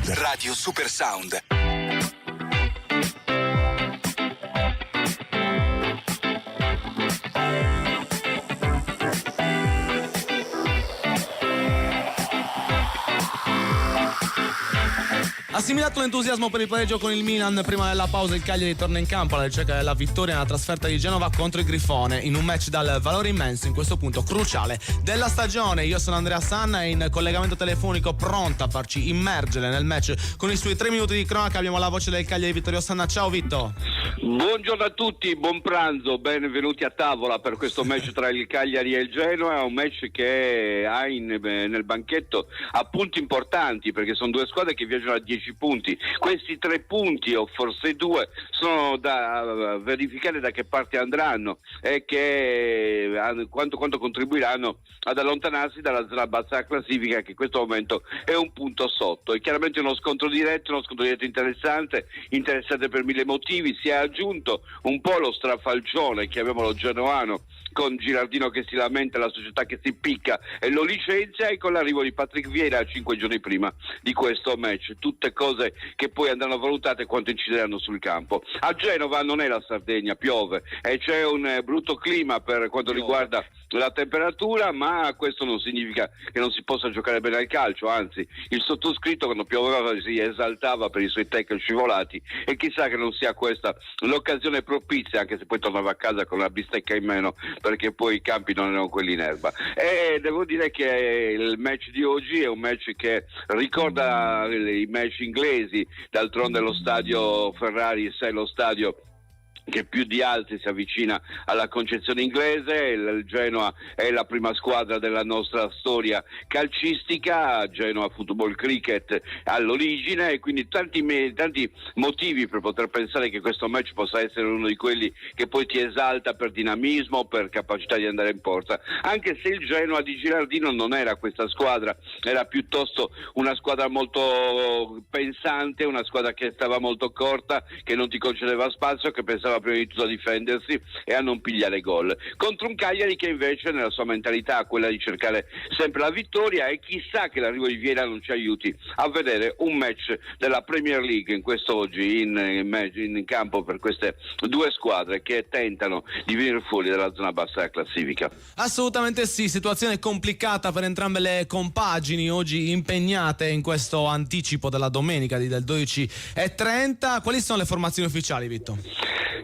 Radio Super Sound. Assimilato l'entusiasmo per il pareggio con il Milan, prima della pausa il Cagliari torna in campo alla ricerca della vittoria nella trasferta di Genova contro il Grifone, in un match dal valore immenso in questo punto cruciale della stagione. Io sono Andrea Sanna e in collegamento telefonico pronta a farci immergere nel match con i suoi 3 minuti di cronaca abbiamo la voce del Cagliari, Vittorio Sanna. Ciao Vitto. Buongiorno a tutti, buon pranzo, benvenuti a tavola per questo match tra il Cagliari e il Genoa, un match che ha nel banchetto appunti importanti, perché sono due squadre che viaggiano a 10 punti. Questi 3 punti, o forse 2, sono da verificare da che parte andranno e quanto contribuiranno ad allontanarsi dalla zona bassa della classifica, che in questo momento è un punto sotto. È chiaramente uno scontro diretto interessante per mille motivi. Si è aggiunto un po' lo strafalcione, chiamiamolo genoano, con Girardino che si lamenta, la società che si picca e lo licenzia, e con l'arrivo di Patrick Vieira 5 giorni prima di questo match. Tutte cose che poi andranno valutate quanto incideranno sul campo. A Genova non è la Sardegna, piove e c'è un brutto clima per quanto riguarda la temperatura, ma questo non significa che non si possa giocare bene al calcio, anzi il sottoscritto quando pioveva si esaltava per i suoi tackle scivolati, e chissà che non sia questa l'occasione propizia, anche se poi tornava a casa con la bistecca in meno, perché poi i campi non erano quelli in erba. E devo dire che il match di oggi è un match che ricorda i match inglesi, d'altronde lo stadio Ferrari è lo stadio che più di altri si avvicina alla concezione inglese. Il Genoa è la prima squadra della nostra storia calcistica, Genoa Football Cricket all'origine, e quindi tanti motivi per poter pensare che questo match possa essere uno di quelli che poi ti esalta per dinamismo, per capacità di andare in porta, anche se il Genoa di Girardino non era questa squadra, era piuttosto una squadra molto pensante, una squadra che stava molto corta, che non ti concedeva spazio, che pensava prima di tutto a difendersi e a non pigliare gol, contro un Cagliari che invece nella sua mentalità ha quella di cercare sempre la vittoria, e chissà che l'arrivo di Vieira non ci aiuti a vedere un match della Premier League in questo oggi in campo per queste due squadre che tentano di venire fuori dalla zona bassa della classifica. Assolutamente sì, situazione complicata per entrambe le compagini oggi impegnate in questo anticipo della domenica del 12:30. Quali sono le formazioni ufficiali, Vitto?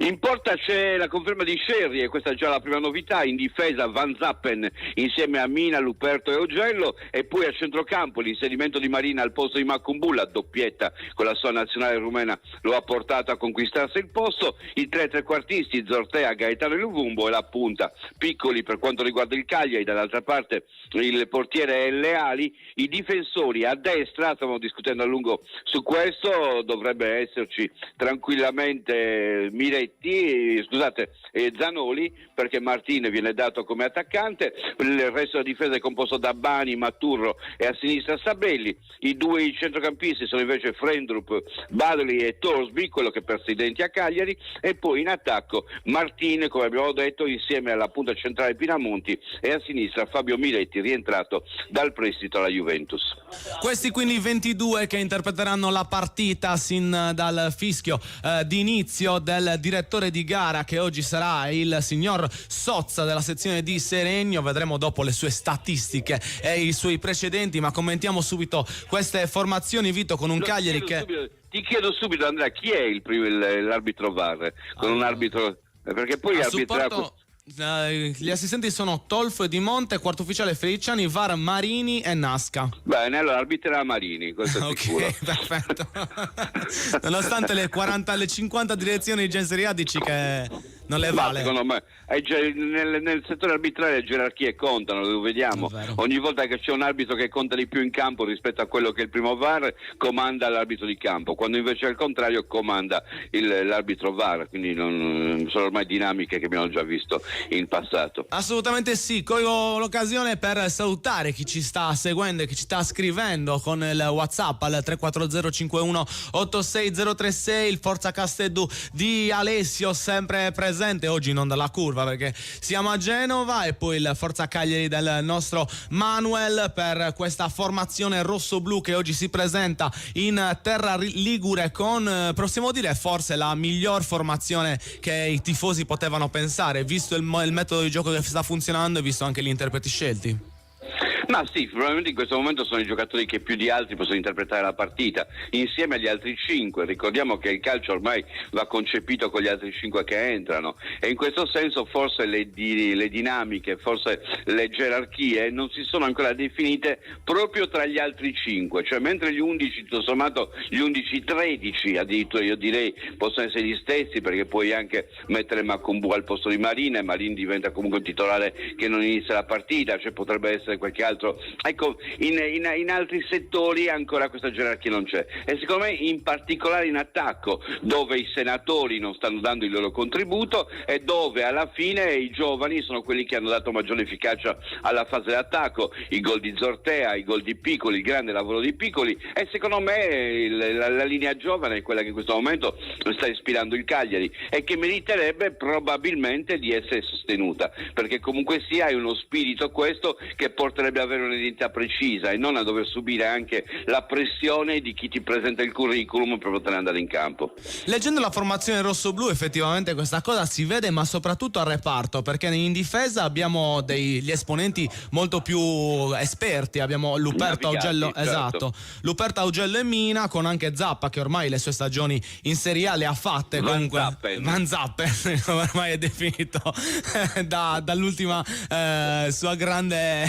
In porta c'è la conferma di Scerri, e questa è già la prima novità. In difesa Van Zappen insieme a Mina, Luperto e Augello, e poi a centrocampo l'inserimento di Marina al posto di Macumbulla, doppietta con la sua nazionale rumena lo ha portato a conquistarsi il posto. I 3 trequartisti Zortea, Gaetano e Luvumbo, e la punta Piccoli per quanto riguarda il Cagliari. Dall'altra parte il portiere è Leali. I difensori a destra, stiamo discutendo a lungo su questo, dovrebbe esserci tranquillamente Zanoli, perché Martin viene dato come attaccante. Il resto della difesa è composto da Bani, Maturro e a sinistra Sabelli. I 2 centrocampisti sono invece Frendrup, Badley e Torsby, quello che perse i denti a Cagliari, e poi in attacco Martin, come abbiamo detto, insieme alla punta centrale Pinamonti, e a sinistra Fabio Miretti, rientrato dal prestito alla Juventus. Questi quindi 22 che interpreteranno la partita sin dal fischio di inizio del direttore di gara, che oggi sarà il signor Sozza della sezione di Seregno. Vedremo dopo le sue statistiche e i suoi precedenti, ma commentiamo subito queste formazioni, Vito, con un Cagliari che... Ti chiedo subito, Andrea, chi è l'arbitro VAR? Con un arbitro... Perché poi arbitrato... Gli assistenti sono Tolfo e Di Monte, quarto ufficiale Feliciani, VAR Marini e Nasca. Bene, allora arbitrerà Marini, questo è sicuro. Ok, perfetto. Nonostante le 50 direzioni di Serie A, dici che non le vale? Secondo me nel settore arbitrale le gerarchie contano, lo vediamo. Ogni volta che c'è un arbitro che conta di più in campo rispetto a quello che è il primo VAR, comanda l'arbitro di campo, quando invece al contrario comanda l'arbitro VAR, quindi sono ormai dinamiche che abbiamo già visto in passato. Assolutamente sì, colgo l'occasione per salutare chi ci sta seguendo e chi ci sta scrivendo con il WhatsApp al 340 51 86036, il Forza Castellu di Alessio sempre presente presente, oggi non dalla curva perché siamo a Genova, e poi il Forza Cagliari del nostro Manuel per questa formazione rosso-blu che oggi si presenta in terra ligure con, possiamo dire, forse la miglior formazione che i tifosi potevano pensare, visto il metodo di gioco che sta funzionando e visto anche gli interpreti scelti. Ma sì, probabilmente in questo momento sono i giocatori che più di altri possono interpretare la partita, insieme agli altri 5. Ricordiamo che il calcio ormai va concepito con gli altri 5 che entrano, e in questo senso forse le dinamiche, forse le gerarchie non si sono ancora definite proprio tra gli altri 5, cioè mentre gli 11, tutto sommato gli 11-13 addirittura io direi possono essere gli stessi, perché puoi anche mettere Macumbu al posto di Marin e Marin diventa comunque un titolare che non inizia la partita, cioè potrebbe essere qualche altro. Ecco, in altri settori ancora questa gerarchia non c'è, e secondo me in particolare in attacco, dove i senatori non stanno dando il loro contributo e dove alla fine i giovani sono quelli che hanno dato maggiore efficacia alla fase d'attacco, i gol di Zortea, i gol di Piccoli, il grande lavoro di Piccoli, e secondo me la linea giovane è quella che in questo momento sta ispirando il Cagliari e che meriterebbe probabilmente di essere sostenuta, perché comunque sia è uno spirito questo che porterebbe ad avere un'identità precisa e non a dover subire anche la pressione di chi ti presenta il curriculum per poter andare in campo. Leggendo la formazione rosso-blu effettivamente questa cosa si vede, ma soprattutto al reparto, perché in difesa abbiamo degli esponenti molto più esperti, abbiamo Luperto, Augello, certo. Esatto, Luperto, Augello e Mina, con anche Zappa che ormai le sue stagioni in Serie A le ha fatte, comunque Van Zappen ormai è definito dall'ultima sua grande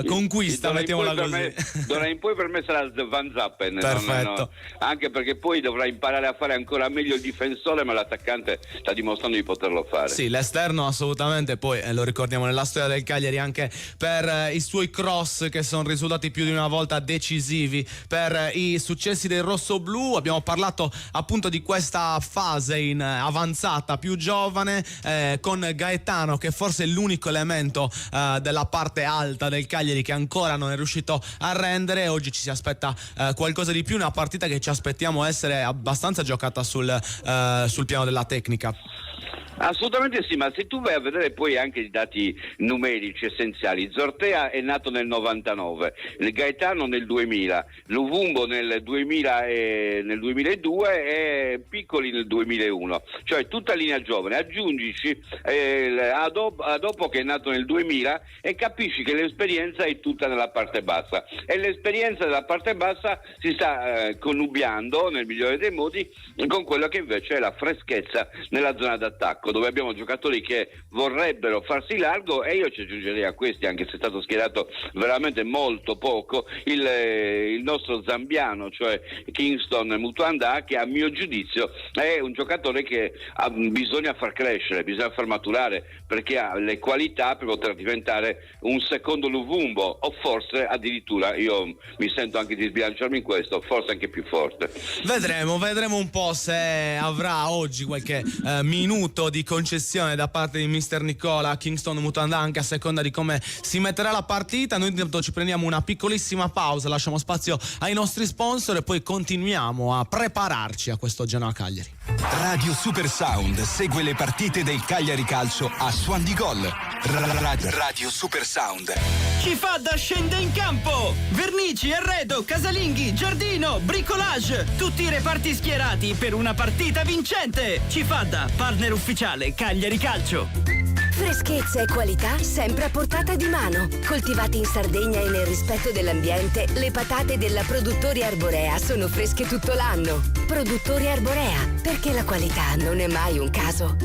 conquista, mettiamola così. D'ora in poi per me sarà Van Zappen. Perfetto. Anche perché poi dovrà imparare a fare ancora meglio il difensore, ma l'attaccante sta dimostrando di poterlo fare. Sì, l'esterno assolutamente, poi lo ricordiamo nella storia del Cagliari anche per i suoi cross che sono risultati più di una volta decisivi per i successi del rossoblu. Abbiamo parlato appunto di questa fase in avanzata più giovane con Gaetano, che forse è l'unico elemento della parte alta del Cagliari che ancora non è riuscito a rendere. Oggi ci si aspetta qualcosa di più, una partita che ci aspettiamo essere abbastanza giocata sul piano della tecnica. Assolutamente sì, ma se tu vai a vedere poi anche i dati numerici essenziali, Zortea è nato nel 99, il Gaetano nel 2000, Luvumbo nel 2002 e Piccoli nel 2001, cioè tutta linea giovane. Aggiungici dopo che è nato nel 2000 e capisci che l'esperienza è tutta nella parte bassa, e l'esperienza della parte bassa si sta connubiando nel migliore dei modi con quello che invece è la freschezza nella zona d'attacco, dove abbiamo giocatori che vorrebbero farsi largo, e io ci aggiungerei a questi, anche se è stato schierato veramente molto poco, il nostro zambiano, cioè Kingston Mutuanda, che a mio giudizio è un giocatore che bisogna far crescere, bisogna far maturare, perché ha le qualità per poter diventare un secondo Luvumbo, o forse addirittura, io mi sento anche di sbilanciarmi in questo, forse anche più forte. Vedremo un po' se avrà oggi qualche minuto di concessione da parte di mister Nicola Kingston Mutanda, anche a seconda di come si metterà la partita. Noi intanto ci prendiamo una piccolissima pausa, lasciamo spazio ai nostri sponsor e poi continuiamo a prepararci a questo Genoa Cagliari. Radio Super Sound segue le partite del Cagliari Calcio a Suon di Gol. Radio Super Sound. Cifadda scende in campo! Vernici, arredo, casalinghi, giardino, bricolage, tutti i reparti schierati per una partita vincente. Cifadda, partner ufficiale Cagliari Calcio. Freschezza e qualità sempre a portata di mano. Coltivate in Sardegna e nel rispetto dell'ambiente, le patate della Produttori Arborea sono fresche tutto l'anno. Produttori Arborea, perché la qualità non è mai un caso.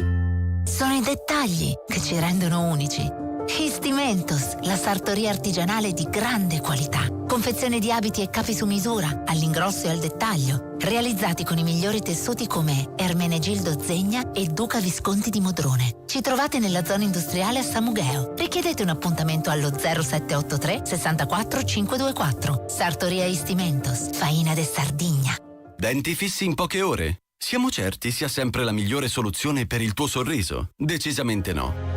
Sono i dettagli che ci rendono unici. Histimentos, la sartoria artigianale di grande qualità. Confezione di abiti e capi su misura, all'ingrosso e al dettaglio. Realizzati con i migliori tessuti come Ermenegildo Zegna e Duca Visconti di Modrone. Ci trovate nella zona industriale a Samugheo. Richiedete un appuntamento allo 0783 64 524. Sartoria Histimentos, Faina de Sardigna. Denti fissi in poche ore? Siamo certi sia sempre la migliore soluzione per il tuo sorriso? Decisamente no.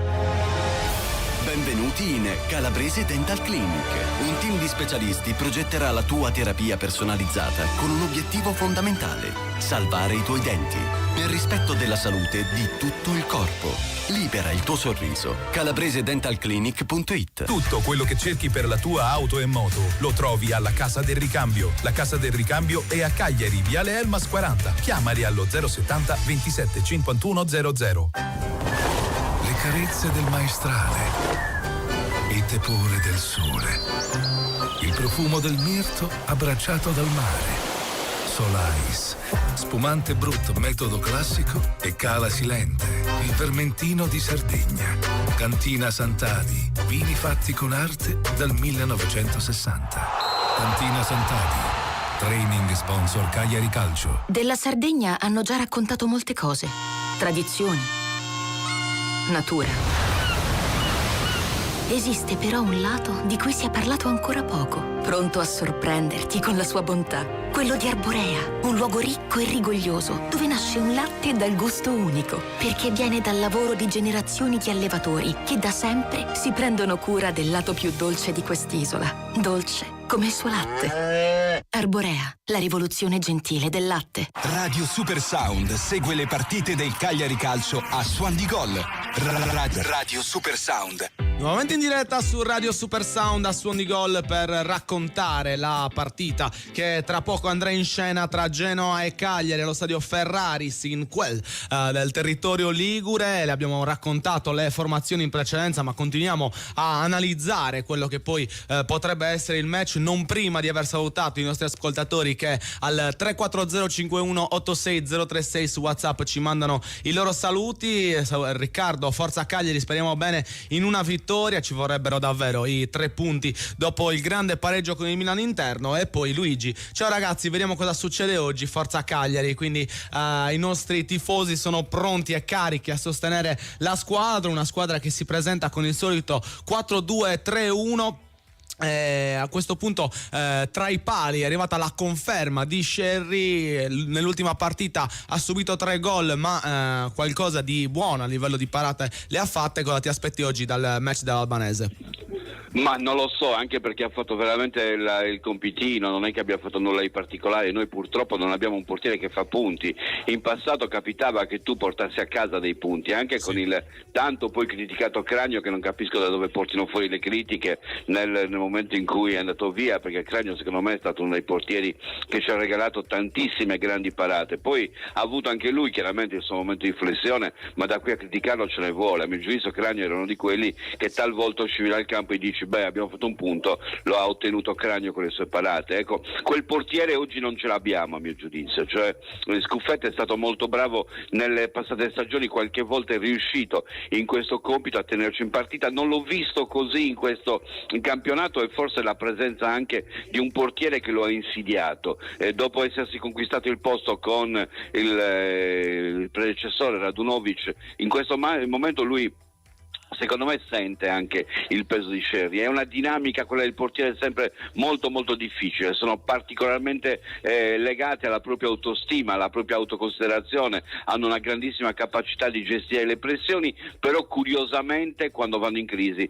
Benvenuti in Calabrese Dental Clinic. Un team di specialisti progetterà la tua terapia personalizzata con un obiettivo fondamentale: salvare i tuoi denti, nel rispetto della salute di tutto il corpo. Libera il tuo sorriso. CalabreseDentalClinic.it. Tutto quello che cerchi per la tua auto e moto lo trovi alla Casa del Ricambio. La Casa del Ricambio è a Cagliari, Viale Elmas 40. Chiamali allo 070 27 51 00. Le carezze del maestrale, il tepore del sole, il profumo del mirto abbracciato dal mare. Solais, spumante brut metodo classico e Cala Silente, il vermentino di Sardegna. Cantina Sant'Adi, vini fatti con arte dal 1960. Cantina Sant'Adi, training sponsor Cagliari Calcio. Della Sardegna hanno già raccontato molte cose. Tradizioni, natura. Esiste però un lato di cui si è parlato ancora poco, pronto a sorprenderti con la sua bontà. Quello di Arborea, un luogo ricco e rigoglioso, dove nasce un latte dal gusto unico, perché viene dal lavoro di generazioni di allevatori che da sempre si prendono cura del lato più dolce di quest'isola. Dolce come il suo latte. Arborea, la rivoluzione gentile del latte. Radio Super Sound segue le partite del Cagliari Calcio a Suon di Gol. Radio Super Sound. Nuovamente in diretta su Radio Super Sound a Suon di Gol per raccontare la partita che tra poco andrà in scena tra Genoa e Cagliari allo stadio Ferraris in quel del territorio ligure. Le abbiamo raccontato le formazioni in precedenza, ma continuiamo a analizzare quello che poi potrebbe essere il match, non prima di aver salutato i nostri ascoltatori che al 340 51 86 036 su WhatsApp ci mandano i loro saluti. Riccardo, forza Cagliari, speriamo bene in una vittoria, ci vorrebbero davvero i 3 punti dopo il grande pareggio con il Milan interno. E poi Luigi, ciao ragazzi, vediamo cosa succede oggi, forza Cagliari. Quindi i nostri tifosi sono pronti e carichi a sostenere la squadra, una squadra che si presenta con il solito 4-2-3-1. A questo punto tra i pali è arrivata la conferma di Scerri. Nell'ultima partita ha subito 3 gol, ma qualcosa di buono a livello di parate le ha fatte. Cosa ti aspetti oggi dal match dell'Albanese? Ma non lo so, anche perché ha fatto veramente il compitino, non è che abbia fatto nulla di particolare. Noi purtroppo non abbiamo un portiere che fa punti. In passato capitava che tu portassi a casa dei punti, anche con il tanto poi criticato Cragno, che non capisco da dove portino fuori le critiche nel momento in cui è andato via, perché Cragno secondo me è stato uno dei portieri che ci ha regalato tantissime grandi parate. Poi ha avuto anche lui chiaramente il suo momento di flessione, ma da qui a criticarlo ce ne vuole. A mio giudizio Cragno era uno di quelli che talvolta uscivi dal campo e dici abbiamo fatto un punto, lo ha ottenuto Cragno con le sue parate. Ecco, quel portiere oggi non ce l'abbiamo a mio giudizio, cioè Scuffetta è stato molto bravo nelle passate stagioni, qualche volta è riuscito in questo compito a tenerci in partita. Non l'ho visto così in questo campionato, e forse la presenza anche di un portiere che lo ha insidiato, dopo essersi conquistato il posto con il predecessore Radunovic. In questo momento lui secondo me sente anche il peso di Scerri. È una dinamica, quella del portiere, sempre molto molto difficile. Sono particolarmente legati alla propria autostima, alla propria autoconsiderazione, hanno una grandissima capacità di gestire le pressioni, però curiosamente quando vanno in crisi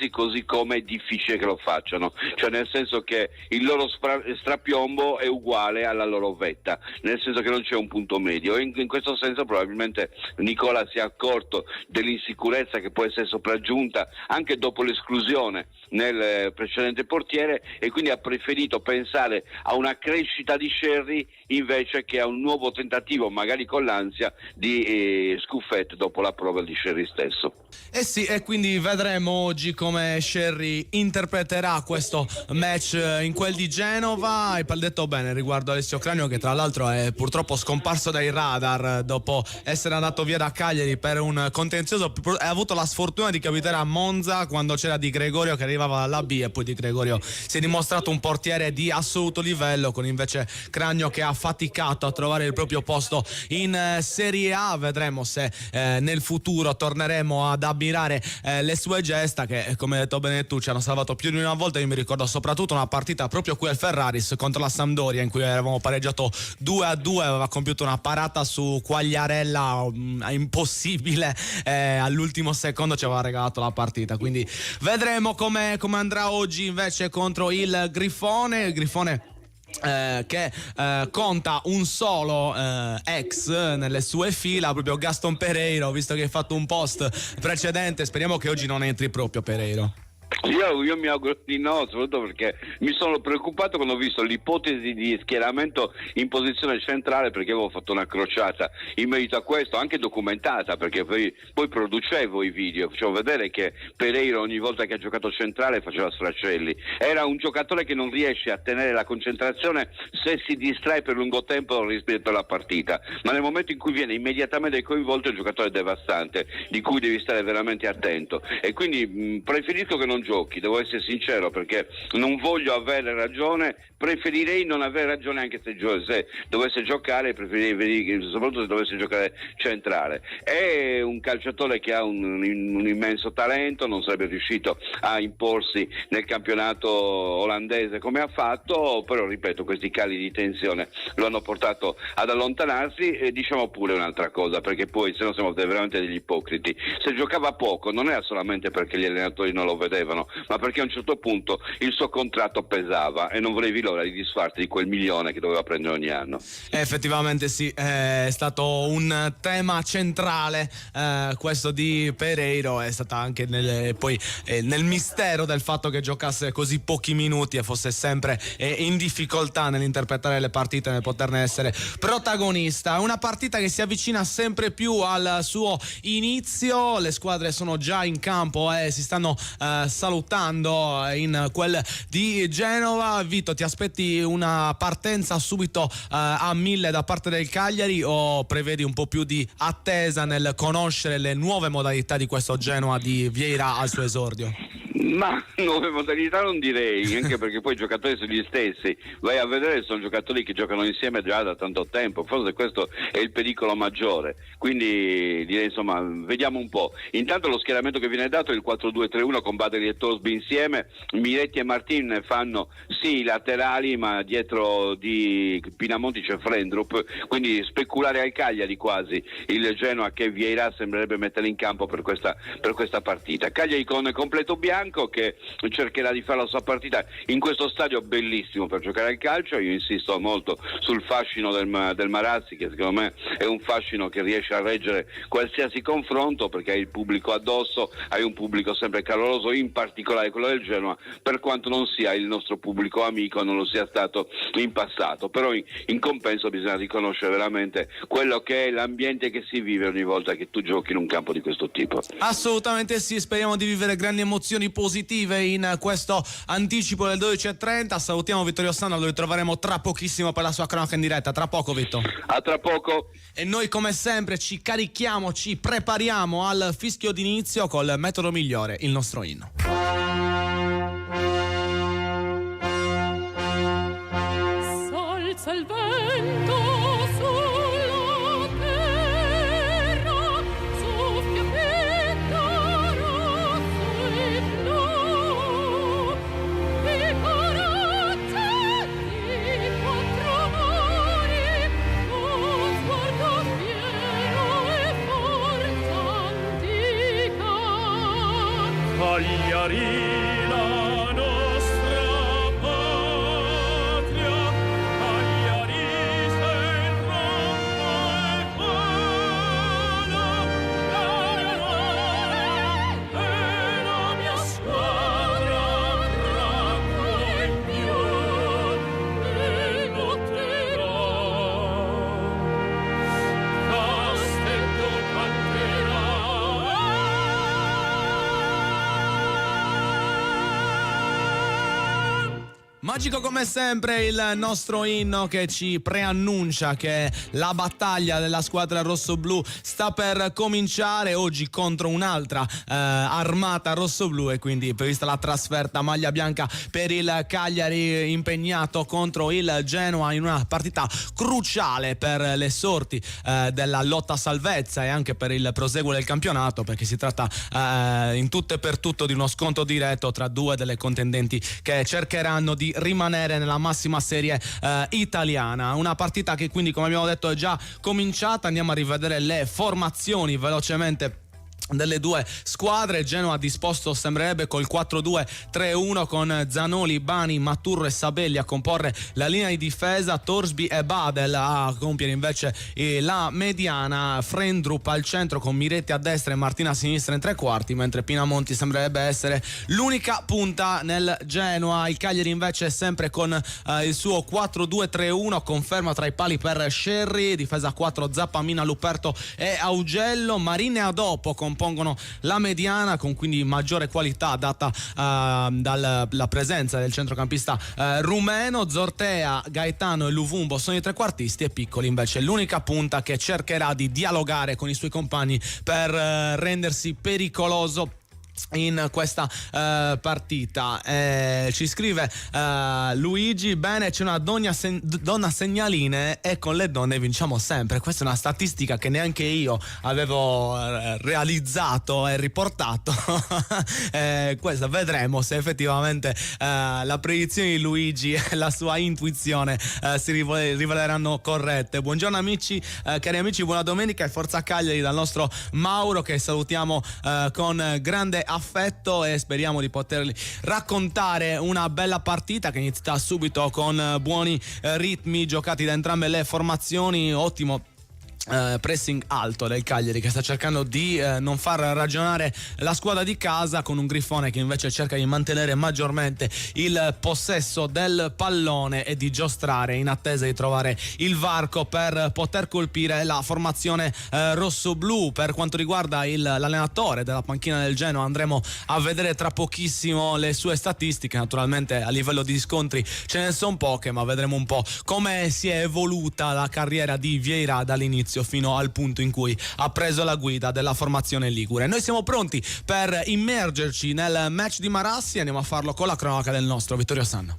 così come è difficile che lo facciano, cioè nel senso che il loro strapiombo è uguale alla loro vetta, nel senso che non c'è un punto medio. In questo senso probabilmente Nicola si è accorto dell'insicurezza che può essere sopraggiunta anche dopo l'esclusione nel precedente portiere, e quindi ha preferito pensare a una crescita di Scerri invece che a un nuovo tentativo, magari con l'ansia, di Scuffet dopo la prova di Scerri stesso. Sì, e quindi vedremo oggi come Scerri interpreterà questo match in quel di Genova. Hai detto bene riguardo Alessio Cragno, che tra l'altro è purtroppo scomparso dai radar dopo essere andato via da Cagliari per un contenzioso. Ha avuto la sfortuna di capitare a Monza quando c'era Di Gregorio che arrivava dalla B, e poi Di Gregorio si è dimostrato un portiere di assoluto livello, con invece Cragno che ha faticato a trovare il proprio posto in Serie A. Vedremo se nel futuro torneremo ad ammirare le sue gesta che, come hai detto bene tu, ci hanno salvato più di una volta. Io mi ricordo soprattutto una partita proprio qui al Ferraris contro la Sampdoria, in cui avevamo pareggiato 2-2, aveva compiuto una parata su Quagliarella impossibile all'ultimo secondo ci aveva regalato la partita, quindi vedremo come andrà oggi invece contro il Grifone che conta un solo ex nelle sue fila, proprio Gaston Pereiro, visto che hai fatto un post precedente. Speriamo che oggi non entri proprio Pereiro. Io mi auguro di no, soprattutto perché mi sono preoccupato quando ho visto l'ipotesi di schieramento in posizione centrale, perché avevo fatto una crociata in merito a questo, anche documentata, perché poi producevo i video, facevo vedere che Pereiro ogni volta che ha giocato centrale faceva sfracelli. Era un giocatore che non riesce a tenere la concentrazione se si distrae per lungo tempo rispetto alla partita, ma nel momento in cui viene immediatamente coinvolto è un giocatore devastante, di cui devi stare veramente attento, e quindi preferisco che non giochi, devo essere sincero, perché non voglio avere ragione, preferirei non avere ragione anche se dovesse giocare, preferirei, soprattutto se dovesse giocare centrale. È un calciatore che ha un immenso talento, non sarebbe riuscito a imporsi nel campionato olandese come ha fatto, però ripeto, questi cali di tensione lo hanno portato ad allontanarsi. E diciamo pure un'altra cosa, perché poi se no siamo veramente degli ipocriti: se giocava poco non era solamente perché gli allenatori non lo vedevano, ma perché a un certo punto il suo contratto pesava e non volevi l'ora di disfarti di quel milione che doveva prendere ogni anno. Effettivamente sì, è stato un tema centrale questo di Pereiro, è stata anche nel mistero del fatto che giocasse così pochi minuti e fosse sempre in difficoltà nell'interpretare le partite, nel poterne essere protagonista. Una partita che si avvicina sempre più al suo inizio, le squadre sono già in campo e si stanno salutando in quel di Genova. Vito, ti aspetti una partenza subito a 1000 da parte del Cagliari, o prevedi un po' più di attesa nel conoscere le nuove modalità di questo Genoa di Vieira al suo esordio? Ma nuove modalità non direi, anche perché poi i giocatori sono gli stessi, vai a vedere, sono giocatori che giocano insieme già da tanto tempo, forse questo è il pericolo maggiore, quindi direi, insomma, vediamo un po'. Intanto lo schieramento che viene dato è il 4-2-3-1 con Badri e Torsby insieme, Miretti e Martin fanno sì i laterali, ma dietro di Pinamonti c'è Frendrup, quindi speculare al Cagliari quasi il Genoa che Vieira sembrerebbe mettere in campo per questa partita. Cagliari con completo bianco, che cercherà di fare la sua partita in questo stadio bellissimo per giocare al calcio. Io insisto molto sul fascino del Marazzi, che secondo me è un fascino che riesce a reggere qualsiasi confronto, perché hai il pubblico addosso, hai un pubblico sempre caloroso, in particolare quello del Genoa, per quanto non sia il nostro pubblico amico, non lo sia stato in passato, però in compenso bisogna riconoscere veramente quello che è l'ambiente che si vive ogni volta che tu giochi in un campo di questo tipo. Assolutamente sì, speriamo di vivere grandi emozioni positive in questo anticipo del 12:30. Salutiamo Vittorio Sandro, lo ritroveremo tra pochissimo per la sua cronaca in diretta. Tra poco, Vitto. A tra poco. E noi come sempre ci carichiamo, ci prepariamo al fischio d'inizio col metodo migliore, il nostro inno. S'alza il vento sulla terra, soffia fitta rosso e blu, di corazze di quattro mari, con sguardo fiero e forza antica. Cagliari, la nostra patria, Cagliari sei in rombo e pana, e la mia squadra bracco in più e lotterà. Castello canterà. Magico come sempre il nostro inno che ci preannuncia che la battaglia della squadra rossoblù sta per cominciare oggi contro un'altra armata rossoblù, e quindi prevista la trasferta maglia bianca per il Cagliari impegnato contro il Genoa in una partita cruciale per le sorti della lotta salvezza e anche per il proseguo del campionato, perché si tratta in tutto e per tutto di uno scontro diretto tra due delle contendenti che cercheranno di rimanere nella massima serie italiana. Una partita che quindi, come abbiamo detto, è già cominciata. Andiamo a rivedere le formazioni velocemente delle due squadre. Genoa disposto sembrerebbe col 4-2-3-1 con Zanoli, Bani, Maturro e Sabelli a comporre la linea di difesa, Torsby e Badel a compiere invece la mediana, Frendrup al centro con Miretti a destra e Martina a sinistra in tre quarti, mentre Pinamonti sembrerebbe essere l'unica punta nel Genoa. Il Cagliari invece è sempre con il suo 4-2-3-1, conferma tra i pali per Scerri, difesa 4 Zappa, Mina, Luperto e Augello. Marin e Adopo compongono la mediana, con quindi maggiore qualità data dalla presenza del centrocampista rumeno. Zortea, Gaetano e Luvumbo sono i trequartisti e Piccoli invece l'unica punta che cercherà di dialogare con i suoi compagni per rendersi pericoloso in questa partita. Ci scrive Luigi: bene, c'è una donna segnaline e con le donne vinciamo sempre. Questa è una statistica che neanche io avevo realizzato e riportato. Questa vedremo se effettivamente la predizione di Luigi e la sua intuizione si riveleranno corrette. Buongiorno amici, cari amici, buona domenica e forza Cagliari dal nostro Mauro, che salutiamo con grande affetto e speriamo di poterli raccontare una bella partita che inizia subito con buoni ritmi giocati da entrambe le formazioni. Ottimo pressing alto del Cagliari, che sta cercando di non far ragionare la squadra di casa, con un Grifone che invece cerca di mantenere maggiormente il possesso del pallone e di giostrare in attesa di trovare il varco per poter colpire la formazione rossoblu. Per quanto riguarda l'allenatore della panchina del Genoa, andremo a vedere tra pochissimo le sue statistiche. Naturalmente a livello di scontri ce ne sono poche, ma vedremo un po' come si è evoluta la carriera di Vieira dall'inizio fino al punto in cui ha preso la guida della formazione ligure. Noi siamo pronti per immergerci nel match di Marassi e andiamo a farlo con la cronaca del nostro Vittorio Sanna.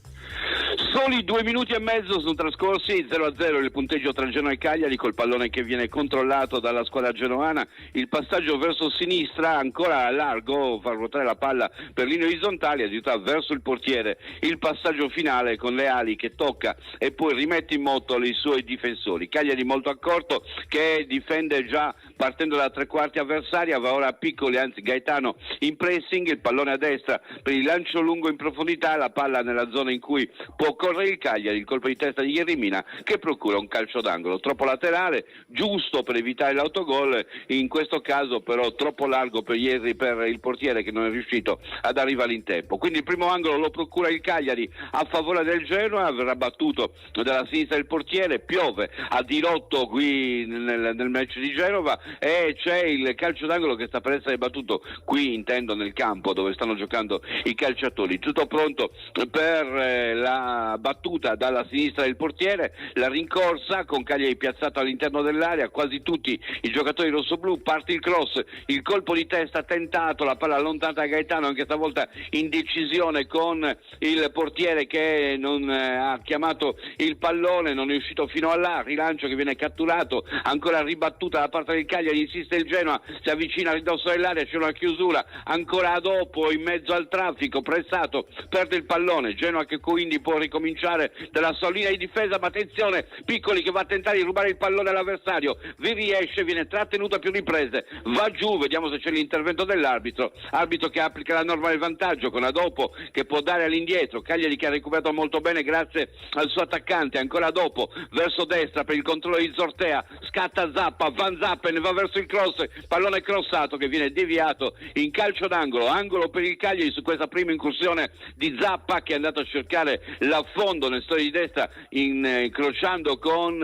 Soli 2 minuti e mezzo sono trascorsi, 0-0 il punteggio tra Genoa e Cagliari, col pallone che viene controllato dalla squadra genoana. Il passaggio verso sinistra, ancora a largo, fa ruotare la palla per linee orizzontali, addirittura verso il portiere. Il passaggio finale con le ali che tocca e poi rimette in moto i suoi difensori. Cagliari molto accorto, che difende già partendo da tre quarti avversaria, va ora a Piccoli, anzi Gaetano in pressing, il pallone a destra per il lancio lungo in profondità, la palla nella zona in cui può correre il Cagliari, il colpo di testa di Jeremina che procura un calcio d'angolo troppo laterale, giusto per evitare l'autogol, in questo caso però troppo largo per il portiere, che non è riuscito ad arrivare in tempo. Quindi il primo angolo lo procura il Cagliari a favore del Genoa, verrà battuto dalla sinistra del portiere, piove a dirotto qui nel match di Genova e c'è il calcio d'angolo che sta per essere battuto qui, intendo nel campo dove stanno giocando i calciatori. Tutto pronto per la battuta dalla sinistra del portiere, la rincorsa con Cagliari piazzato all'interno dell'area, quasi tutti i giocatori rossoblù, parte il cross, il colpo di testa tentato, la palla allontanata da Gaetano, anche stavolta in decisione con il portiere che non ha chiamato il pallone, non è uscito fino a là, rilancio che viene catturato, ancora ribattuta da parte del Cagliari, insiste il Genoa, si avvicina a ridosso dell'area, c'è una chiusura, ancora dopo in mezzo al traffico, pressato, perde il pallone, Genoa che quindi può ricominciare dalla sua linea di difesa, ma attenzione, Piccoli che va a tentare di rubare il pallone all'avversario, vi riesce, viene trattenuto a più riprese, va giù, vediamo se c'è l'intervento dell'arbitro, arbitro che applica la norma del vantaggio con Adopo che può dare all'indietro, Cagliari che ha recuperato molto bene grazie al suo attaccante, ancora dopo verso destra per il controllo di Zortea, scatta Zappa, Van Zappen va verso il cross, pallone crossato che viene deviato in calcio d'angolo, angolo per il Cagliari su questa prima incursione di Zappa, che è andato a cercare l'affondo nel settore di destra incrociando con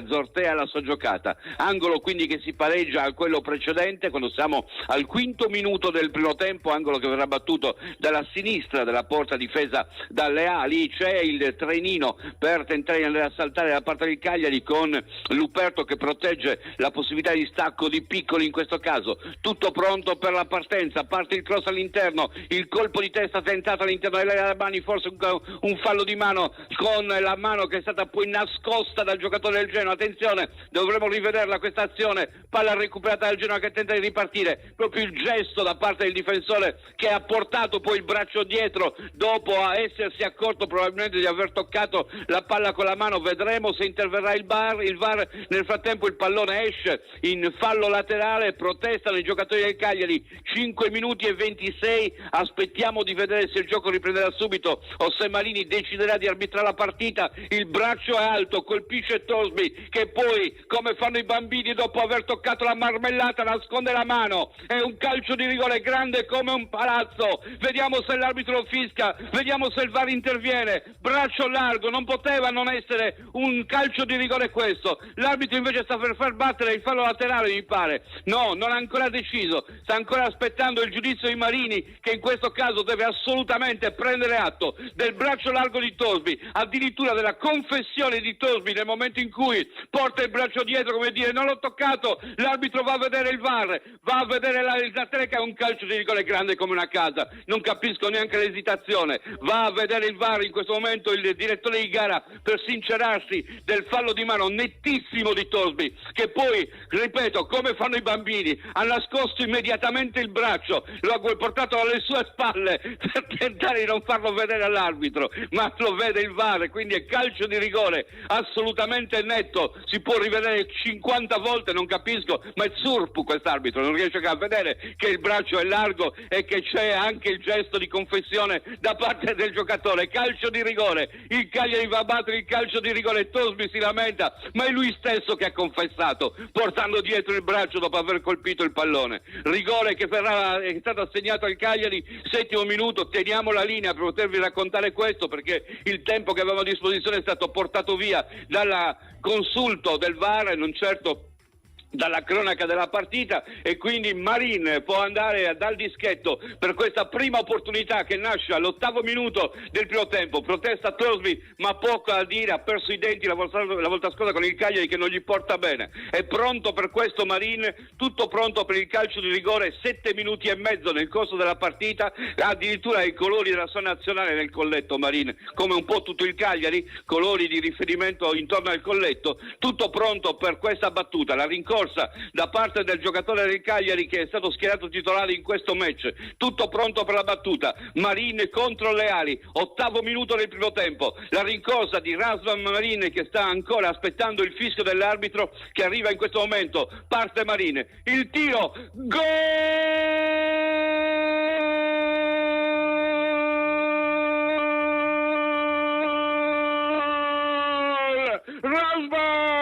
Zortea la sua giocata, angolo quindi che si pareggia a quello precedente quando siamo al quinto minuto del primo tempo, angolo che verrà battuto dalla sinistra della porta difesa dalle ali, c'è il trenino per tentare di andare a saltare da parte del Cagliari con Luperto che protegge la possibilità di stacco di Piccoli in questo caso, tutto pronto per la partenza, parte il cross all'interno, il colpo di testa tentato all'interno dell'area da Bani, forse un fallo di mano con la mano che è stata poi nascosta dal giocatore del Genoa, attenzione, dovremo rivederla questa azione, palla recuperata dal Genoa che tenta di ripartire, proprio il gesto da parte del difensore che ha portato poi il braccio dietro dopo essersi accorto probabilmente di aver toccato la palla con la mano, vedremo se interverrà il VAR, nel frattempo il pallone esce in fallo laterale, protestano i giocatori del Cagliari, 5 minuti e 26, aspettiamo di vedere se il gioco riprenderà subito o se Marini deciderà di arbitrare la partita. Il braccio è alto, colpisce Torsby che poi, come fanno i bambini dopo aver toccato la marmellata, nasconde la mano. È un calcio di rigore grande come un palazzo, vediamo se l'arbitro lo fischia, vediamo se il VAR interviene. Braccio largo, non poteva non essere un calcio di rigore questo. L'arbitro invece sta per far battere il fallo laterale, mi pare. No, non ha ancora deciso, sta ancora aspettando il giudizio di Marini, che in questo caso deve assolutamente prendere atto del braccio largo di Torsby, addirittura della confessione di Torsby nel momento in cui porta il braccio dietro, come dire non l'ho toccato. L'arbitro va a vedere il VAR, va a vedere la telecamera, è un calcio di rigore grande come una casa, non capisco neanche l'esitazione. Va a vedere il VAR in questo momento il direttore di gara per sincerarsi del fallo di mano nettissimo di Torsby, che poi, ripeto, come fanno i bambini, ha nascosto immediatamente il braccio, lo ha portato alle sue spalle per tentare di non farlo vedere all'arbitro, ma lo vede il VAR, quindi è calcio di rigore assolutamente netto. Si può rivedere 50 volte, non capisco, ma è zurpo quest'arbitro, non riesce a vedere che il braccio è largo e che c'è anche il gesto di confessione da parte del giocatore. Calcio di rigore, il Cagliari va a battere il calcio di rigore, Torsby si lamenta, ma è lui stesso che ha confessato portando dietro il braccio dopo aver colpito il pallone. Rigore che è stato assegnato al Cagliari, 7° minuto. Teniamo la linea per potervi raccontare questo, perché il tempo che avevamo a disposizione è stato portato via dal consulto del VAR e non certo dalla cronaca della partita, e quindi Marin può andare dal dischetto per questa prima opportunità che nasce all'8° minuto del primo tempo. Protesta Torsby, ma poco a dire, ha perso i denti la volta scorsa con il Cagliari che non gli porta bene. È pronto per questo Marin, tutto pronto per il calcio di rigore, 7 minuti e mezzo nel corso della partita, addirittura i colori della sua nazionale nel colletto Marin, come un po' tutto il Cagliari, colori di riferimento intorno al colletto, tutto pronto per questa battuta. La rincorsa da parte del giocatore del Cagliari che è stato schierato titolare in questo match, tutto pronto per la battuta. Marin contro Leali, 8° minuto del primo tempo, la rincorsa di Razvan Marin che sta ancora aspettando il fischio dell'arbitro che arriva in questo momento. Parte Marin, il tiro, gol! Razvan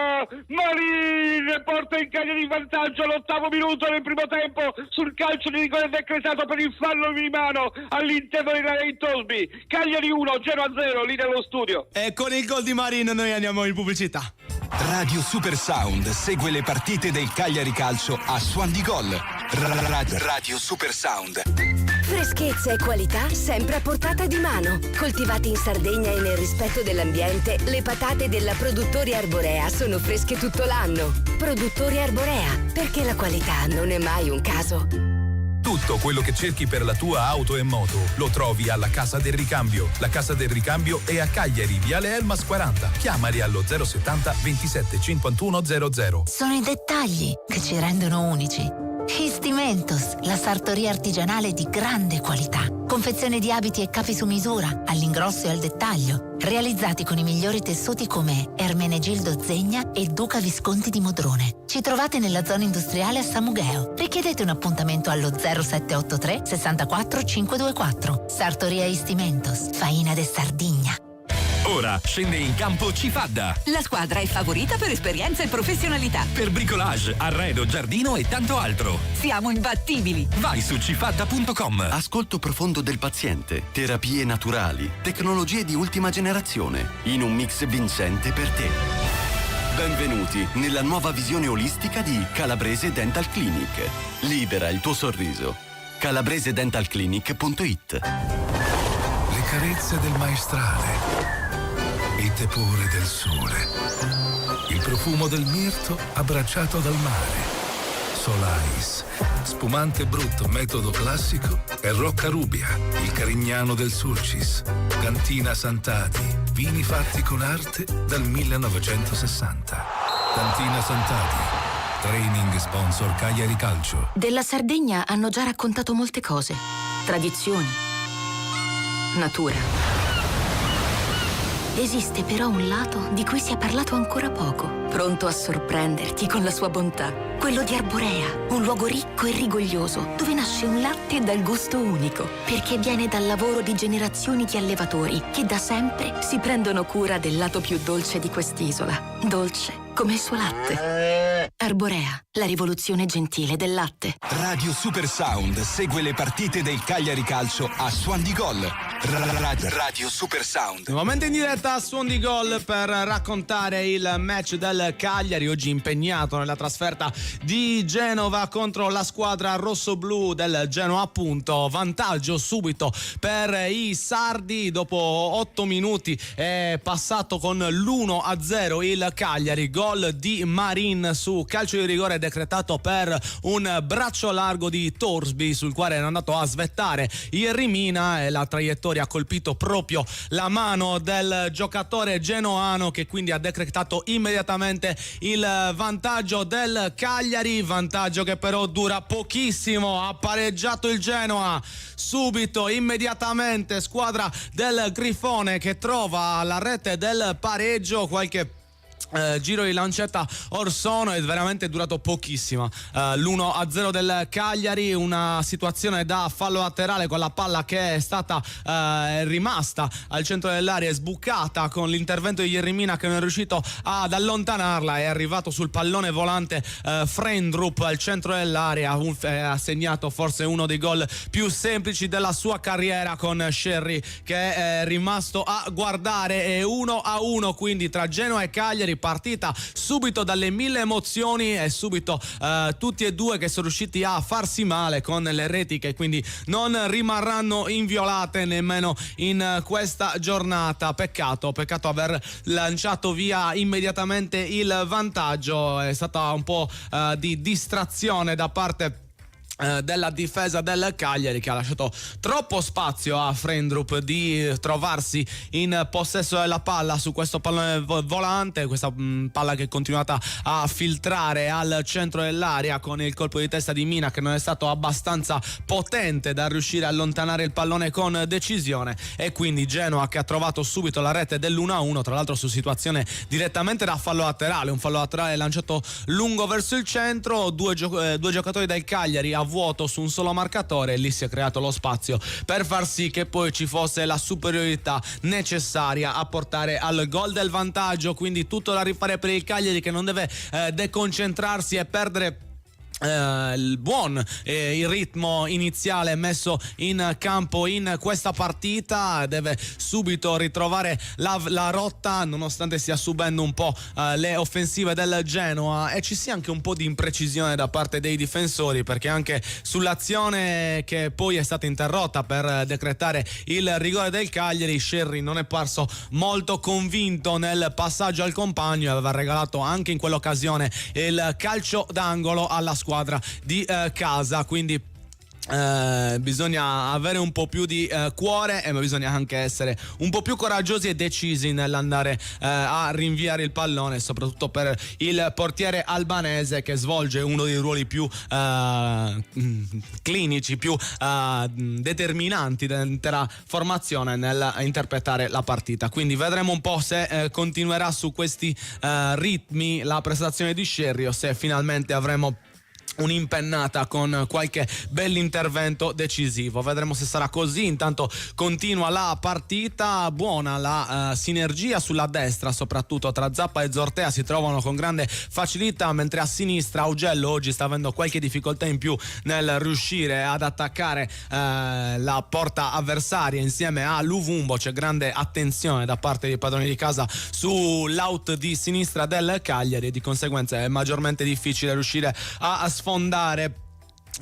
Marin porta il Cagliari in vantaggio all'8° minuto del primo tempo sul calcio di rigore decretato per il fallo di mano all'interno dell'area di Torsby. Cagliari 1, Genoa 0, lì nello studio. E con il gol di Marin noi andiamo in pubblicità. Radio Super Sound segue le partite del Cagliari Calcio a Suon di Gol. Radio Super Sound. Freschezza e qualità sempre a portata di mano. Coltivate in Sardegna e nel rispetto dell'ambiente, le patate della Produttori Arborea sono fresche tutto l'anno. Produttori Arborea, perché la qualità non è mai un caso. Tutto quello che cerchi per la tua auto e moto lo trovi alla Casa del Ricambio. La Casa del Ricambio è a Cagliari, Viale Elmas 40. Chiamali allo 070 27 51 00. Sono i dettagli che ci rendono unici. Histimentos, la sartoria artigianale di grande qualità. Confezione di abiti e capi su misura, all'ingrosso e al dettaglio. Realizzati con i migliori tessuti come Ermenegildo Zegna e Duca Visconti di Modrone. Ci trovate nella zona industriale a Samugheo. Richiedete un appuntamento allo 0783 64 524. Sartoria Histimentos, Faina de Sardigna. Ora scende in campo Cifadda. La squadra è favorita per esperienza e professionalità. Per bricolage, arredo, giardino e tanto altro. Siamo imbattibili. Vai su cifadda.com. Ascolto profondo del paziente, terapie naturali, tecnologie di ultima generazione, in un mix vincente per te. Benvenuti nella nuova visione olistica di Calabrese Dental Clinic. Libera il tuo sorriso. calabresedentalclinic.it. Le carezze del maestrale, il tepore del sole, il profumo del mirto abbracciato dal mare. Solais, spumante brutto metodo classico e Rocca Rubia, il Carignano del Sulcis. Cantina Santati, vini fatti con arte dal 1960. Cantina Santati, training sponsor Cagliari Calcio. Della Sardegna hanno già raccontato molte cose. Tradizioni, natura, Esiste però un lato di cui si è parlato ancora poco, pronto a sorprenderti con la sua bontà. Quello di Arborea, un luogo ricco e rigoglioso, dove nasce un latte dal gusto unico, perché viene dal lavoro di generazioni di allevatori che da sempre si prendono cura del lato più dolce di quest'isola. Dolce come il suo latte. Arborea, la rivoluzione gentile del latte. Radio Super Sound segue le partite del Cagliari Calcio a Suon di Gol. Radio Super Sound. Nuovamente in diretta a Suon di Gol per raccontare il match del Cagliari, oggi impegnato nella trasferta di Genova contro la squadra rossoblu del Genoa, appunto. Vantaggio subito per i sardi, dopo 8 minuti è passato con l'1-0 il Cagliari, gol di Marin su calcio di rigore decretato per un braccio largo di Torsby, sul quale era andato a svettare Yerry Mina, e la traiettoria ha colpito proprio la mano del giocatore genoano, che quindi ha decretato immediatamente il vantaggio del Cagliari, vantaggio che però dura pochissimo. Ha pareggiato il Genoa subito, immediatamente, squadra del Grifone che trova la rete del pareggio, qualche giro di lancetta Orsono, è veramente durato pochissimo. L'1-0 del Cagliari, una situazione da fallo laterale con la palla che è stata rimasta al centro dell'area, è sbucata con l'intervento di Yerry Mina che non è riuscito ad allontanarla, è arrivato sul pallone volante Frendrup al centro dell'area, ha segnato forse uno dei gol più semplici della sua carriera con Sherry che è rimasto a guardare. È 1-1 quindi tra Genoa e Cagliari, partita subito dalle 1000 emozioni e subito tutti e due che sono riusciti a farsi male con le reti che quindi non rimarranno inviolate nemmeno in questa giornata. Peccato aver lanciato via immediatamente il vantaggio, è stata un po' di distrazione da parte della difesa del Cagliari, che ha lasciato troppo spazio a Frendrup di trovarsi in possesso della palla su questo pallone volante, questa palla che è continuata a filtrare al centro dell'area con il colpo di testa di Mina che non è stato abbastanza potente da riuscire a allontanare il pallone con decisione, e quindi Genoa che ha trovato subito la rete dell'1-1, tra l'altro su situazione direttamente da fallo laterale, un fallo laterale lanciato lungo verso il centro, due giocatori del Cagliari a vuoto su un solo marcatore, e lì si è creato lo spazio per far sì che poi ci fosse la superiorità necessaria a portare al gol del vantaggio. Quindi tutto da rifare per il Cagliari, che non deve deconcentrarsi e perdere il ritmo iniziale messo in campo in questa partita. Deve subito ritrovare la rotta, nonostante stia subendo un po' le offensive del Genoa e ci sia anche un po' di imprecisione da parte dei difensori, perché anche sull'azione che poi è stata interrotta per decretare il rigore del Cagliari, Sherry non è parso molto convinto nel passaggio al compagno e aveva regalato anche in quell'occasione il calcio d'angolo alla squadra di casa. Quindi bisogna avere un po' più di cuore, ma bisogna anche essere un po' più coraggiosi e decisi nell'andare a rinviare il pallone, soprattutto per il portiere albanese, che svolge uno dei ruoli più clinici, più determinanti dell'intera formazione nel interpretare la partita. Quindi vedremo un po' se continuerà su questi ritmi la prestazione di Sherry o se finalmente avremo un'impennata con qualche bell'intervento decisivo. Vedremo se sarà così. Intanto continua la partita, buona la sinergia sulla destra, soprattutto tra Zappa e Zortea si trovano con grande facilità, mentre a sinistra Augello oggi sta avendo qualche difficoltà in più nel riuscire ad attaccare la porta avversaria. Insieme a Luvumbo c'è grande attenzione da parte dei padroni di casa sull'out di sinistra del Cagliari e di conseguenza è maggiormente difficile riuscire a sfondare.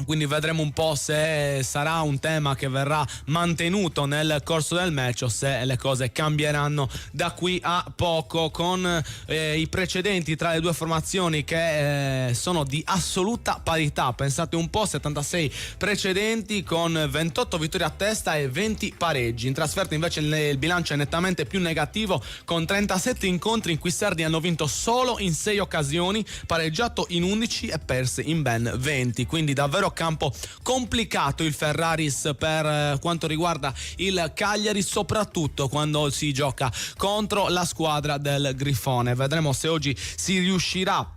Quindi vedremo un po' se sarà un tema che verrà mantenuto nel corso del match o se le cose cambieranno da qui a poco, con i precedenti tra le due formazioni che sono di assoluta parità. Pensate un po', 76 precedenti con 28 vittorie a testa e 20 pareggi. In trasferta invece il bilancio è nettamente più negativo, con 37 incontri in cui i sardi hanno vinto solo in 6 occasioni, pareggiato in 11 e persi in ben 20. Quindi davvero davvero campo complicato il Ferraris per quanto riguarda il Cagliari, soprattutto quando si gioca contro la squadra del Grifone. Vedremo se oggi si riuscirà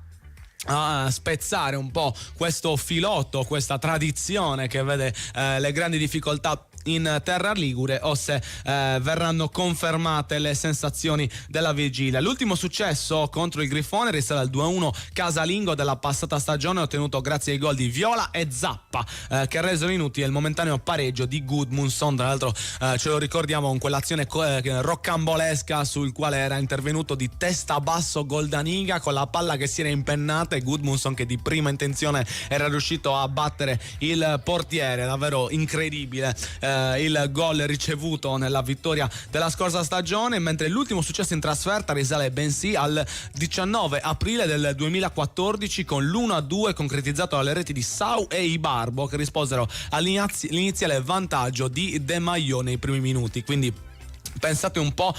a spezzare un po' questo filotto, questa tradizione che vede le grandi difficoltà in terra ligure, o se verranno confermate le sensazioni della vigilia. L'ultimo successo contro il Grifone risale al 2-1 casalingo della passata stagione, ottenuto grazie ai gol di Viola e Zappa, che resero inutile il momentaneo pareggio di Gudmundsson. Tra l'altro ce lo ricordiamo con quell'azione roccambolesca sul quale era intervenuto di testa basso Goldaniga con la palla che si era impennata, e Gudmundsson che di prima intenzione era riuscito a battere il portiere. Davvero incredibile il gol ricevuto nella vittoria della scorsa stagione, mentre l'ultimo successo in trasferta risale bensì al 19 aprile del 2014 con l'1-2 concretizzato dalle reti di Sau e Ibarbo, che risposero all'iniziale vantaggio di De Maio nei primi minuti. Quindi pensate un po',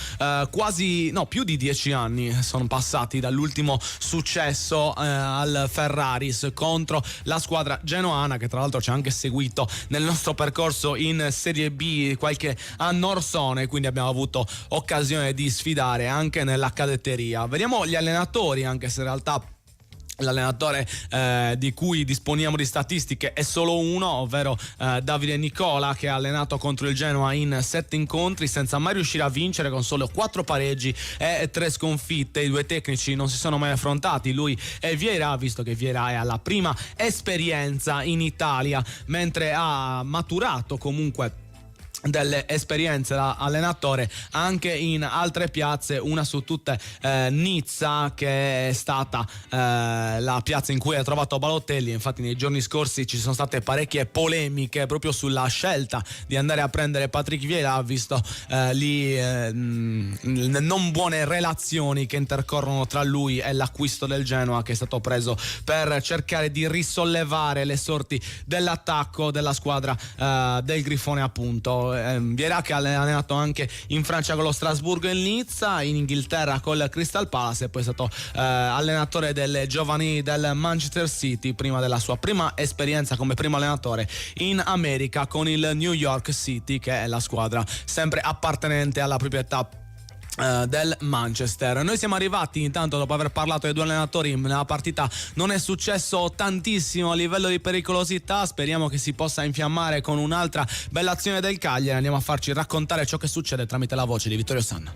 più di 10 anni sono passati dall'ultimo successo al Ferraris contro la squadra genoana, che tra l'altro ci ha anche seguito nel nostro percorso in Serie B qualche anno orsone, quindi abbiamo avuto occasione di sfidare anche nella cadetteria. Vediamo gli allenatori, anche se in realtà l'allenatore di cui disponiamo di statistiche è solo uno, ovvero Davide Nicola, che ha allenato contro il Genoa in 7 incontri senza mai riuscire a vincere, con solo 4 pareggi e 3 sconfitte. I due tecnici non si sono mai affrontati, lui e Vieira, visto che Vieira è alla prima esperienza in Italia, mentre ha maturato comunque delle esperienze da allenatore anche in altre piazze, una su tutte Nizza, che è stata la piazza in cui ha trovato Balotelli. Infatti nei giorni scorsi ci sono state parecchie polemiche proprio sulla scelta di andare a prendere Patrick Vieira, visto lì non buone relazioni che intercorrono tra lui e l'acquisto del Genoa, che è stato preso per cercare di risollevare le sorti dell'attacco della squadra del Grifone, appunto. Vieira che ha allenato anche in Francia con lo Strasburgo e il Nizza, in Inghilterra col Crystal Palace, e poi è stato allenatore delle giovani del Manchester City prima della sua prima esperienza come primo allenatore in America con il New York City, che è la squadra sempre appartenente alla proprietà del Manchester. Noi siamo arrivati intanto dopo aver parlato dei due allenatori. Nella partita non è successo tantissimo a livello di pericolosità, speriamo che si possa infiammare con un'altra bella azione del Cagliari. Andiamo a farci raccontare ciò che succede tramite la voce di Vittorio Sanna.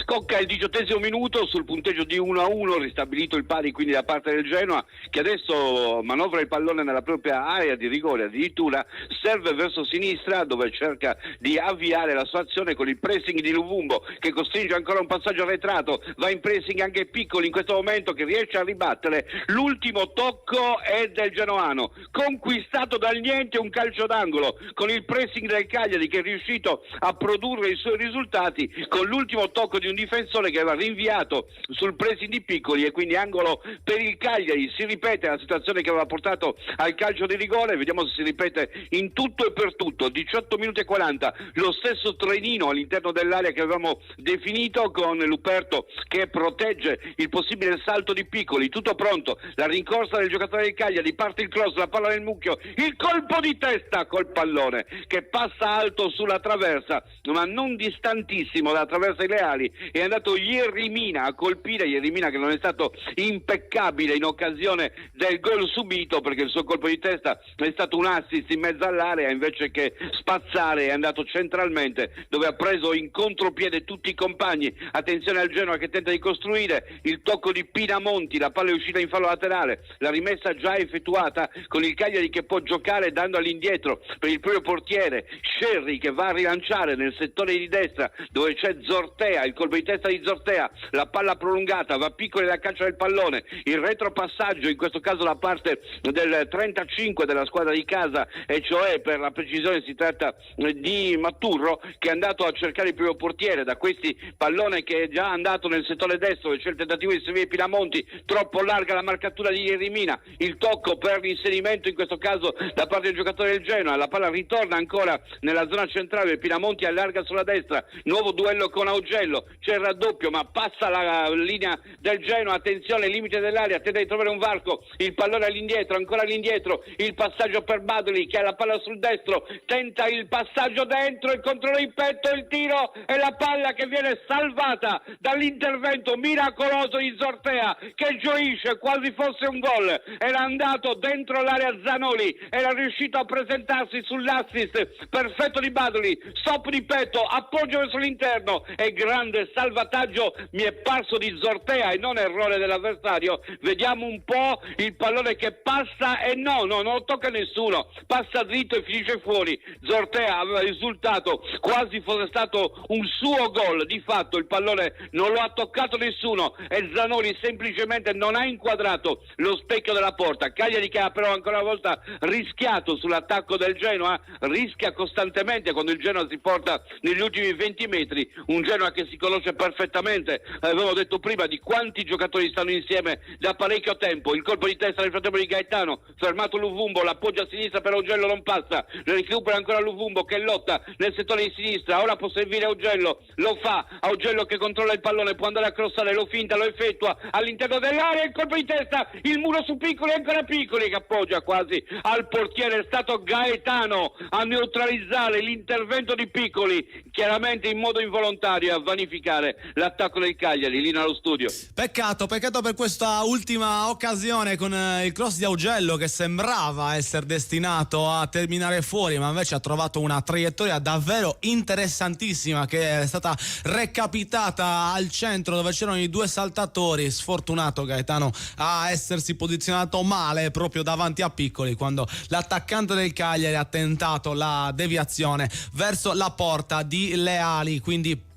Scocca il 18° minuto sul punteggio di 1-1, ristabilito il pari quindi da parte del Genoa, che adesso manovra il pallone nella propria area di rigore, addirittura serve verso sinistra dove cerca di avviare la sua azione con il pressing di Luvumbo, che costringe ancora un passaggio arretrato, va in pressing anche Piccoli in questo momento, che riesce a ribattere. L'ultimo tocco è del genoano, conquistato dal niente un calcio d'angolo con il pressing del Cagliari, che è riuscito a produrre i suoi risultati con l'ultimo tocco di un difensore che aveva rinviato sul pressing di Piccoli, e quindi angolo per il Cagliari. Si ripete la situazione che aveva portato al calcio di rigore, vediamo se si ripete in tutto e per tutto. 18 minuti e 40, lo stesso trenino all'interno dell'area che avevamo definito, con Luperto che protegge il possibile salto di Piccoli. Tutto pronto, la rincorsa del giocatore del Cagliari, parte il cross, la palla nel mucchio, il colpo di testa col pallone che passa alto sulla traversa, ma non distantissimo dalla traversa delle ali. È andato Ierrimina a colpire, Ierrimina che non è stato impeccabile in occasione del gol subito, perché il suo colpo di testa è stato un assist in mezzo all'area, invece che spazzare è andato centralmente, dove ha preso in contropiede tutti i compagni. Attenzione al Genoa che tenta di costruire, il tocco di Pinamonti, la palla è uscita in fallo laterale, la rimessa già effettuata con il Cagliari che può giocare dando all'indietro per il proprio portiere Scerri, che va a rilanciare nel settore di destra dove c'è Zortea, il colpo di testa di Zortea, la palla prolungata, va Piccoli alla caccia del pallone, il retropassaggio in questo caso da parte del 35 della squadra di casa, e cioè per la precisione si tratta di Maturro, che è andato a cercare il proprio portiere. Da questi pallone che è già andato nel settore destro, dove c'è il tentativo di servire Pinamonti, troppo larga la marcatura di Ierrimina, il tocco per l'inserimento in questo caso da parte del giocatore del Genoa, la palla ritorna ancora nella zona centrale, Pinamonti allarga sulla destra, nuovo duello con Augello, c'è il raddoppio, ma passa la linea del Genoa, attenzione, limite dell'area, tenta di trovare un varco, il pallone all'indietro, ancora all'indietro, il passaggio per Badley che ha la palla sul destro, tenta il passaggio dentro, il controllo in petto, il tiro e la palla che viene salvata dall'intervento miracoloso di Zortea, che gioisce quasi fosse un gol. Era andato dentro l'area Zanoli, era riuscito a presentarsi sull'assist perfetto di Badley, stop di petto, appoggio verso l'interno e grande salvataggio, mi è parso di Zortea e non errore dell'avversario. Vediamo un po' il pallone che passa e no, non lo tocca nessuno, passa dritto e finisce fuori. Zortea aveva risultato quasi fosse stato un suo gol, di fatto il pallone non lo ha toccato nessuno e Zanoli semplicemente non ha inquadrato lo specchio della porta. Cagliari che ha però ancora una volta rischiato sull'attacco del Genoa, rischia costantemente quando il Genoa si porta negli ultimi 20 metri, un Genoa che si conosce perfettamente, avevo detto prima di quanti giocatori stanno insieme da parecchio tempo. Il colpo di testa del fratello di Gaetano, fermato Luvumbo, l'appoggio a sinistra per Augello, non passa, recupera ancora Luvumbo che lotta nel settore di sinistra, ora può servire Augello, lo fa, Augello che controlla il pallone, può andare a crossare, lo finta, lo effettua all'interno dell'area, il colpo di testa, il muro su Piccoli, ancora Piccoli che appoggia quasi al portiere, è stato Gaetano a neutralizzare l'intervento di Piccoli, chiaramente in modo involontario, a vanificare l'attacco del Cagliari lì nello studio. Peccato per questa ultima occasione con il cross di Augello che sembrava essere destinato a terminare fuori, ma invece ha trovato una traiettoria davvero interessantissima che è stata recapitata al centro dove c'erano i due saltatori. Sfortunato Gaetano a essersi posizionato male proprio davanti a Piccoli quando l'attaccante del Cagliari ha tentato la deviazione verso la porta di Leali, quindi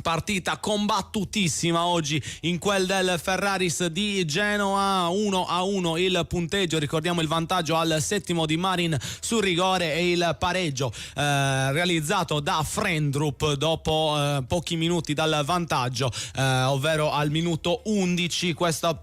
partita combattutissima oggi in quel del Ferraris di Genoa. 1-1 il punteggio, ricordiamo il vantaggio al settimo di Marin sul rigore e il pareggio realizzato da Frendrup dopo pochi minuti dal vantaggio, ovvero al minuto 11. Questo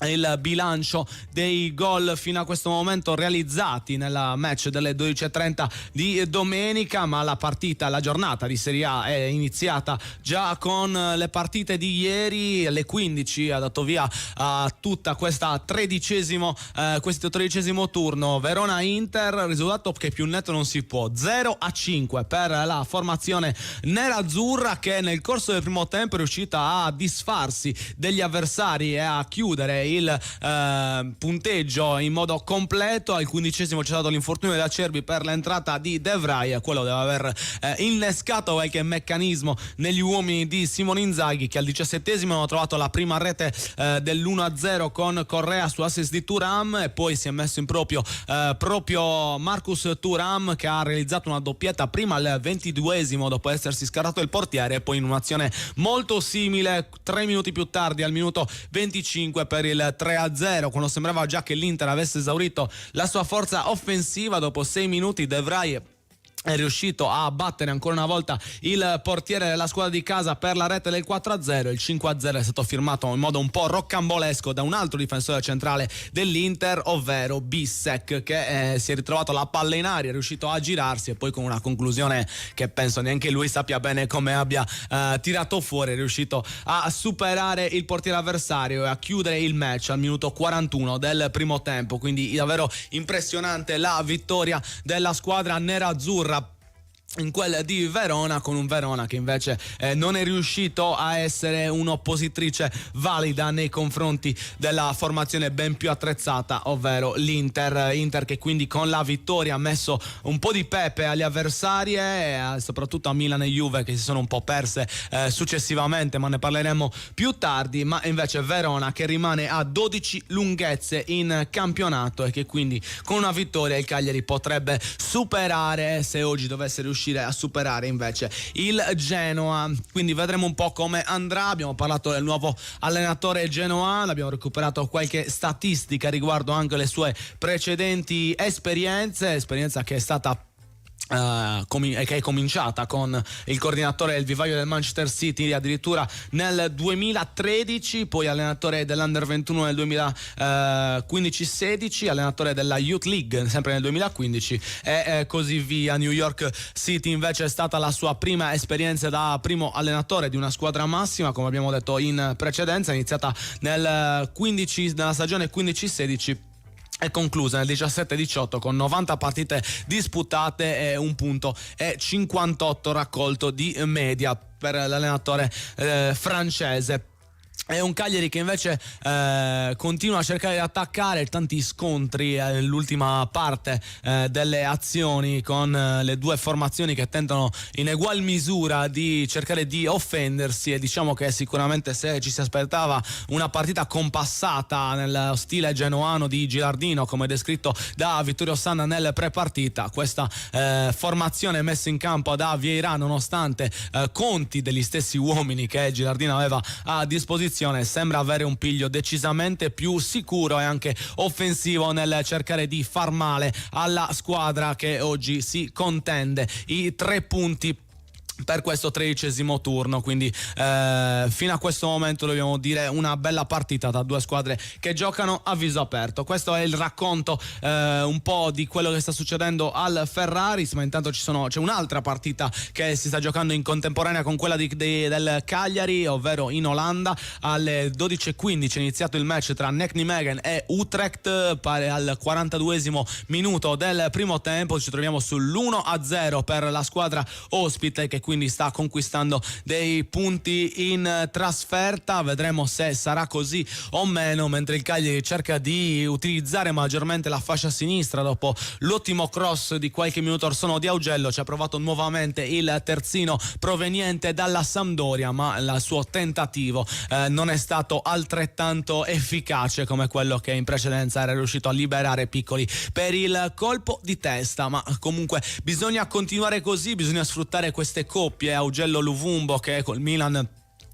il bilancio dei gol fino a questo momento realizzati nel match delle 12:30 di domenica, ma la giornata di Serie A è iniziata già con le partite di ieri. Alle 15 ha dato via a tutta questo tredicesimo turno. Verona-Inter, risultato che più netto non si può, 0-5 per la formazione nerazzurra che nel corso del primo tempo è riuscita a disfarsi degli avversari e a chiudere il punteggio in modo completo. Al 15esimo c'è stato l'infortunio di Acerbi per l'entrata di De Vrij, quello deve aver innescato qualche meccanismo negli uomini di Simone Inzaghi, che al 17esimo hanno trovato la prima rete dell'1-0 con Correa su assist di Thuram, e poi si è messo in proprio Marcus Thuram, che ha realizzato una doppietta prima al 22esimo dopo essersi scartato il portiere, e poi in un'azione molto simile 3 minuti più tardi al minuto 25 per il 3-0, quando sembrava già che l'Inter avesse esaurito la sua forza offensiva. Dopo 6 minuti De Vrij è riuscito a battere ancora una volta il portiere della squadra di casa per la rete del 4-0. Il 5-0 è stato firmato in modo un po' roccambolesco da un altro difensore centrale dell'Inter, ovvero Bissek, che si è ritrovato la palla in aria, è riuscito a girarsi e poi con una conclusione che penso neanche lui sappia bene come abbia tirato fuori, è riuscito a superare il portiere avversario e a chiudere il match al minuto 41 del primo tempo. Quindi davvero impressionante la vittoria della squadra nerazzurra in quella di Verona, con un Verona che invece non è riuscito a essere un'oppositrice valida nei confronti della formazione ben più attrezzata, ovvero l'Inter che quindi con la vittoria ha messo un po' di pepe agli avversari e soprattutto a Milan e Juve, che si sono un po' perse successivamente, ma ne parleremo più tardi. Ma invece Verona che rimane a 12 lunghezze in campionato e che quindi con una vittoria il Cagliari potrebbe superare, se oggi dovesse riuscire a superare invece il Genoa. Quindi vedremo un po' come andrà. Abbiamo parlato del nuovo allenatore genoano, abbiamo recuperato qualche statistica riguardo anche le sue precedenti esperienza che è stata che è cominciata con il coordinatore del vivaio del Manchester City addirittura nel 2013, poi allenatore dell'Under 21 nel 2015-16, allenatore della Youth League sempre nel 2015 e così via. New York City invece è stata la sua prima esperienza da primo allenatore di una squadra massima, come abbiamo detto in precedenza, iniziata nella stagione 15-16 è conclusa nel 17-18 con 90 partite disputate e un punto e 58 raccolto di media per l'allenatore francese. È un Cagliari che invece continua a cercare di attaccare, tanti scontri nell'ultima parte delle azioni con le due formazioni che tentano in egual misura di cercare di offendersi, e diciamo che sicuramente se ci si aspettava una partita compassata nello stile genoano di Gilardino come descritto da Vittorio Sanna nel prepartita, questa formazione messa in campo da Vieira, nonostante conti degli stessi uomini che Gilardino aveva a disposizione, sembra avere un piglio decisamente più sicuro e anche offensivo nel cercare di far male alla squadra che oggi si contende i 3 punti per questo 13° turno. Quindi fino a questo momento dobbiamo dire una bella partita da due squadre che giocano a viso aperto. Questo è il racconto un po' di quello che sta succedendo al Ferraris, ma intanto c'è un'altra partita che si sta giocando in contemporanea con quella del Cagliari, ovvero in Olanda. Alle 12:15 è iniziato il match tra NEC Nijmegen e Utrecht, al 42° minuto del primo tempo ci troviamo sull'1-0 per la squadra ospite, che quindi sta conquistando dei punti in trasferta. Vedremo se sarà così o meno, mentre il Cagliari cerca di utilizzare maggiormente la fascia sinistra dopo l'ottimo cross di qualche minuto or sono di Augello. Ci ha provato nuovamente il terzino proveniente dalla Sampdoria, ma il suo tentativo non è stato altrettanto efficace come quello che in precedenza era riuscito a liberare Piccoli per il colpo di testa. Ma comunque bisogna continuare così, bisogna sfruttare queste coppie. Augello-Luvumbo che col Milan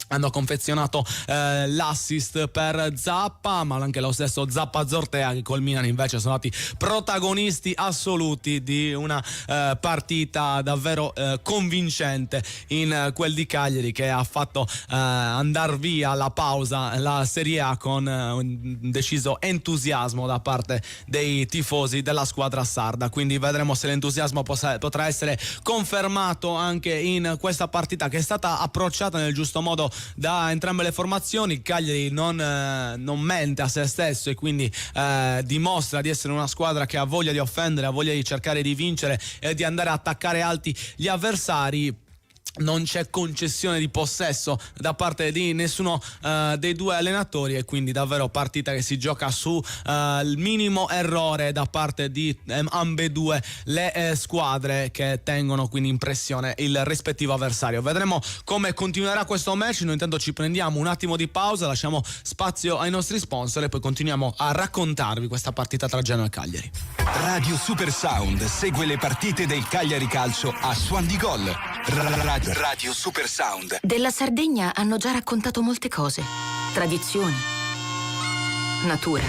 hanno confezionato l'assist per Zappa, ma anche lo stesso Zappa-Zortea, che col Milan invece sono stati protagonisti assoluti di una partita davvero convincente in quel di Cagliari, che ha fatto andar via alla pausa la Serie A con un deciso entusiasmo da parte dei tifosi della squadra sarda. Quindi vedremo se l'entusiasmo potrà essere confermato anche in questa partita, che è stata approcciata nel giusto modo da entrambe le formazioni. Il Cagliari non mente a se stesso e quindi dimostra di essere una squadra che ha voglia di offendere, ha voglia di cercare di vincere e di andare a attaccare alti gli avversari. Non c'è concessione di possesso da parte di nessuno dei due allenatori, e quindi davvero partita che si gioca su il minimo errore da parte di ambedue le squadre, che tengono quindi in pressione il rispettivo avversario. Vedremo come continuerà questo match. Noi intanto ci prendiamo un attimo di pausa, lasciamo spazio ai nostri sponsor e poi continuiamo a raccontarvi questa partita tra Genoa e Cagliari. Radio Super Sound segue le partite del Cagliari Calcio a Suon di Gol. Radio Super Sound. Della Sardegna hanno già raccontato molte cose. Tradizioni. Natura.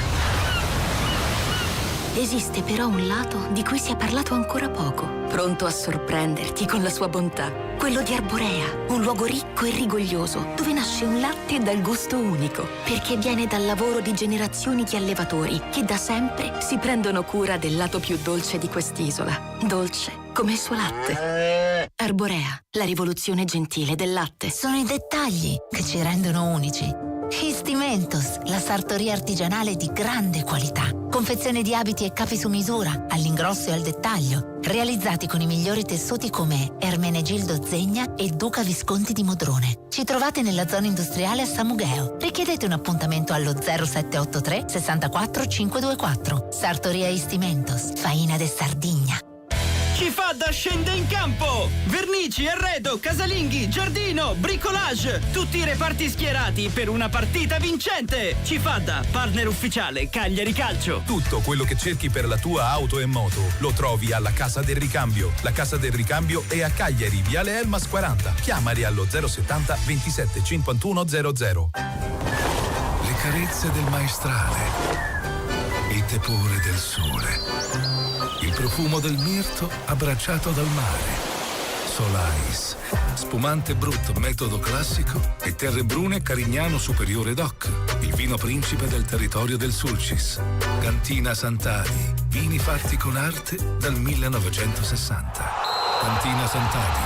Esiste però un lato di cui si è parlato ancora poco, pronto a sorprenderti con la sua bontà. Quello di Arborea, un luogo ricco e rigoglioso, dove nasce un latte dal gusto unico, perché viene dal lavoro di generazioni di allevatori che da sempre si prendono cura del lato più dolce di quest'isola. Dolce come il suo latte. Arborea, la rivoluzione gentile del latte. Sono i dettagli che ci rendono unici. Histimentos, la sartoria artigianale di grande qualità. Confezione di abiti e capi su misura, all'ingrosso e al dettaglio, realizzati con i migliori tessuti come Ermenegildo Zegna e Duca Visconti di Modrone. Ci trovate nella zona industriale a Samugheo. Richiedete un appuntamento allo 0783 64 524. Sartoria Histimentos, faina de Sardigna. Cifadda scende in campo! Vernici, arredo, casalinghi, giardino, bricolage! Tutti i reparti schierati per una partita vincente! Cifadda, partner ufficiale Cagliari Calcio. Tutto quello che cerchi per la tua auto e moto lo trovi alla Casa del Ricambio. La Casa del Ricambio è a Cagliari, Viale Elmas 40. Chiamali allo 070 27 51 00. Le carezze del maestrale, il tepore del sole, il profumo del mirto abbracciato dal mare. Solais, spumante Brut metodo classico e Terre Brune Carignano Superiore DOC, il vino principe del territorio del Sulcis. Cantina Sant'Adi, vini fatti con arte dal 1960. Cantina Sant'Adi,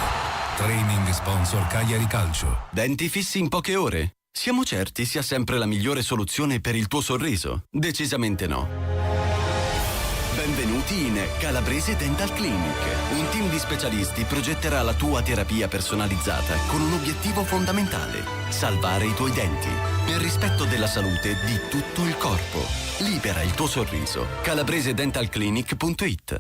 training sponsor Cagliari Calcio. Denti fissi in poche ore? Siamo certi sia sempre la migliore soluzione per il tuo sorriso? Decisamente no. Benvenuti in Calabrese Dental Clinic. Un team di specialisti progetterà la tua terapia personalizzata con un obiettivo fondamentale: salvare i tuoi denti, nel rispetto della salute di tutto il corpo. Libera il tuo sorriso. calabresedentalclinic.it.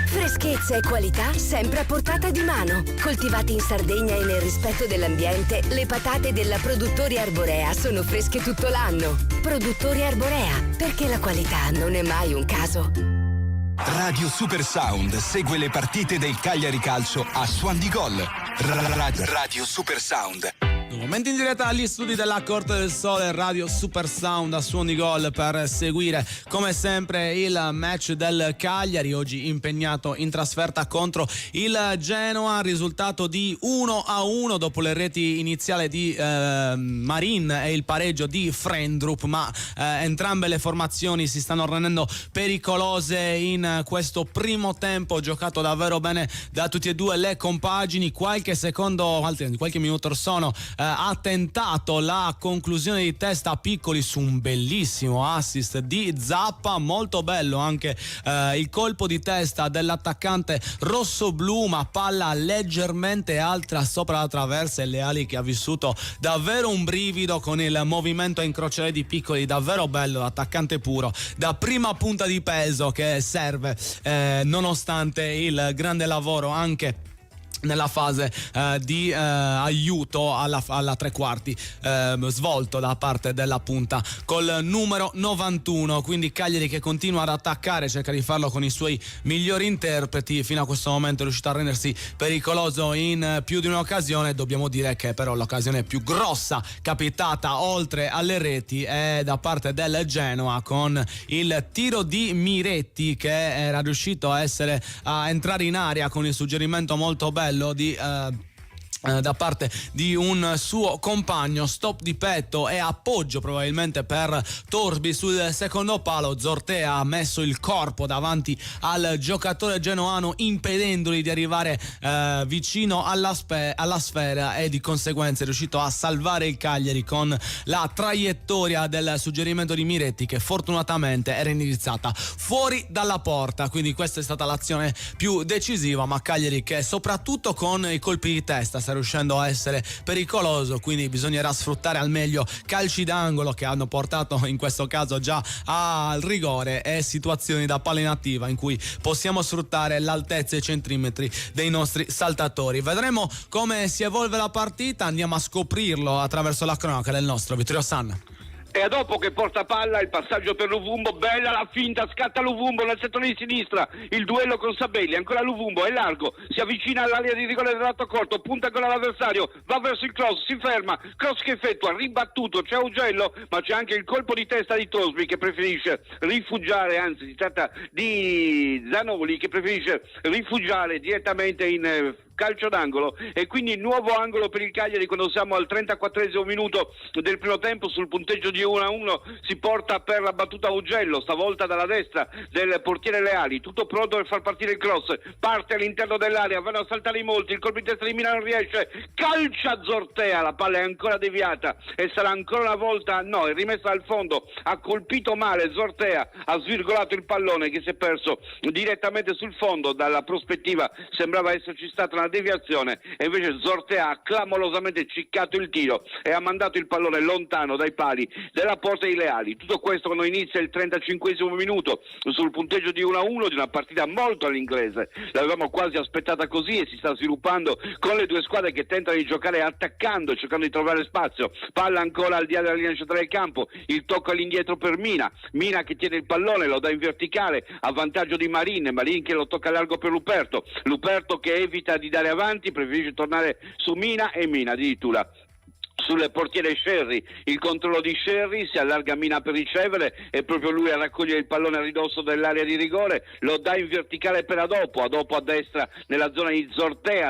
Freschezza e qualità sempre a portata di mano. Coltivati in Sardegna e nel rispetto dell'ambiente, le patate della Produttori Arborea sono fresche tutto l'anno. Produttori Arborea, perché la qualità non è mai un caso. Radio Super Sound segue le partite del Cagliari Calcio a Suon di Gol. Radio Super Sound. Nuovamente in diretta agli studi della Corte del Sole, Radio Super Sound a Suon di Gol per seguire come sempre il match del Cagliari, oggi impegnato in trasferta contro il Genoa, risultato di 1-1 dopo le reti iniziali di Marin e il pareggio di Frendrup, ma entrambe le formazioni si stanno rendendo pericolose in questo primo tempo, giocato davvero bene da tutti e due le compagini. Qualche minuto or sono ha tentato la conclusione di testa a Piccoli su un bellissimo assist di Zappa, molto bello anche il colpo di testa dell'attaccante rossoblu, ma palla leggermente alta sopra la traversa e Leali che ha vissuto davvero un brivido con il movimento a incrociare di Piccoli, davvero bello, attaccante puro da prima punta di peso che serve nonostante il grande lavoro anche nella fase di aiuto alla tre quarti svolto da parte della punta col numero 91. Quindi Cagliari che continua ad attaccare, cerca di farlo con i suoi migliori interpreti, fino a questo momento è riuscito a rendersi pericoloso in più di un'occasione. Dobbiamo dire che però l'occasione più grossa capitata oltre alle reti è da parte del Genoa, con il tiro di Miretti che era riuscito a entrare in area con il suggerimento molto bello da parte di un suo compagno, stop di petto e appoggio probabilmente per Torbi sul secondo palo. Zortea ha messo il corpo davanti al giocatore genoano impedendogli di arrivare vicino alla sfera e di conseguenza è riuscito a salvare il Cagliari con la traiettoria del suggerimento di Miretti, che fortunatamente era indirizzata fuori dalla porta. Quindi questa è stata l'azione più decisiva, ma Cagliari che soprattutto con i colpi di testa sta riuscendo a essere pericoloso, quindi bisognerà sfruttare al meglio calci d'angolo che hanno portato in questo caso già al rigore e situazioni da palla inattiva in cui possiamo sfruttare l'altezza e i centimetri dei nostri saltatori. Vedremo come si evolve la partita, andiamo a scoprirlo attraverso la cronaca del nostro Vittorio Sanna. E a dopo che porta palla, il passaggio per Luvumbo, bella la finta, scatta Luvumbo nel settore di sinistra, il duello con Sabelli, ancora Luvumbo, è largo, si avvicina all'area di rigore del lato corto, punta con l'avversario, va verso il cross, si ferma, cross che effettua, ribattuto, c'è Augello, ma c'è anche il colpo di testa di Tosby che preferisce rifugiare, anzi si tratta di Zanoli che preferisce rifugiare direttamente in calcio d'angolo, e quindi nuovo angolo per il Cagliari quando siamo al 34esimo minuto del primo tempo. Sul punteggio di 1-1 si porta per la battuta Augello, stavolta dalla destra del portiere Leali, tutto pronto per far partire il cross, parte all'interno dell'area, vanno a saltare in molti, il colpo di testa di Mina non riesce, calcia Zortea, la palla è ancora deviata e sarà ancora una volta è rimessa al fondo, ha colpito male Zortea, ha svirgolato il pallone che si è perso direttamente sul fondo. Dalla prospettiva sembrava esserci stata una deviazione e invece Zortea ha clamorosamente ciccato il tiro e ha mandato il pallone lontano dai pali della porta di Leali. Tutto questo quando inizia il 35esimo minuto sul punteggio di 1-1 di una partita molto all'inglese. L'avevamo quasi aspettata così e si sta sviluppando con le due squadre che tentano di giocare attaccando, cercando di trovare spazio. Palla ancora al di là della linea centrale del campo, il tocco all'indietro per Mina che tiene il pallone, lo dà in verticale a vantaggio di Marin che lo tocca largo per Luperto che evita di dare avanti, preferisce tornare su Mina e Mina addirittura sul portiere Scerri, il controllo di Scerri, si allarga Mina per ricevere, è proprio lui a raccogliere il pallone a ridosso dell'area di rigore, lo dà in verticale per Adopo a destra nella zona di Zortea,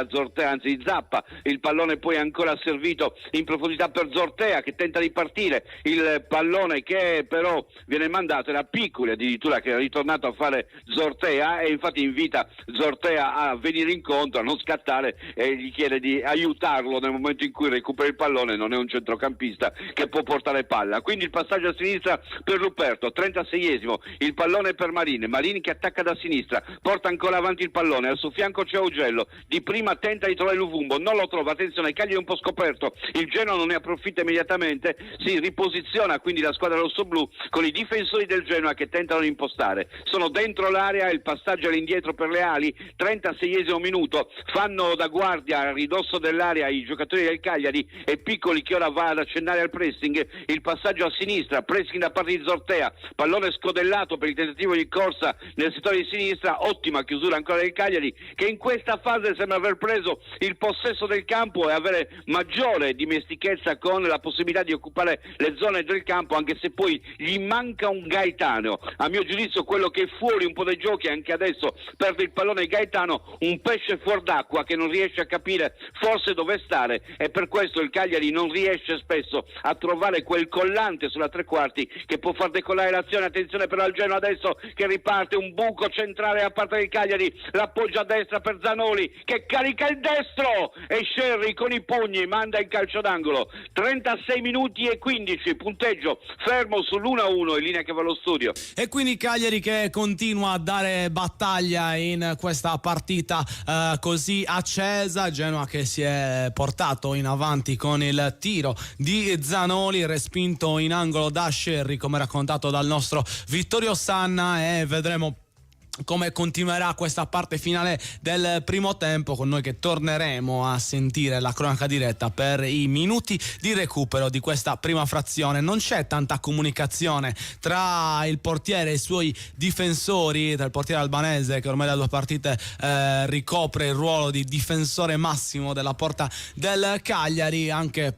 anzi di Zappa, il pallone poi ancora servito in profondità per Zortea che tenta di partire, il pallone che però viene mandato, era Piccoli addirittura che era ritornato a fare Zortea e infatti invita Zortea a venire incontro, a non scattare e gli chiede di aiutarlo nel momento in cui recupera il pallone, non è un centrocampista che può portare palla, quindi il passaggio a sinistra per Ruperto, 36esimo, il pallone per Marini che attacca da sinistra, porta ancora avanti il pallone, al suo fianco c'è Augello, di prima tenta di trovare Luvumbo, non lo trova, attenzione, Cagliari è un po' scoperto, il Genoa non ne approfitta immediatamente, si riposiziona quindi la squadra rossoblù con i difensori del Genoa che tentano di impostare, sono dentro l'area, il passaggio all'indietro per le ali, 36esimo minuto, fanno da guardia a ridosso dell'area i giocatori del Cagliari e Piccoli che ora va ad accennare al pressing, il passaggio a sinistra, pressing da parte di Zortea, pallone scodellato per il tentativo di corsa nel settore di sinistra, ottima chiusura ancora del Cagliari che in questa fase sembra aver preso il possesso del campo e avere maggiore dimestichezza con la possibilità di occupare le zone del campo, anche se poi gli manca un Gaetano, a mio giudizio quello che è fuori un po' dai giochi, anche adesso perde il pallone Gaetano, un pesce fuor d'acqua che non riesce a capire forse dove stare e per questo il Cagliari non riesce spesso a trovare quel collante sulla tre quarti che può far decollare l'azione. Attenzione però al Genoa adesso che riparte, un buco centrale da parte del Cagliari, l'appoggio a destra per Zanoli che carica il destro e Scerri con i pugni manda in calcio d'angolo. 36 minuti e 15, punteggio fermo sull'1-1 in linea che va allo studio. E quindi Cagliari che continua a dare battaglia in questa partita così accesa, Genoa che si è portato in avanti con il tiro di Zanoli respinto in angolo da Scerri come raccontato dal nostro Vittorio Sanna, e vedremo come continuerà questa parte finale del primo tempo con noi che torneremo a sentire la cronaca diretta per i minuti di recupero di questa prima frazione. Non c'è tanta comunicazione tra il portiere e i suoi difensori, tra il portiere albanese che ormai da 2 partite ricopre il ruolo di difensore massimo della porta del Cagliari, anche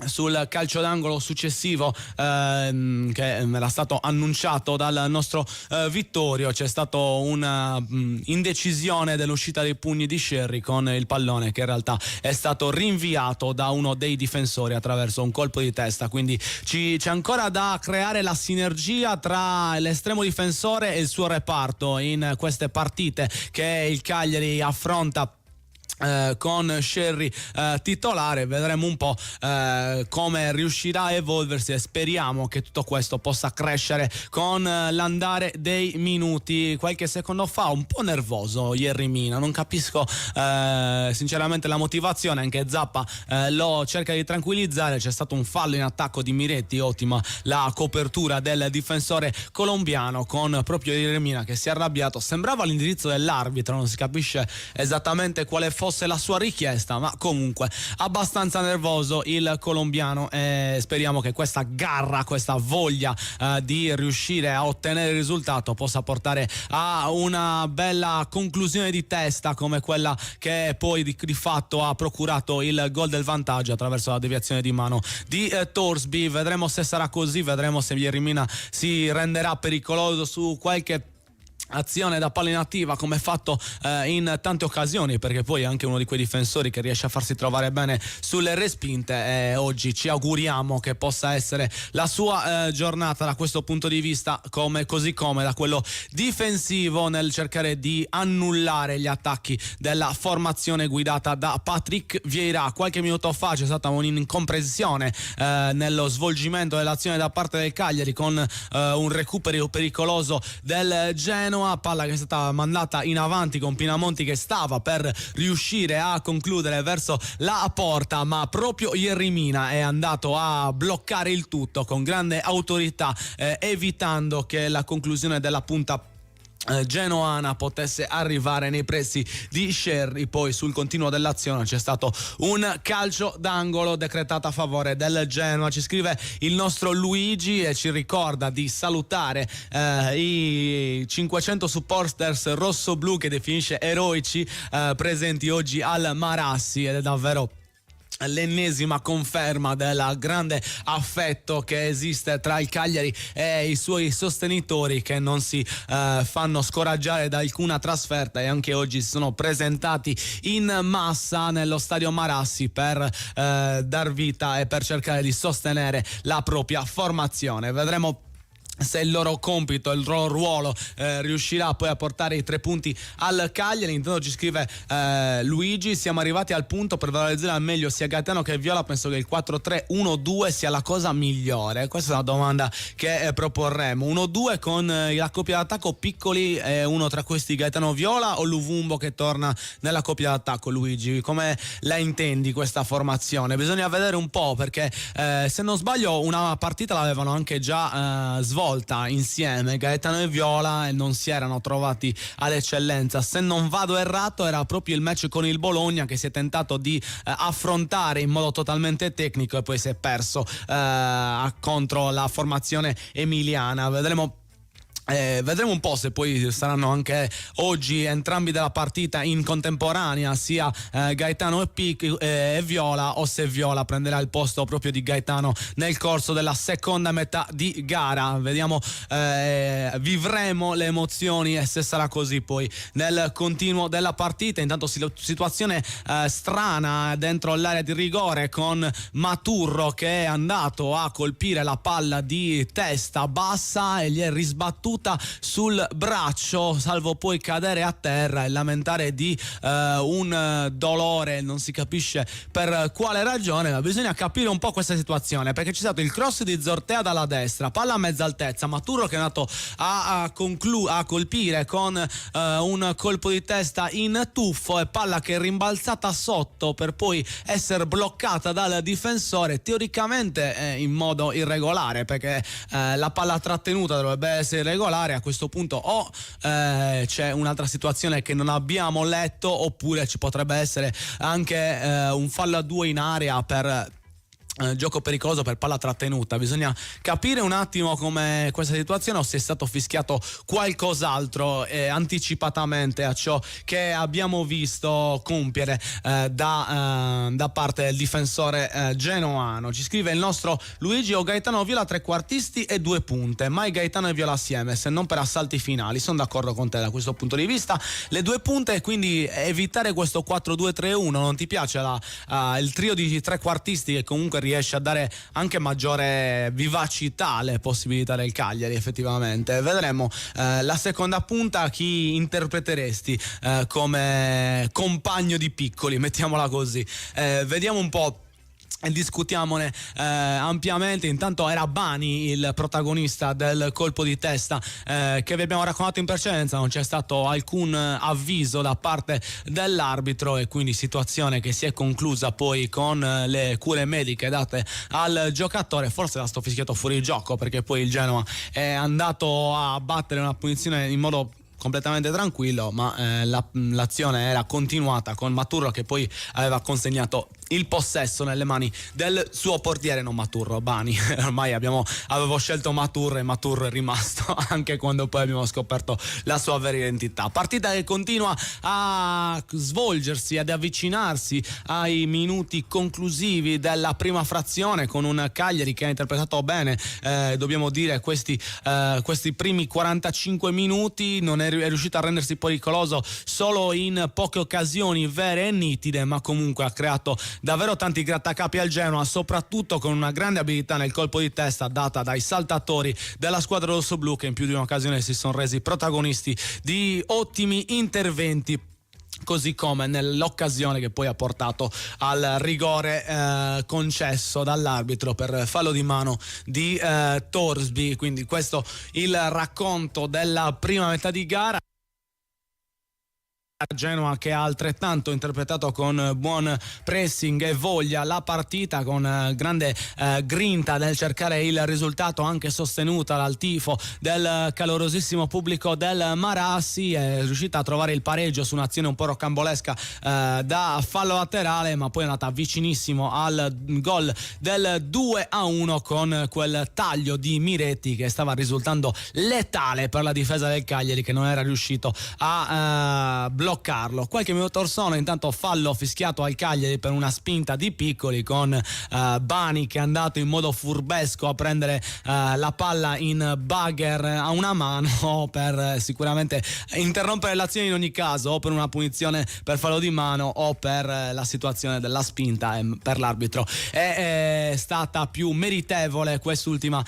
sul calcio d'angolo successivo che era stato annunciato dal nostro Vittorio. C'è stato una indecisione dell'uscita dei pugni di Scerri con il pallone che in realtà è stato rinviato da uno dei difensori attraverso un colpo di testa, quindi c'è ancora da creare la sinergia tra l'estremo difensore e il suo reparto in queste partite che il Cagliari affronta con Scerri titolare. Vedremo un po' come riuscirà a evolversi e speriamo che tutto questo possa crescere con l'andare dei minuti. Qualche secondo fa un po' nervoso Yerry Mina, non capisco sinceramente la motivazione, anche Zappa lo cerca di tranquillizzare, c'è stato un fallo in attacco di Miretti, ottima la copertura del difensore colombiano con proprio Yerry Mina che si è arrabbiato, sembrava l'indirizzo dell'arbitro, non si capisce esattamente quale fosse la sua richiesta, ma comunque abbastanza nervoso il colombiano e speriamo che questa garra, questa voglia di riuscire a ottenere il risultato possa portare a una bella conclusione di testa come quella che poi di fatto ha procurato il gol del vantaggio attraverso la deviazione di mano di Torsby. Vedremo se sarà così, vedremo se Yerry Mina si renderà pericoloso su qualche azione da palla inattiva come fatto in tante occasioni, perché poi è anche uno di quei difensori che riesce a farsi trovare bene sulle respinte e oggi ci auguriamo che possa essere la sua giornata da questo punto di vista, così come da quello difensivo nel cercare di annullare gli attacchi della formazione guidata da Patrick Vieira. Qualche minuto fa c'è stata un'incomprensione nello svolgimento dell'azione da parte del Cagliari con un recupero pericoloso del Genoa, palla che è stata mandata in avanti con Pinamonti che stava per riuscire a concludere verso la porta, ma proprio Yerry Mina è andato a bloccare il tutto con grande autorità, evitando che la conclusione della punta genoana potesse arrivare nei pressi di Scerri. Poi sul continuo dell'azione c'è stato un calcio d'angolo decretato a favore del Genoa. Ci scrive il nostro Luigi e ci ricorda di salutare i 500 supporters rossoblu che definisce eroici presenti oggi al Marassi, ed è davvero l'ennesima conferma del grande affetto che esiste tra il Cagliari e i suoi sostenitori, che non si fanno scoraggiare da alcuna trasferta, e anche oggi si sono presentati in massa nello stadio Marassi per dar vita e per cercare di sostenere la propria formazione. Vedremo se il loro compito, il loro ruolo riuscirà poi a portare i 3 punti al Cagliari. Intanto ci scrive Luigi: siamo arrivati al punto per valorizzare al meglio sia Gaetano che Viola. Penso che il 4-3-1-2 sia la cosa migliore. Questa è una domanda che proporremo. 1-2 con la coppia d'attacco Piccoli, uno tra questi Gaetano Viola, o Luvumbo che torna nella coppia d'attacco? Luigi, come la intendi questa formazione? Bisogna vedere un po', perché se non sbaglio una partita l'avevano anche già svolta insieme Gaetano e Viola e non si erano trovati all'eccellenza. Se non vado errato era proprio il match con il Bologna che si è tentato di affrontare in modo totalmente tecnico e poi si è perso contro la formazione emiliana. Vedremo un po' se poi saranno anche oggi entrambi della partita in contemporanea, sia Gaetano e Viola, o se Viola prenderà il posto proprio di Gaetano nel corso della seconda metà di gara. Vediamo, vivremo le emozioni e se sarà così poi nel continuo della partita. Intanto situazione strana dentro l'area di rigore con Maturro che è andato a colpire la palla di testa bassa e gli è risbattuta sul braccio, salvo poi cadere a terra e lamentare di un dolore, non si capisce per quale ragione, ma bisogna capire un po' questa situazione, perché c'è stato il cross di Zortea dalla destra, palla a mezza altezza, Maturro che è andato a colpire con un colpo di testa in tuffo, e palla che è rimbalzata sotto per poi essere bloccata dal difensore, teoricamente in modo irregolare, perché la palla trattenuta dovrebbe essere irregolare. A questo punto o c'è un'altra situazione che non abbiamo letto, oppure ci potrebbe essere anche un fallo a 2 in area per gioco pericoloso per palla trattenuta. Bisogna capire un attimo come questa situazione, o se è stato fischiato qualcos'altro anticipatamente a ciò che abbiamo visto compiere da parte del difensore genoano. Ci scrive il nostro Luigi: o Gaetano Viola trequartisti e 2 punte, mai Gaetano e Viola assieme, se non per assalti finali. Sono d'accordo con te da questo punto di vista, le 2 punte, e quindi evitare questo 4-2-3-1. Non ti piace il trio di trequartisti che comunque riesce a dare anche maggiore vivacità alle possibilità del Cagliari? Effettivamente vedremo la seconda punta. Chi interpreteresti come compagno di Piccoli, mettiamola così? Vediamo un po' e discutiamone ampiamente. Intanto era Bani il protagonista del colpo di testa che vi abbiamo raccontato in precedenza. Non c'è stato alcun avviso da parte dell'arbitro, e quindi situazione che si è conclusa poi con le cure mediche date al giocatore. Forse era stato fischiato fuori gioco, perché poi il Genoa è andato a battere una punizione in modo completamente tranquillo, ma l'azione era continuata con Maturro che poi aveva consegnato il possesso nelle mani del suo portiere, non Maturro, Bani. Ormai avevo scelto Maturro e Maturro è rimasto anche quando poi abbiamo scoperto la sua vera identità. Partita che continua a svolgersi, ad avvicinarsi ai minuti conclusivi della prima frazione, con un Cagliari che ha interpretato bene, dobbiamo dire, questi primi 45 minuti. Non è riuscito a rendersi pericoloso solo in poche occasioni vere e nitide, ma comunque ha creato davvero tanti grattacapi al Genoa, soprattutto con una grande abilità nel colpo di testa data dai saltatori della squadra rossoblu, che in più di un'occasione si sono resi protagonisti di ottimi interventi, così come nell'occasione che poi ha portato al rigore concesso dall'arbitro per fallo di mano di Torsby. Quindi questo il racconto della prima metà di gara. Genoa che ha altrettanto interpretato con buon pressing e voglia la partita, con grande grinta nel cercare il risultato, anche sostenuta dal tifo del calorosissimo pubblico del Marassi. È riuscita a trovare il pareggio su un'azione un po' rocambolesca da fallo laterale, ma poi è andata vicinissimo al gol del 2-1 con quel taglio di Miretti che stava risultando letale per la difesa del Cagliari, che non era riuscito a bloccare bloccarlo. Qualche minuto or sono, intanto fallo fischiato al Cagliari per una spinta di Piccoli, con Bani che è andato in modo furbesco a prendere la palla in bugger a una mano per sicuramente interrompere l'azione in ogni caso, o per una punizione per fallo di mano o per la situazione della spinta. Per l'arbitro è stata più meritevole quest'ultima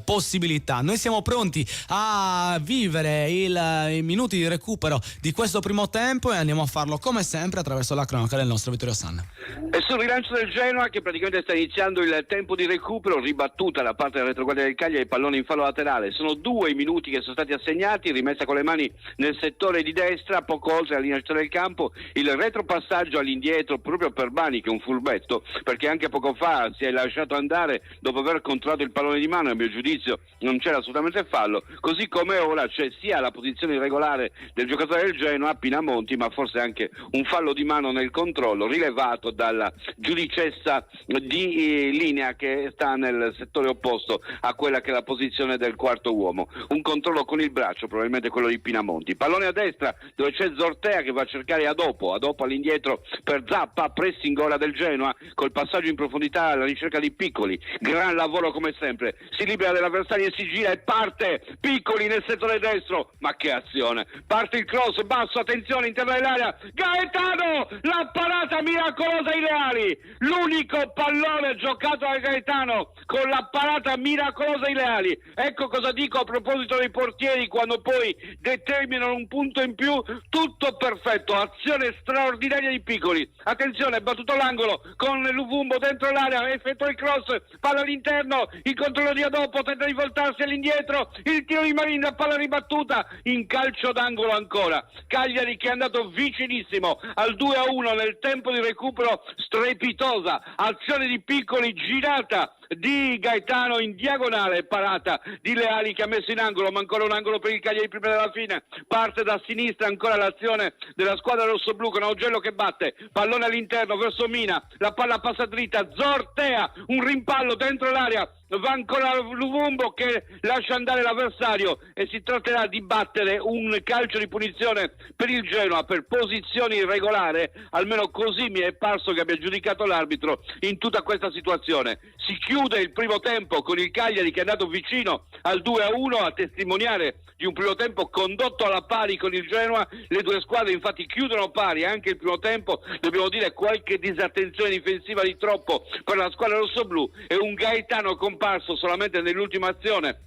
possibilità. Noi siamo pronti a vivere i minuti di recupero di questo primo tempo e andiamo a farlo come sempre attraverso la cronaca del nostro Vittorio Sanna. E sul rilancio del Genoa, che praticamente sta iniziando il tempo di recupero, ribattuta da parte del retroguardia del Cagliari, il pallone in fallo laterale. Sono 2 i minuti che sono stati assegnati, rimessa con le mani nel settore di destra, poco oltre la linea del campo, il retropassaggio all'indietro proprio per Bani, che è un furbetto, perché anche poco fa si è lasciato andare dopo aver controllato il pallone di mano. A mio giudizio non c'era assolutamente fallo, così come ora c'è sia la posizione irregolare del giocatore del Genoa, Pinamonti, ma forse anche un fallo di mano nel controllo rilevato dalla giudicessa di linea che sta nel settore opposto a quella che è la posizione del quarto uomo. Un controllo con il braccio, probabilmente quello di Pinamonti. Pallone a destra dove c'è Zortea che va a cercare Adopo all'indietro per Zappa, pressing ora del Genoa col passaggio in profondità alla ricerca di Piccoli. Gran lavoro come sempre, si libera dell'avversario e si gira e parte Piccoli nel settore destro, ma che azione, parte il cross basso, attenzione, interno dell'area, Gaetano, la parata miracolosa ai Leali, l'unico pallone giocato da Gaetano con la parata miracolosa ai Leali. Ecco cosa dico a proposito dei portieri quando poi determinano un punto in più, tutto perfetto, azione straordinaria di Piccoli, attenzione, battuto l'angolo con Luvumbo dentro l'area, effettua il cross, palla all'interno, il controllo di Adopo, tenta di voltarsi all'indietro, il tiro di Marin, palla ribattuta in calcio d'angolo ancora. Cagliari che è andato vicinissimo al 2-1 nel tempo di recupero, strepitosa azione di Piccoli, girata di Gaetano in diagonale, parata di Leali che ha messo in angolo, ma ancora un angolo per il Cagliari prima della fine. Parte da sinistra ancora l'azione della squadra rossoblu con Augello che batte, pallone all'interno verso Mina, la palla passa dritta, Zortea, un rimpallo dentro l'area, va ancora Luvumbo che lascia andare l'avversario e si tratterà di battere un calcio di punizione per il Genoa per posizione irregolare, almeno così mi è parso che abbia giudicato l'arbitro in tutta questa situazione. Si chiude il primo tempo con il Cagliari che è andato vicino al 2-1 a testimoniare di un primo tempo condotto alla pari con il Genoa. Le due squadre infatti chiudono pari anche il primo tempo, dobbiamo dire qualche disattenzione difensiva di troppo per la squadra rossoblu e un Gaetano comparso solamente nell'ultima azione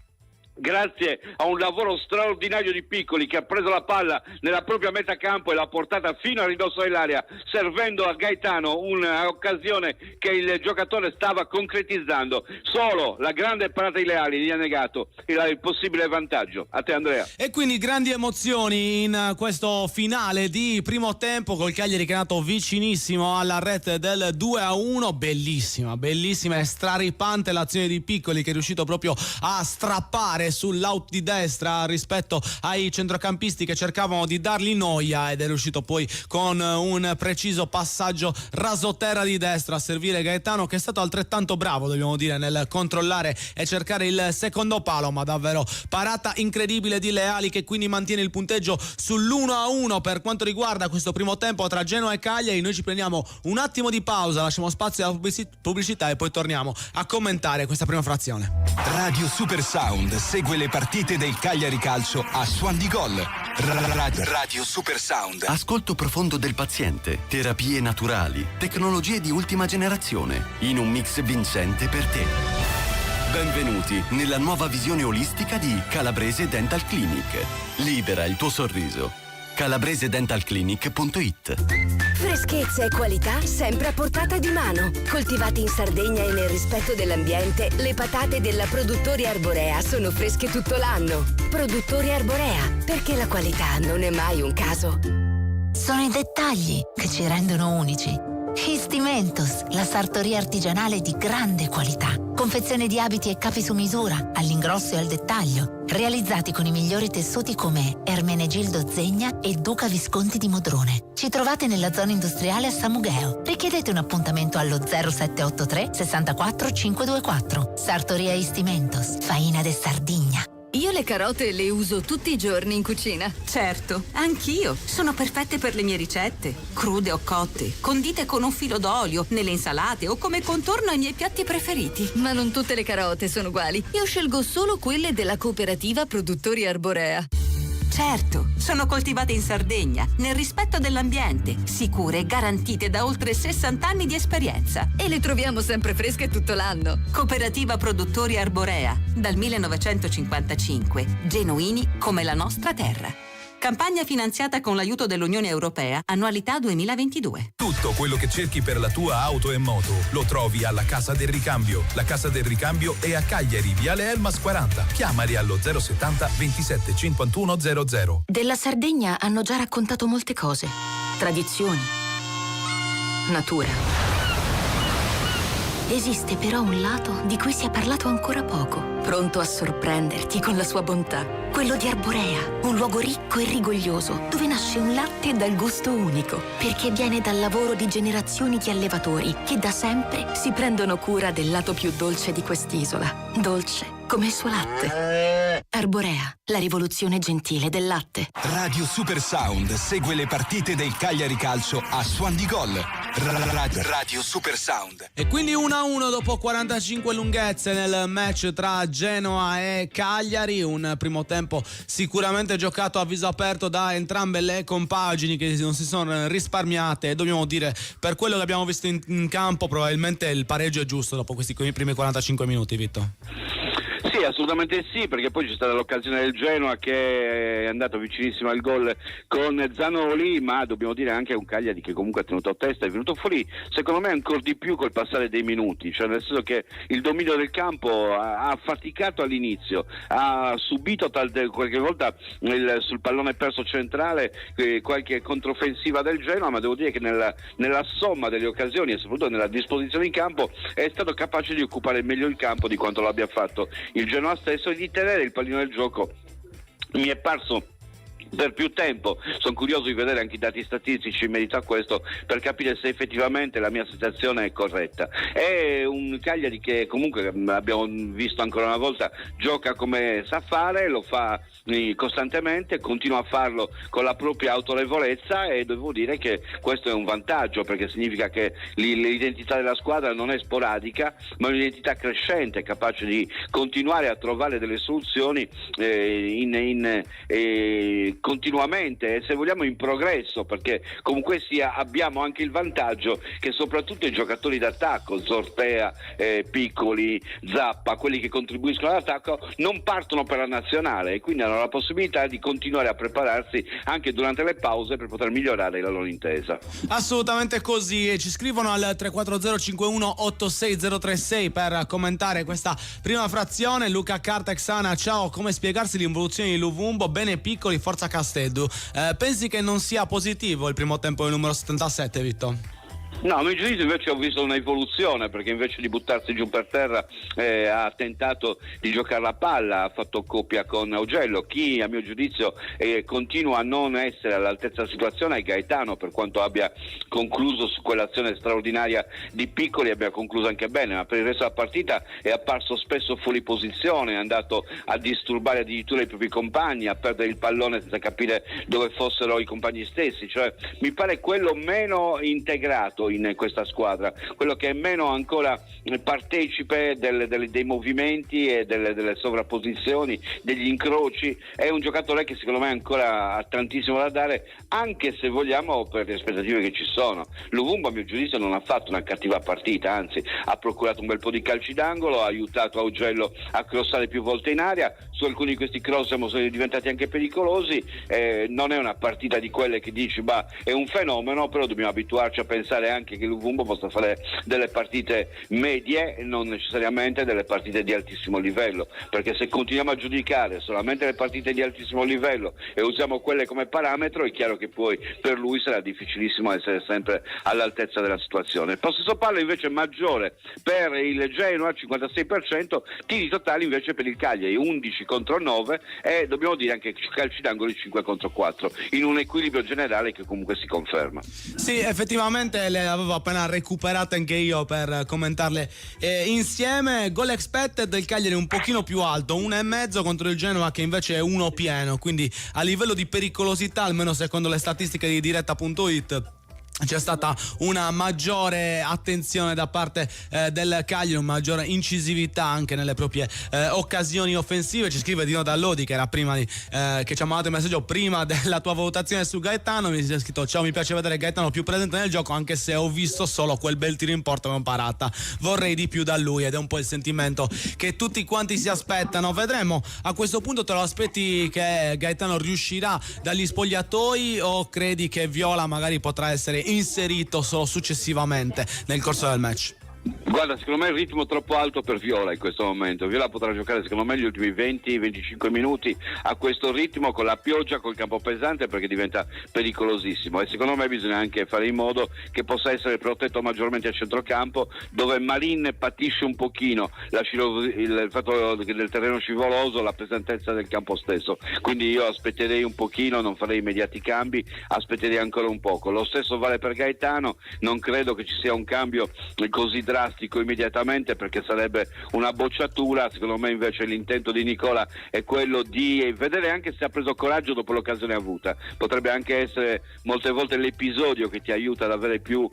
grazie a un lavoro straordinario di Piccoli che ha preso la palla nella propria metà campo e l'ha portata fino a ridosso dell'area, servendo a Gaetano un'occasione che il giocatore stava concretizzando. Solo la grande parata di Leali gli ha negato il possibile vantaggio. A te Andrea. E quindi grandi emozioni in questo finale di primo tempo col Cagliari che è andato vicinissimo alla rete del 2-1. Bellissima e straripante l'azione di Piccoli che è riuscito proprio a strappare sull'out di destra rispetto ai centrocampisti che cercavano di dargli noia ed è riuscito poi con un preciso passaggio rasoterra di destra a servire Gaetano, che è stato altrettanto bravo, dobbiamo dire, nel controllare e cercare il secondo palo, ma davvero parata incredibile di Leali che quindi mantiene il punteggio sull'1-1 per quanto riguarda questo primo tempo tra Genoa e Cagliari. Noi ci prendiamo un attimo di pausa, lasciamo spazio alla pubblicità e poi torniamo a commentare questa prima frazione. Radio Super Sound segue le partite del Cagliari Calcio a Suon di Gol. Radio Super Sound. Ascolto profondo del paziente, terapie naturali, tecnologie di ultima generazione, in un mix vincente per te. Benvenuti nella nuova visione olistica di Calabrese Dental Clinic. Libera il tuo sorriso. calabresedentalclinic.it. Freschezza e qualità sempre a portata di mano. Coltivati in Sardegna e nel rispetto dell'ambiente, le patate della Produttori Arborea sono fresche tutto l'anno. Produttori Arborea, perché la qualità non è mai un caso. Sono i dettagli che ci rendono unici. Histimentos, la sartoria artigianale di grande qualità. Confezione di abiti e capi su misura, all'ingrosso e al dettaglio, realizzati con i migliori tessuti come Ermenegildo Zegna e Duca Visconti di Modrone. Ci trovate nella zona industriale a Samugheo. Richiedete un appuntamento allo 0783 64 524. Sartoria Histimentos, Faina de Sardigna. Io le carote le uso tutti i giorni in cucina. Certo, anch'io. Sono perfette per le mie ricette. Crude o cotte, condite con un filo d'olio, nelle insalate o come contorno ai miei piatti preferiti. Ma non tutte le carote sono uguali. Io scelgo solo quelle della cooperativa Produttori Arborea. Certo, sono coltivate in Sardegna, nel rispetto dell'ambiente, sicure e garantite da oltre 60 anni di esperienza. E le troviamo sempre fresche tutto l'anno. Cooperativa Produttori Arborea, dal 1955, genuini come la nostra terra. Campagna finanziata con l'aiuto dell'Unione Europea, annualità 2022. Tutto quello che cerchi per la tua auto e moto lo trovi alla Casa del Ricambio. La Casa del Ricambio è a Cagliari, Viale Elmas 40. Chiamali allo 070 27 51 00. Della Sardegna hanno già raccontato molte cose. Tradizioni. Natura. Esiste però un lato di cui si è parlato ancora poco, pronto a sorprenderti con la sua bontà. Quello di Arborea, un luogo ricco e rigoglioso, dove nasce un latte dal gusto unico, perché viene dal lavoro di generazioni di allevatori che da sempre si prendono cura del lato più dolce di quest'isola. Dolce come il suo latte. Arborea, la rivoluzione gentile del latte. Radio Super Sound segue le partite del Cagliari Calcio a Suon di Gol. Radio Super Sound. E quindi 1-1 dopo 45 lunghezze nel match tra Genoa e Cagliari, un primo tempo sicuramente giocato a viso aperto da entrambe le compagini che non si sono risparmiate, e dobbiamo dire, per quello che abbiamo visto in campo, probabilmente il pareggio è giusto dopo questi primi 45 minuti, Vitto. Sì, assolutamente sì, perché poi c'è stata l'occasione del Genoa che è andato vicinissimo al gol con Zanoli, ma dobbiamo dire anche un Cagliari che comunque ha tenuto a testa, è venuto fuori secondo me ancora di più col passare dei minuti, cioè nel senso che il dominio del campo ha faticato all'inizio, ha subito qualche volta sul pallone perso centrale qualche controffensiva del Genoa, ma devo dire che nella somma delle occasioni e soprattutto nella disposizione in campo è stato capace di occupare meglio il campo di quanto lo abbia fatto il Genoa stesso e di tenere il pallino del gioco. Mi è parso per più tempo, sono curioso di vedere anche i dati statistici in merito a questo per capire se effettivamente la mia sensazione è corretta. È un Cagliari che comunque abbiamo visto ancora una volta gioca come sa fare, lo fa costantemente, continua a farlo con la propria autorevolezza e devo dire che questo è un vantaggio perché significa che l'identità della squadra non è sporadica ma è un'identità crescente, capace di continuare a trovare delle soluzioni continuamente e se vogliamo in progresso, perché comunque sia abbiamo anche il vantaggio che soprattutto i giocatori d'attacco, Zortea, Piccoli, Zappa, quelli che contribuiscono all'attacco non partono per la nazionale e quindi hanno la possibilità di continuare a prepararsi anche durante le pause per poter migliorare la loro intesa. Assolutamente così, e ci scrivono al 340-51-86036 per commentare questa prima frazione. Luca Cartexana, ciao, come spiegarsi l'involuzione di Luvumbo? Bene Piccoli, forza Casteddu. Pensi che non sia positivo il primo tempo del numero 77, Vitto? No, a mio giudizio invece ho visto un'evoluzione perché invece di buttarsi giù per terra ha tentato di giocare la palla, ha fatto coppia con Augello. Chi a mio giudizio continua a non essere all'altezza della situazione è Gaetano, per quanto abbia concluso su quell'azione straordinaria di Piccoli, abbia concluso anche bene, ma per il resto della partita è apparso spesso fuori posizione, è andato a disturbare addirittura i propri compagni, a perdere il pallone senza capire dove fossero i compagni stessi, cioè mi pare quello meno integrato in questa squadra, quello che è meno ancora partecipe dei movimenti e delle sovrapposizioni, degli incroci. È un giocatore che secondo me ancora ha tantissimo da dare, anche se vogliamo per le aspettative che ci sono. Luvumbo a mio giudizio non ha fatto una cattiva partita, anzi ha procurato un bel po' di calci d'angolo, ha aiutato Augello a crossare più volte in aria, su alcuni di questi cross siamo diventati anche pericolosi. Non è una partita di quelle che dici è un fenomeno, però dobbiamo abituarci a pensare anche che Luvumbo possa fare delle partite medie e non necessariamente delle partite di altissimo livello, perché se continuiamo a giudicare solamente le partite di altissimo livello e usiamo quelle come parametro è chiaro che poi per lui sarà difficilissimo essere sempre all'altezza della situazione. Il possesso palla invece è maggiore per il Genoa, 56%, tiri totali invece per il Cagliari 11 contro 9 e dobbiamo dire anche calci d'angolo 5 contro 4, in un equilibrio generale che comunque si conferma. Sì, effettivamente avevo appena recuperate anche io per commentarle insieme. Goal expected del Cagliari un pochino più alto, 1,5 contro il Genoa che invece è 1 pieno, quindi a livello di pericolosità, almeno secondo le statistiche di diretta.it, c'è stata una maggiore attenzione da parte del Cagliari, una maggiore incisività anche nelle proprie occasioni offensive. Ci scrive Dino Dallodi, che era prima che ci ha mandato il messaggio prima della tua valutazione su Gaetano. Mi si è scritto: ciao, mi piace vedere Gaetano più presente nel gioco, anche se ho visto solo quel bel tiro in porta con parata, vorrei di più da lui, ed è un po' il sentimento che tutti quanti si aspettano. Vedremo, a questo punto te lo aspetti che Gaetano riuscirà dagli spogliatoi, o credi che Viola magari potrà essere inserito solo successivamente nel corso del match? Guarda, secondo me il ritmo è troppo alto per Viola in questo momento. Viola potrà giocare secondo me gli ultimi 20-25 minuti a questo ritmo, con la pioggia, col campo pesante, perché diventa pericolosissimo, e secondo me bisogna anche fare in modo che possa essere protetto maggiormente a centrocampo, dove Marin patisce un pochino il fatto del terreno scivoloso, la pesantezza del campo stesso. Quindi io aspetterei un pochino, non farei immediati cambi, aspetterei ancora un poco. Lo stesso vale per Gaetano, non credo che ci sia un cambio così drastico immediatamente, perché sarebbe una bocciatura. Secondo me invece l'intento di Nicola è quello di vedere anche se ha preso coraggio dopo l'occasione avuta. Potrebbe anche essere molte volte l'episodio che ti aiuta ad avere più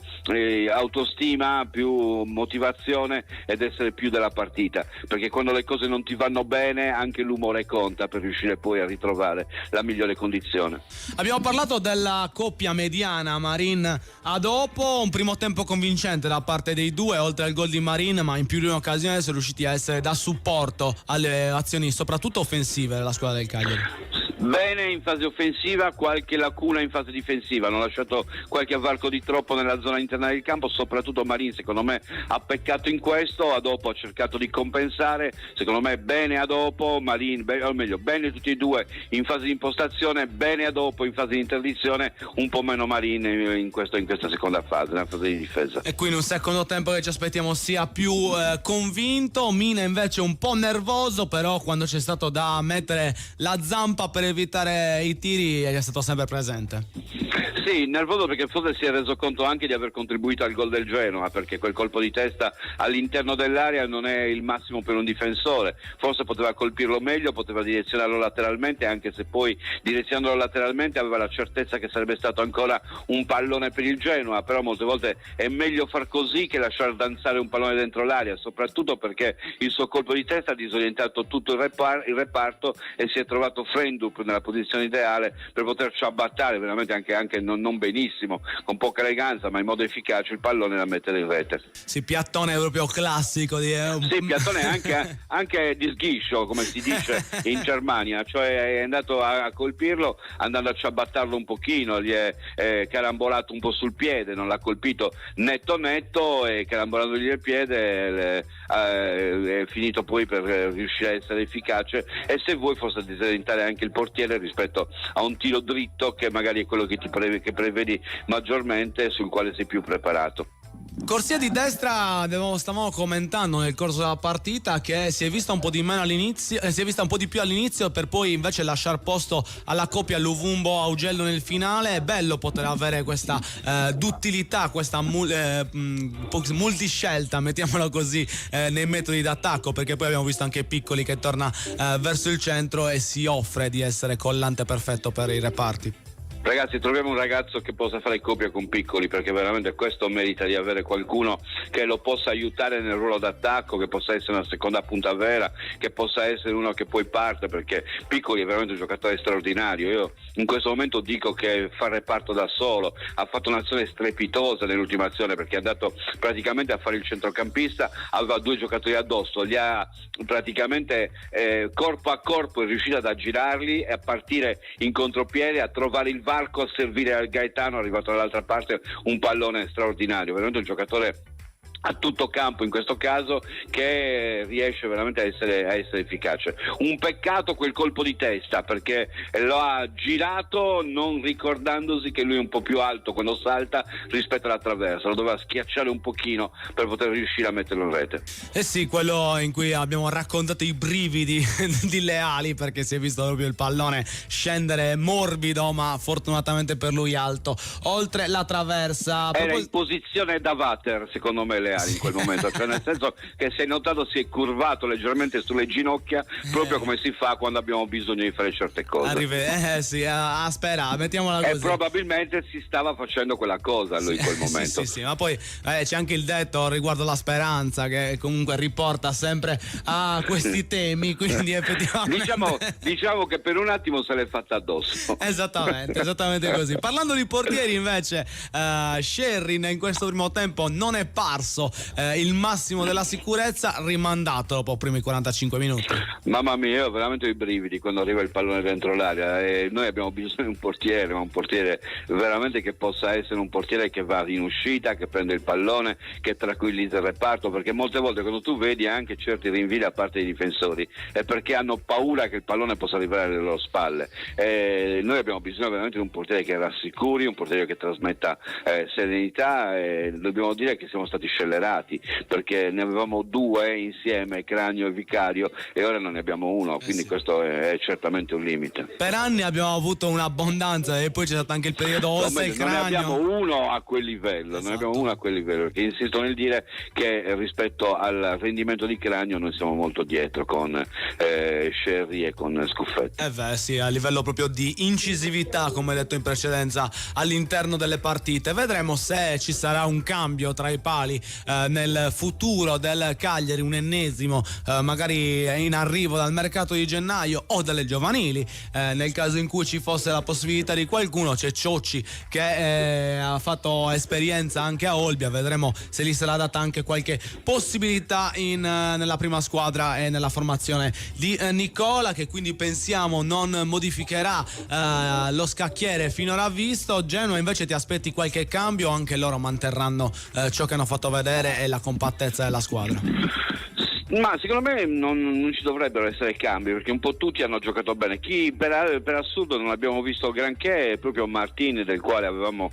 autostima, più motivazione ed essere più della partita, perché quando le cose non ti vanno bene anche l'umore conta per riuscire poi a ritrovare la migliore condizione. Abbiamo parlato della coppia mediana Marin a dopo, un primo tempo convincente da parte dei due, oltre al gol di Marin, ma in più di un'occasione sono riusciti a essere da supporto alle azioni soprattutto offensive della squadra del Cagliari. Bene in fase offensiva, qualche lacuna in fase difensiva, hanno lasciato qualche avvarco di troppo nella zona interna del campo, soprattutto Marin secondo me ha peccato in questo. A dopo ha cercato di compensare, secondo me bene a dopo Marin, o meglio bene tutti e due in fase di impostazione, bene a dopo in fase di interdizione, un po' meno Marin in questa seconda fase, nella fase di difesa. E quindi un secondo tempo che ci aspettiamo sia più convinto. Mina invece un po' nervoso, però quando c'è stato da mettere la zampa per evitare i tiri è stato sempre presente. Sì, nervoso perché forse si è reso conto anche di aver contribuito al gol del Genoa, perché quel colpo di testa all'interno dell'area non è il massimo per un difensore. Forse poteva colpirlo meglio, poteva direzionarlo lateralmente, anche se poi direzionandolo lateralmente aveva la certezza che sarebbe stato ancora un pallone per il Genoa. Però molte volte è meglio far così che lasciare danzare un pallone dentro l'area, soprattutto perché il suo colpo di testa ha disorientato tutto il reparto e si è trovato Frendup nella posizione ideale per poter ciabattare veramente anche non benissimo, con poca eleganza, ma in modo efficace il pallone da mettere in rete. Sì, piattone proprio classico sì, piattone anche di sghiscio, come si dice in Germania, cioè è andato a colpirlo andando a ciabattarlo un pochino, gli è carambolato un po' sul piede, non l'ha colpito netto, e carambolandogli il piede è finito poi per riuscire a essere efficace, e se vuoi forse disorientare anche il portiere rispetto a un tiro dritto che magari è quello che che prevedi maggiormente, sul quale sei più preparato. Corsia di destra, stavamo commentando nel corso della partita che si è vista un po' di meno all'inizio, si è vista un po' di più all'inizio, per poi invece lasciar posto alla coppia Luvumbo-Augello nel finale. È bello poter avere questa duttilità, questa multiscelta, mettiamola così, nei metodi d'attacco, perché poi abbiamo visto anche Piccoli che torna verso il centro e si offre di essere collante perfetto per i reparti. Ragazzi, troviamo un ragazzo che possa fare coppia con Piccoli, perché veramente questo merita di avere qualcuno che lo possa aiutare nel ruolo d'attacco, che possa essere una seconda punta vera, che possa essere uno che poi parte, perché Piccoli è veramente un giocatore straordinario. Io in questo momento dico che fa reparto da solo, ha fatto un'azione strepitosa nell'ultima azione, perché è andato praticamente a fare il centrocampista, aveva due giocatori addosso, li ha praticamente corpo a corpo, è riuscito ad aggirarli e a partire in contropiede, a trovare il varco, a servire al Gaetano, arrivato dall'altra parte un pallone straordinario, veramente un giocatore a tutto campo in questo caso, che riesce veramente a essere efficace. Un peccato quel colpo di testa, perché lo ha girato non ricordandosi che lui è un po' più alto quando salta rispetto alla traversa, lo doveva schiacciare un pochino per poter riuscire a metterlo in rete. Eh sì, quello in cui abbiamo raccontato i brividi di Leali, perché si è visto proprio il pallone scendere morbido, ma fortunatamente per lui alto oltre la traversa. Era in posizione da water, secondo me, Leali in quel momento, cioè nel senso che, se hai notato, si è curvato leggermente sulle ginocchia, proprio come si fa quando abbiamo bisogno di fare certe cose. Sì, spera, mettiamola così. E probabilmente si stava facendo quella cosa lui in quel momento. Sì, ma poi c'è anche il detto riguardo la speranza, che comunque riporta sempre a questi temi, quindi effettivamente diciamo che per un attimo se l'è fatta addosso. Esattamente così. Parlando di portieri, invece, Sherrin in questo primo tempo non è parso il massimo della sicurezza, rimandato dopo primi 45 minuti. Mamma mia, io ho veramente i brividi quando arriva il pallone dentro l'area, e noi abbiamo bisogno di un portiere, ma un portiere veramente che possa essere un portiere che va in uscita, che prende il pallone, che tranquillizza il reparto, perché molte volte quando tu vedi anche certi rinvii da parte dei difensori è perché hanno paura che il pallone possa arrivare alle loro spalle. Noi abbiamo bisogno veramente di un portiere che rassicuri, un portiere che trasmetta serenità, e dobbiamo dire che siamo stati scellerati, perché ne avevamo due insieme, Cragno e Vicario, e ora non ne abbiamo uno, quindi questo è certamente un limite. Per anni abbiamo avuto un'abbondanza, e poi c'è stato anche il periodo Ossa e Cragno. Non ne abbiamo uno a quel livello, perché insisto nel dire che rispetto al rendimento di Cragno noi siamo molto dietro con Sherry e con Scuffetti. Sì, a livello proprio di incisività, come detto in precedenza, all'interno delle partite. Vedremo se ci sarà un cambio tra i pali nel futuro del Cagliari, un ennesimo magari in arrivo dal mercato di gennaio o dalle giovanili, nel caso in cui ci fosse la possibilità di qualcuno. C'è Ciocci che ha fatto esperienza anche a Olbia, vedremo se gli sarà data anche qualche possibilità nella prima squadra e nella formazione di Nicola, che quindi pensiamo non modificherà lo scacchiere finora visto. Genoa invece ti aspetti qualche cambio, anche loro manterranno ciò che hanno fatto vedere e la compattezza della squadra? Ma secondo me non ci dovrebbero essere cambi, perché un po' tutti hanno giocato bene. Chi per assurdo non abbiamo visto granché è proprio Martin, del quale avevamo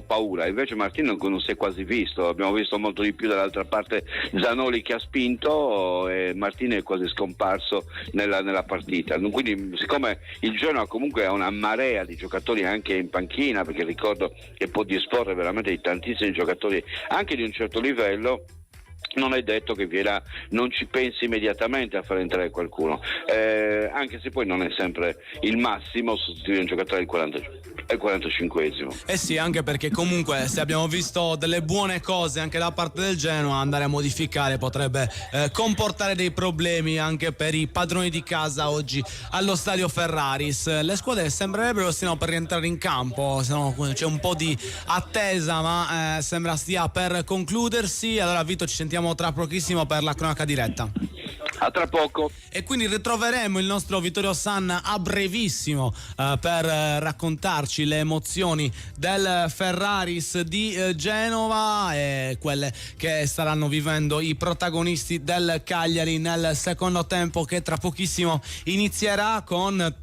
paura. Invece Martin non si è quasi visto, abbiamo visto molto di più dall'altra parte Zanoli che ha spinto, e Martin è quasi scomparso nella partita. Quindi, siccome il Genoa comunque ha una marea di giocatori anche in panchina, perché ricordo che può disporre veramente di tantissimi giocatori anche di un certo livello, non è detto che Vieira non ci pensi immediatamente a far entrare qualcuno, anche se poi non è sempre il massimo sostituire un giocatore al 45esimo. Sì, anche perché comunque, se abbiamo visto delle buone cose anche da parte del Genoa, andare a modificare potrebbe comportare dei problemi anche per i padroni di casa oggi allo stadio Ferraris. Le squadre sembrerebbero stiano per rientrare in campo, c'è un po' di attesa, ma sembra stia per concludersi. Allora Vito, ci sentiamo tra pochissimo per la cronaca diretta. A tra poco. E quindi ritroveremo il nostro Vittorio Sanna a brevissimo per raccontarci le emozioni del Ferraris di Genova e quelle che staranno vivendo i protagonisti del Cagliari nel secondo tempo, che tra pochissimo inizierà con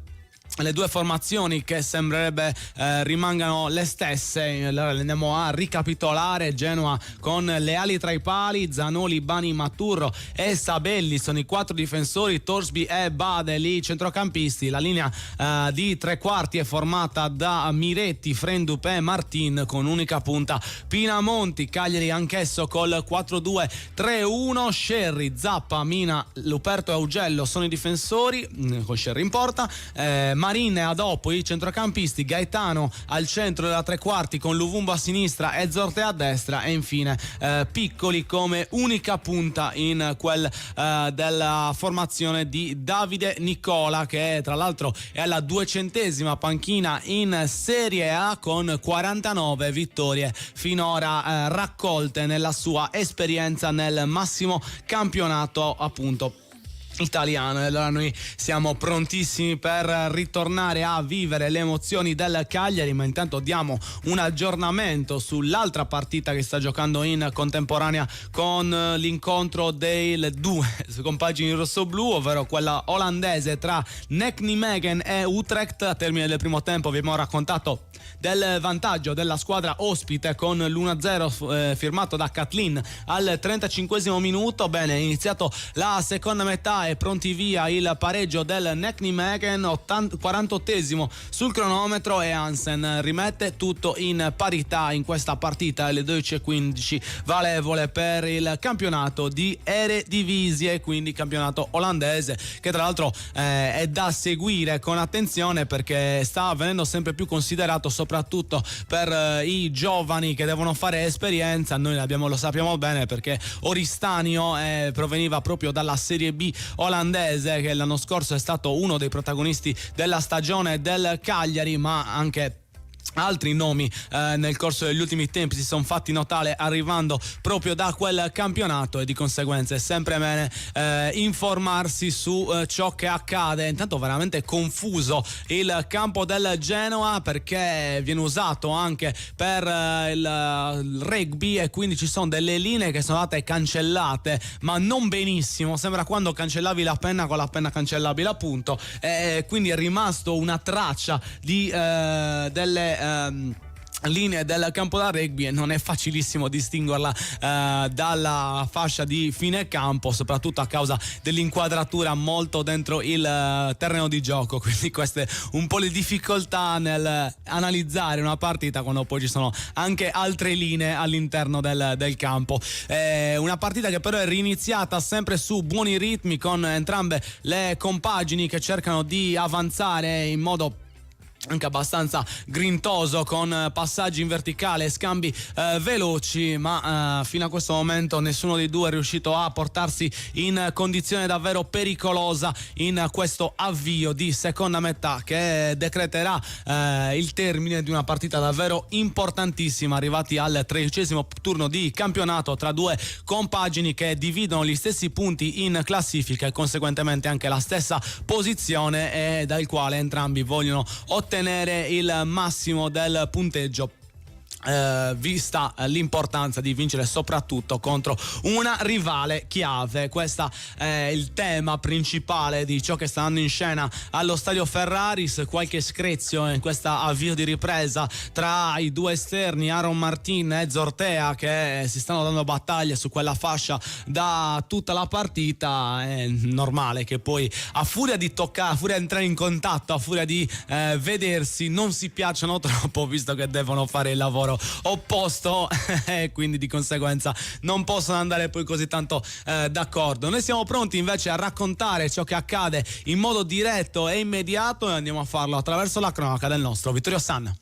le due formazioni che sembrerebbe rimangano le stesse. Allora le andiamo a ricapitolare. Genoa con Leali tra i pali, Zanoli, Bani, Maturro e Sabelli sono i quattro difensori, Torsby e Badeli centrocampisti. La linea di tre quarti è formata da Miretti, Frendup e Martin, con unica punta Pinamonti. Cagliari anch'esso col 4-2-3-1, Sherry, Zappa, Mina, Luperto e Augello sono i difensori, con Sherry in porta, Marin e Adopo i centrocampisti, Gaetano al centro della tre quarti con Luvumbo a sinistra e Zorte a destra, e infine Piccoli come unica punta in quel della formazione di Davide Nicola, che tra l'altro è alla 200ª panchina in Serie A con 49 vittorie finora raccolte nella sua esperienza nel massimo campionato appunto italiano. E allora noi siamo prontissimi per ritornare a vivere le emozioni del Cagliari, ma intanto diamo un aggiornamento sull'altra partita che sta giocando in contemporanea con l'incontro dei due compagini rossoblù, ovvero quella olandese tra Nijmegen e Utrecht. A termine del primo tempo vi abbiamo raccontato del vantaggio della squadra ospite con l'1-0 firmato da Katlin al 35esimo minuto. Bene, è iniziato la seconda metà e pronti via il pareggio del Nijmegen, 48esimo sul cronometro, e Hansen rimette tutto in parità in questa partita alle 12:15, valevole per il campionato di Eredivisie, quindi campionato olandese, che tra l'altro è da seguire con attenzione perché sta venendo sempre più considerato soprattutto per i giovani che devono fare esperienza. Noi lo sappiamo bene perché Oristanio proveniva proprio dalla Serie B olandese, che l'anno scorso è stato uno dei protagonisti della stagione del Cagliari, ma anche altri nomi nel corso degli ultimi tempi si sono fatti notare arrivando proprio da quel campionato, e di conseguenza è sempre bene informarsi su ciò che accade. Intanto veramente confuso il campo del Genoa perché viene usato anche per il rugby, e quindi ci sono delle linee che sono state cancellate, ma non benissimo. Sembra quando cancellavi la penna con la penna cancellabile, appunto, e quindi è rimasto una traccia di delle linee del campo da rugby, e non è facilissimo distinguerla dalla fascia di fine campo, soprattutto a causa dell'inquadratura molto dentro il terreno di gioco. Quindi queste un po' le difficoltà nel analizzare una partita quando poi ci sono anche altre linee all'interno del campo. Una partita che però è riniziata sempre su buoni ritmi, con entrambe le compagini che cercano di avanzare in modo anche abbastanza grintoso, con passaggi in verticale e scambi veloci, ma fino a questo momento nessuno dei due è riuscito a portarsi in condizione davvero pericolosa in questo avvio di seconda metà, che decreterà il termine di una partita davvero importantissima, arrivati al 13° turno di campionato tra due compagini che dividono gli stessi punti in classifica e conseguentemente anche la stessa posizione, e dal quale entrambi vogliono ottenere il massimo del punteggio, vista l'importanza di vincere soprattutto contro una rivale chiave. Questo è il tema principale di ciò che sta andando in scena allo stadio Ferraris. Qualche screzio in questo avvio di ripresa tra i due esterni Aaron Martin e Zortea, che si stanno dando battaglia su quella fascia da tutta la partita. È normale che poi a furia di toccare, a furia di entrare in contatto, a furia di vedersi, non si piacciono troppo, visto che devono fare il lavoro opposto e quindi di conseguenza non possono andare poi così tanto d'accordo. Noi siamo pronti invece a raccontare ciò che accade in modo diretto e immediato, e andiamo a farlo attraverso la cronaca del nostro Vittorio Sanna.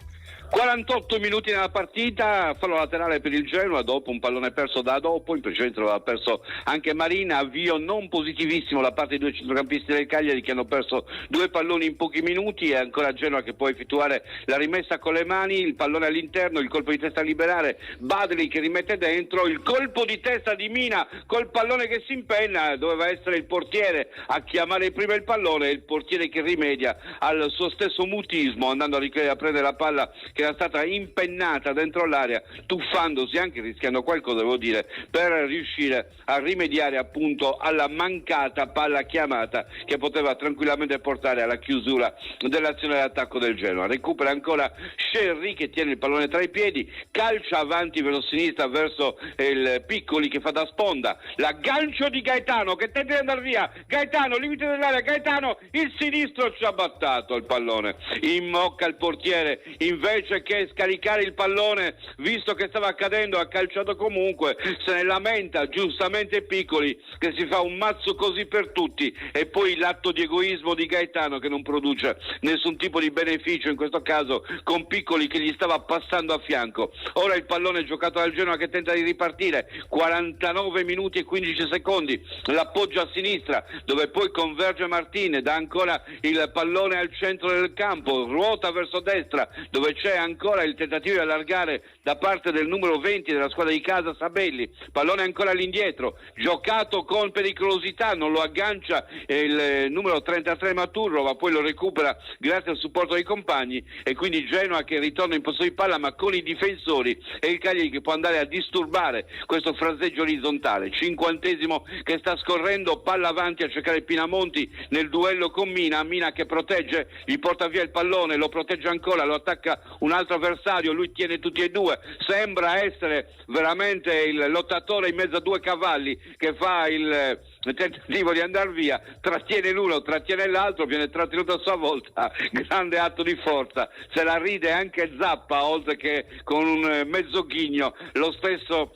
48 minuti nella partita, fallo laterale per il Genoa dopo un pallone perso da dopo, in precedenza lo aveva perso anche Marina. Avvio non positivissimo da parte dei due centrocampisti del Cagliari, che hanno perso due palloni in pochi minuti, e ancora Genoa che può effettuare la rimessa con le mani, il pallone all'interno, il colpo di testa a liberare, Badley che rimette dentro, il colpo di testa di Mina col pallone che si impenna. Doveva essere il portiere a chiamare prima il pallone, il portiere che rimedia al suo stesso mutismo, andando a prendere la palla che era stata impennata dentro l'area, tuffandosi, anche rischiando qualcosa, devo dire, per riuscire a rimediare appunto alla mancata palla chiamata che poteva tranquillamente portare alla chiusura dell'azione d'attacco del Genoa. Recupera ancora Scerri che tiene il pallone tra i piedi, calcia avanti verso sinistra verso il Piccoli che fa da sponda, l'aggancio di Gaetano che tenta di andare via, Gaetano limite dell'area, Gaetano il sinistro ci ha battato il pallone, immocca il portiere invece che scaricare il pallone, visto che stava accadendo, ha calciato comunque, se ne lamenta giustamente Piccoli che si fa un mazzo così per tutti, e poi l'atto di egoismo di Gaetano che non produce nessun tipo di beneficio in questo caso, con Piccoli che gli stava passando a fianco. Ora il pallone giocato dal Genoa che tenta di ripartire, 49 minuti e 15 secondi, l'appoggio a sinistra dove poi converge Martin, dà ancora il pallone al centro del campo, ruota verso destra dove c'è ancora il tentativo di allargare da parte del numero 20 della squadra di casa Sabelli, pallone ancora all'indietro, giocato con pericolosità, non lo aggancia il numero 33 Maturro, ma poi lo recupera grazie al supporto dei compagni, e quindi Genoa che ritorna in possesso di palla ma con i difensori, e il Cagliari che può andare a disturbare questo fraseggio orizzontale. 50° che sta scorrendo, palla avanti a cercare Pinamonti nel duello con Mina che protegge, gli porta via il pallone, lo protegge ancora, lo attacca un altro avversario, lui tiene tutti e due, sembra essere veramente il lottatore in mezzo a due cavalli che fa il tentativo di andare via, trattiene l'uno, trattiene l'altro, viene trattenuto a sua volta, grande atto di forza, se la ride anche Zappa, oltre che con un mezzo ghigno, lo stesso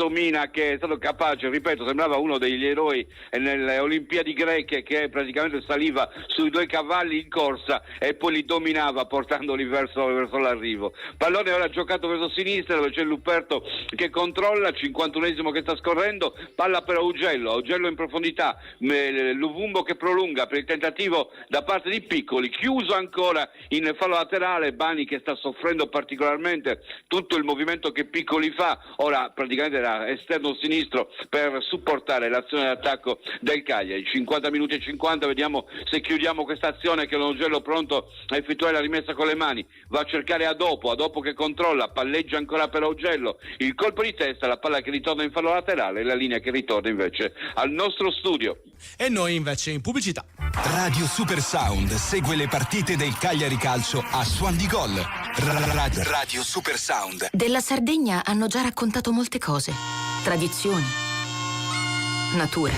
Mina che è stato capace, ripeto, sembrava uno degli eroi nelle Olimpiadi greche, che praticamente saliva sui due cavalli in corsa e poi li dominava portandoli verso l'arrivo. Pallone ora giocato verso sinistra dove c'è Luperto che controlla, 51° che sta scorrendo, palla per Augello in profondità, Luvumbo che prolunga per il tentativo da parte di Piccoli, chiuso ancora in fallo laterale, Bani che sta soffrendo particolarmente tutto il movimento che Piccoli fa, ora praticamente da esterno sinistro per supportare l'azione d'attacco del Cagliari. 50 minuti e 50, vediamo se chiudiamo questa azione, che l'Augello pronto a effettuare la rimessa con le mani, va a cercare Adopo che controlla, palleggia ancora per Augello, il colpo di testa, la palla che ritorna in fallo laterale e la linea che ritorna invece al nostro studio. E noi invece in pubblicità. Radio Super Sound segue le partite del Cagliari Calcio a Suon di Gol. Radio Super Sound. Della Sardegna hanno già raccontato molte cose. Tradizioni, natura.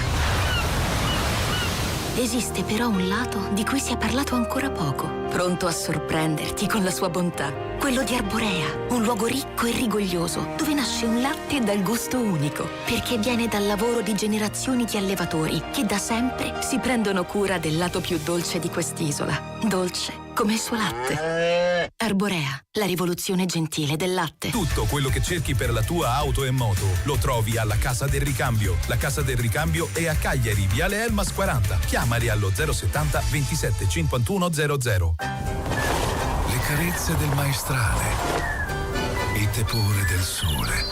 Esiste però un lato di cui si è parlato ancora poco, pronto a sorprenderti con la sua bontà. Quello di Arborea, un luogo ricco e rigoglioso, dove nasce un latte dal gusto unico, perché viene dal lavoro di generazioni di allevatori che da sempre si prendono cura del lato più dolce di quest'isola. Dolce come il suo latte. Arborea, la rivoluzione gentile del latte. Tutto quello che cerchi per la tua auto e moto lo trovi alla Casa del Ricambio. La Casa del Ricambio è a Cagliari, Viale Elmas 40. Chiamali allo 070 27 51 00. Le carezze del maestrale, il tepore del sole,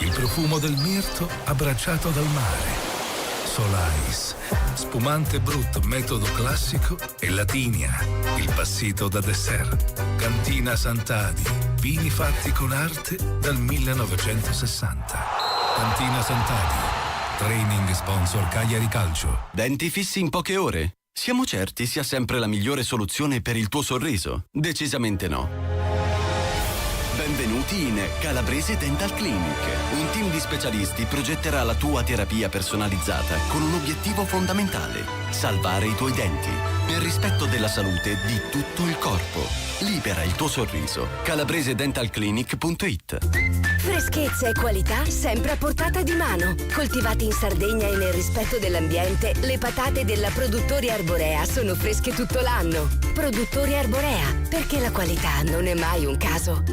il profumo del mirto abbracciato dal mare. Solais, spumante Brut metodo classico e Latinia, il passito da dessert. Cantina Sant'Adi, vini fatti con arte dal 1960. Cantina Sant'Adi, training sponsor Cagliari Calcio. Denti fissi in poche ore? Siamo certi sia sempre la migliore soluzione per il tuo sorriso? Decisamente no. Benvenuti in Calabrese Dental Clinic. Un team di specialisti progetterà la tua terapia personalizzata con un obiettivo fondamentale: salvare i tuoi denti, nel rispetto della salute di tutto il corpo. Libera il tuo sorriso. calabresedentalclinic.it. Freschezza e qualità sempre a portata di mano. Coltivate in Sardegna e nel rispetto dell'ambiente, le patate della Produttori Arborea sono fresche tutto l'anno. Produttori Arborea, perché la qualità non è mai un caso.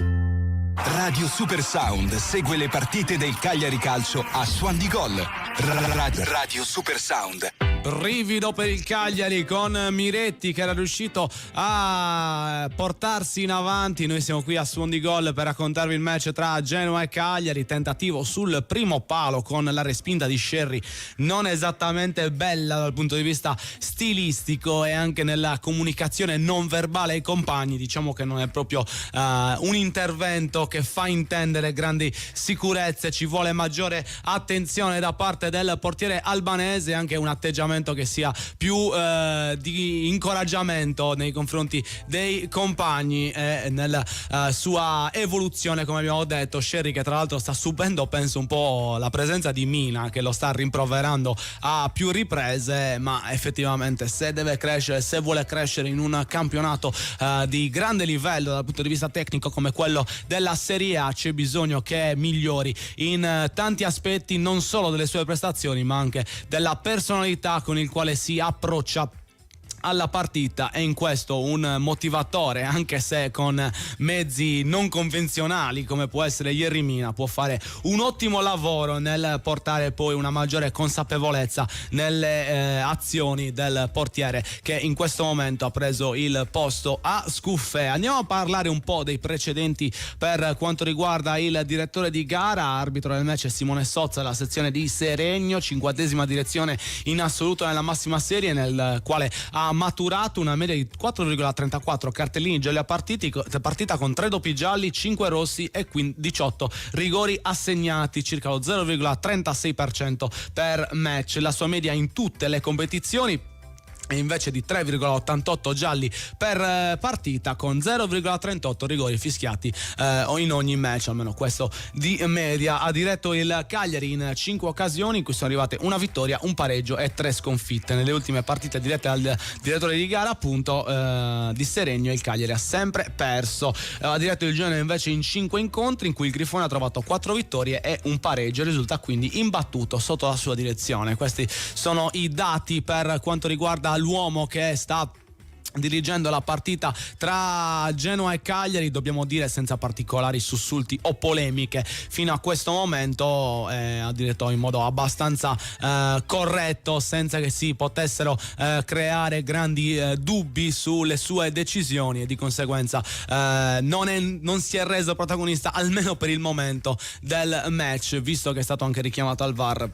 Radio Super Sound segue le partite del Cagliari Calcio a Suon di Gol. Radio Super Sound. Brivido per il Cagliari con Miretti che era riuscito a portarsi in avanti. Noi siamo qui a Suon di Gol per raccontarvi il match tra Genoa e Cagliari. Tentativo sul primo palo con la respinta di Scerri non esattamente bella dal punto di vista stilistico e anche nella comunicazione non verbale ai compagni. Diciamo che non è proprio un intervento che fa intendere grandi sicurezze. Ci vuole maggiore attenzione da parte del portiere albanese, anche un atteggiamento che sia più di incoraggiamento nei confronti dei compagni e nella sua evoluzione, come abbiamo detto. Scerri che tra l'altro sta subendo, penso, un po' la presenza di Mina che lo sta rimproverando a più riprese, ma effettivamente se deve crescere, se vuole crescere in un campionato di grande livello dal punto di vista tecnico come quello della Serie A, c'è bisogno che migliori in tanti aspetti, non solo delle sue prestazioni ma anche della personalità con il quale si approccia alla partita, e in questo un motivatore, anche se con mezzi non convenzionali come può essere Yerry Mina, può fare un ottimo lavoro nel portare poi una maggiore consapevolezza nelle azioni del portiere, che in questo momento ha preso il posto a Scuffè. Andiamo a parlare un po' dei precedenti per quanto riguarda il direttore di gara. Arbitro del match è Simone Sozza, la sezione di Seregno, 50ª direzione in assoluto nella massima serie, nel quale ha maturato una media di 4,34 cartellini gialli a partita, con 3 doppi gialli, 5 rossi e 18 rigori assegnati, circa lo 0,36% per match. La sua media in tutte le competizioni e invece di 3,88 gialli per partita, con 0,38 rigori fischiati in ogni match, almeno questo di media. Ha diretto il Cagliari in 5 occasioni in cui sono arrivate una vittoria, un pareggio e 3 sconfitte. Nelle ultime partite dirette dal direttore di gara, appunto, di Seregno, il Cagliari ha sempre perso. Ha diretto il Genoa invece in 5 incontri in cui il Grifone ha trovato 4 vittorie e un pareggio, risulta quindi imbattuto sotto la sua direzione. Questi sono i dati per quanto riguarda l'uomo che sta dirigendo la partita tra Genoa e Cagliari, dobbiamo dire senza particolari sussulti o polemiche fino a questo momento. Ha diretto in modo abbastanza corretto, senza che si potessero creare grandi dubbi sulle sue decisioni, e di conseguenza non si è reso protagonista, almeno per il momento, del match, visto che è stato anche richiamato al VAR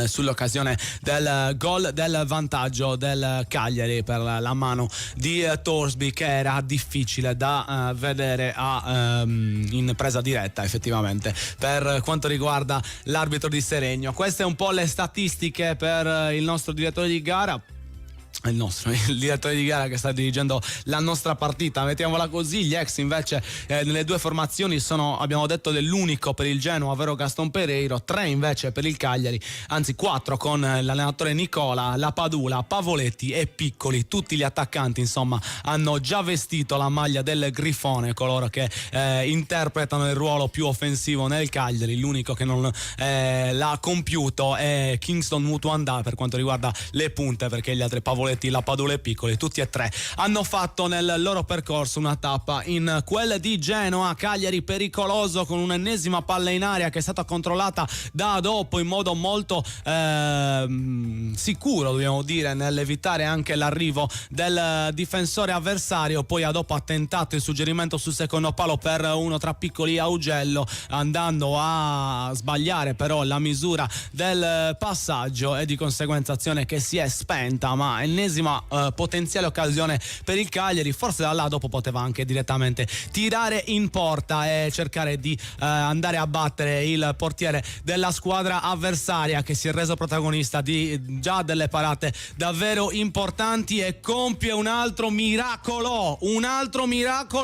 sull'occasione del gol del vantaggio del Cagliari per la mano di Torsby, che era difficile da vedere in presa diretta effettivamente per quanto riguarda l'arbitro di Seregno. Queste un po' le statistiche per il nostro direttore di gara. Il direttore di gara che sta dirigendo la nostra partita, mettiamola così. Gli ex invece nelle due formazioni sono, abbiamo detto, dell'unico per il Genoa, ovvero Gaston Pereiro, 3 invece per il Cagliari, anzi 4 con l'allenatore Nicola, Lapadula, Pavoletti e Piccoli. Tutti gli attaccanti insomma hanno già vestito la maglia del Grifone, coloro che interpretano il ruolo più offensivo nel Cagliari. L'unico che non l'ha compiuto è Kingston Mutuanda per quanto riguarda le punte, perché gli altri, Pavoletti, Lapadula e Piccoli, tutti e 3 hanno fatto nel loro percorso una tappa in quel di Genoa. Cagliari pericoloso con un'ennesima palla in aria che è stata controllata da dopo in modo molto sicuro, dobbiamo dire, nell'evitare anche l'arrivo del difensore avversario. Poi a dopo ha tentato il suggerimento sul secondo palo per uno tra Piccoli e Augello, andando a sbagliare però la misura del passaggio, e di conseguenza azione che si è spenta, ma ennesima potenziale occasione per il Cagliari. Forse da là dopo poteva anche direttamente tirare in porta e cercare di andare a battere il portiere della squadra avversaria, che si è reso protagonista di già delle parate davvero importanti e compie un altro miracolo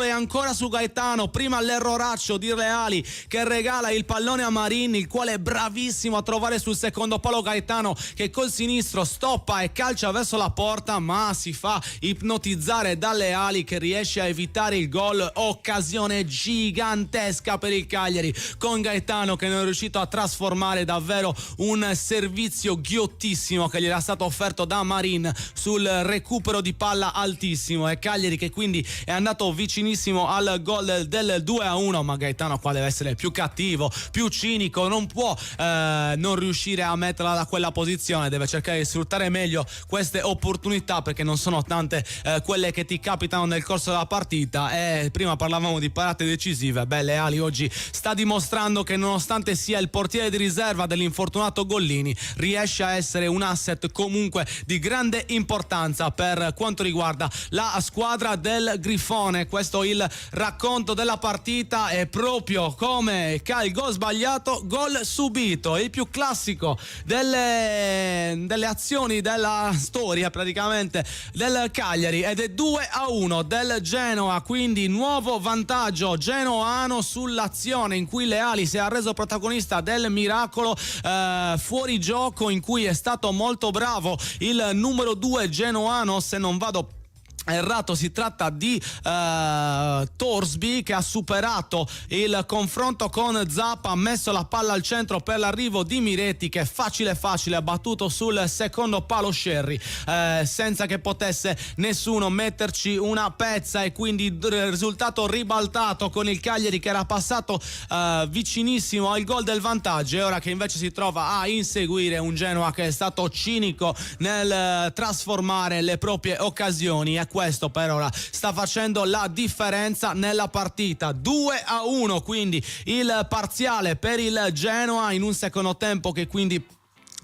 e ancora su Gaetano. Prima l'erroraccio di Reali che regala il pallone a Marin, il quale è bravissimo a trovare sul secondo palo Gaetano, che col sinistro stoppa e calcia verso la porta, ma si fa ipnotizzare dalle ali, che riesce a evitare il gol. Occasione gigantesca per il Cagliari, con Gaetano che non è riuscito a trasformare davvero un servizio ghiottissimo che gli era stato offerto da Marin sul recupero di palla altissimo, e Cagliari che quindi è andato vicinissimo al gol del 2-1, ma Gaetano qua deve essere più cattivo, più cinico, non può non riuscire a metterla da quella posizione, deve cercare di sfruttare meglio queste opportunità, perché non sono tante quelle che ti capitano nel corso della partita. E prima parlavamo di parate decisive, Leali oggi sta dimostrando che, nonostante sia il portiere di riserva dell'infortunato Gollini, riesce a essere un asset comunque di grande importanza per quanto riguarda la squadra del Grifone. Questo il racconto della partita, è proprio come il gol sbagliato, gol subito, il più classico delle azioni della storia praticamente del Cagliari, ed è 2-1 del Genoa, quindi nuovo vantaggio genoano sull'azione in cui Leali si è reso protagonista del miracolo fuori gioco, in cui è stato molto bravo il numero 2 genoano, se non vado errato. Si tratta di Torsby, che ha superato il confronto con Zappa, ha messo la palla al centro per l'arrivo di Miretti, che facile ha battuto sul secondo palo Scerri senza che potesse nessuno metterci una pezza, e quindi il risultato ribaltato con il Cagliari che era passato vicinissimo al gol del vantaggio, e ora che invece si trova a inseguire un Genoa che è stato cinico nel trasformare le proprie occasioni, e questo per ora sta facendo la differenza nella partita. 2-1 quindi il parziale per il Genoa, in un secondo tempo che quindi,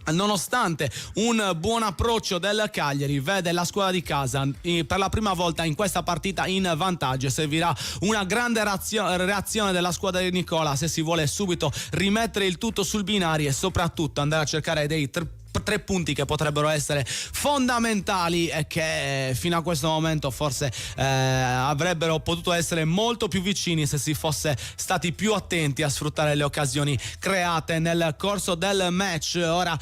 nonostante un buon approccio del Cagliari, vede la squadra di casa per la prima volta in questa partita in vantaggio. Servirà una grande reazione della squadra di Nicola se si vuole subito rimettere il tutto sul binario e soprattutto andare a cercare dei tre punti che potrebbero essere fondamentali e che fino a questo momento forse avrebbero potuto essere molto più vicini se si fosse stati più attenti a sfruttare le occasioni create nel corso del match. Ora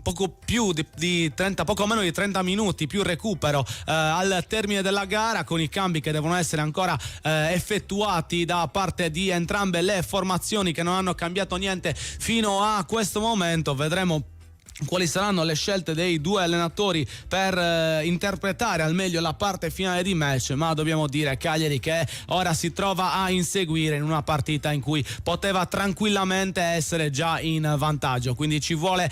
poco meno di 30 minuti più recupero al termine della gara, con i cambi che devono essere ancora effettuati da parte di entrambe le formazioni, che non hanno cambiato niente fino a questo momento. Vedremo quali saranno le scelte dei due allenatori per interpretare al meglio la parte finale di match, ma dobbiamo dire Cagliari che ora si trova a inseguire in una partita in cui poteva tranquillamente essere già in vantaggio, quindi ci vuole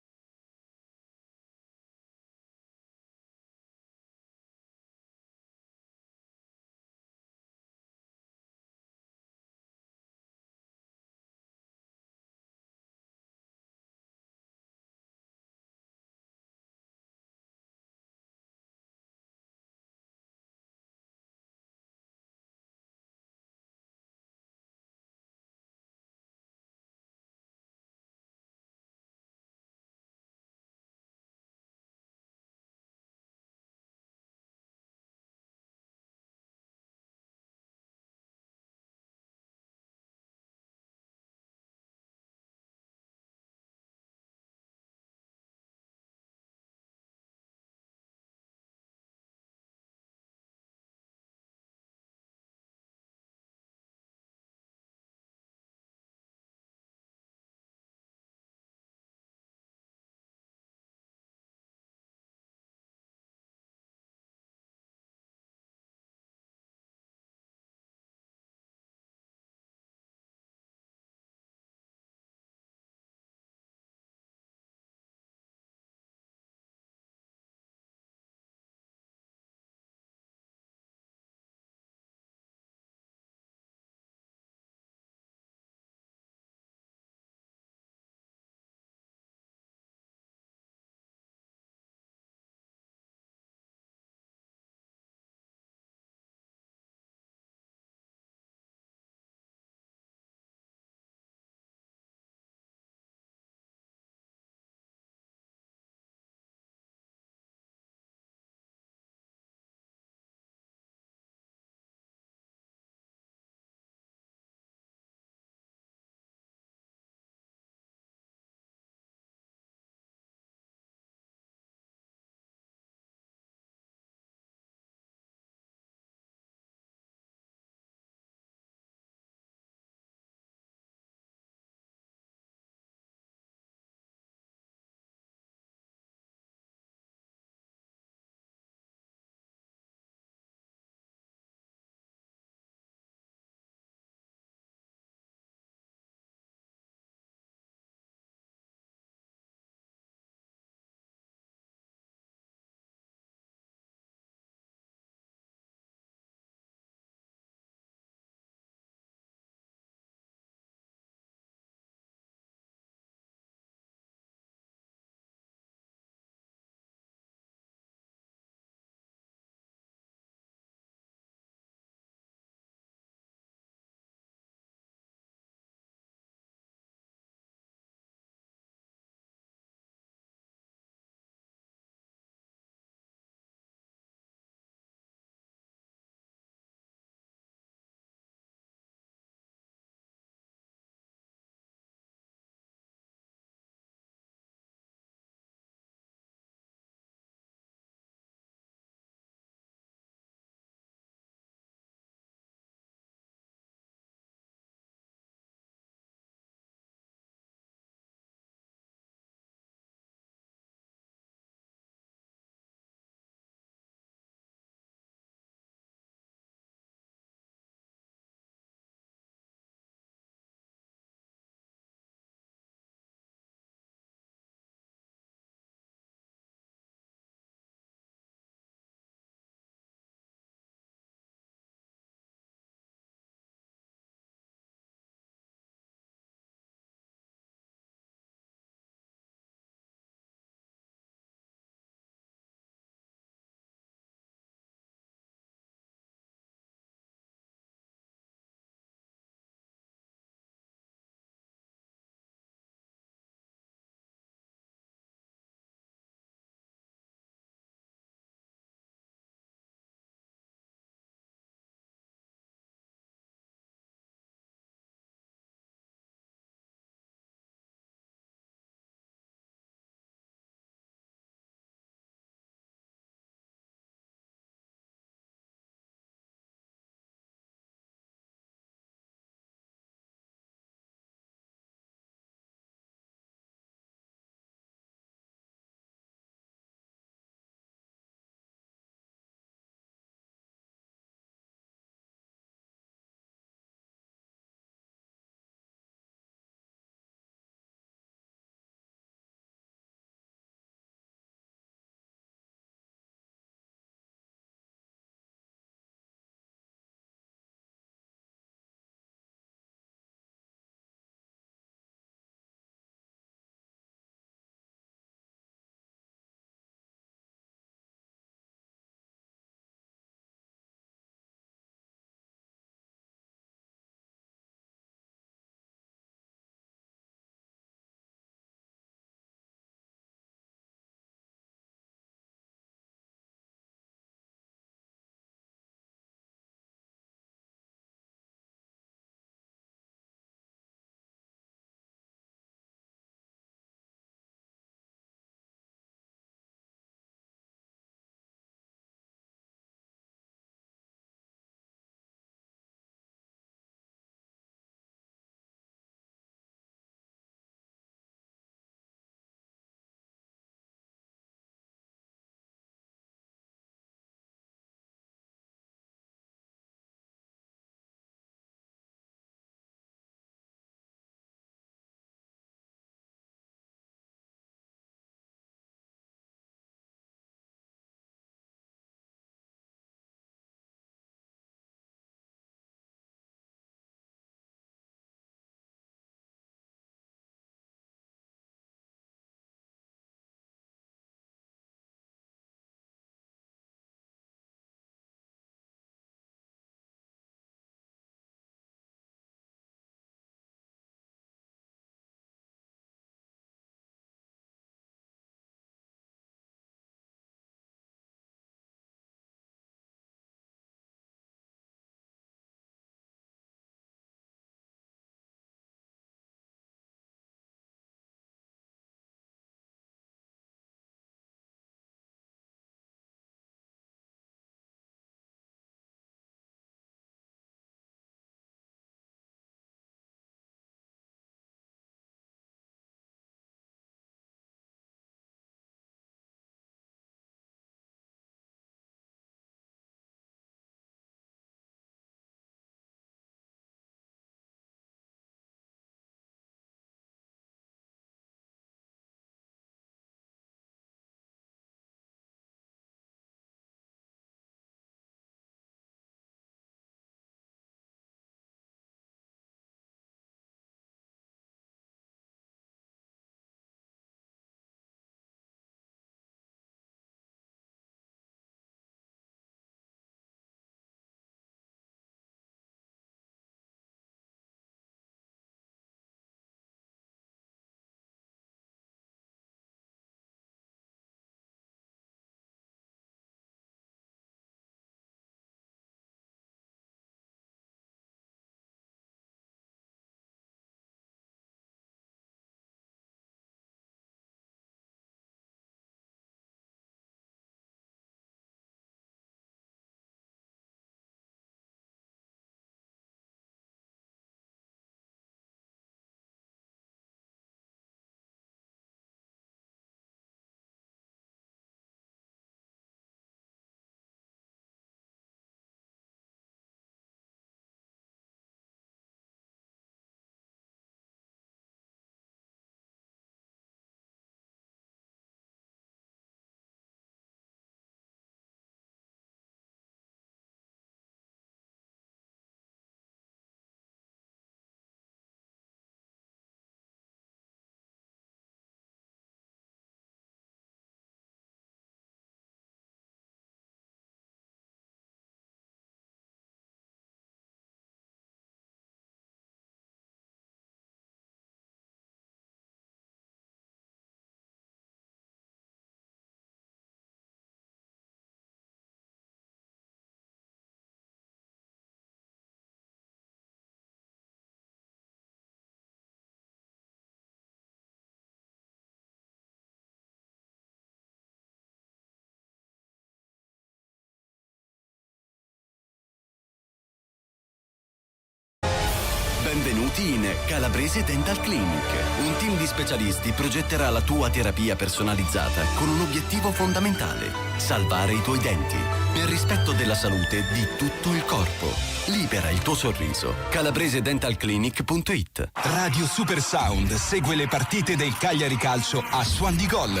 Benvenuti in Calabrese Dental Clinic. Un team di specialisti progetterà la tua terapia personalizzata con un obiettivo fondamentale: salvare i tuoi denti. Nel rispetto della salute di tutto il corpo. Libera il tuo sorriso. CalabreseDentalClinic.it. Radio Super Sound segue le partite del Cagliari Calcio a Suon di Gol.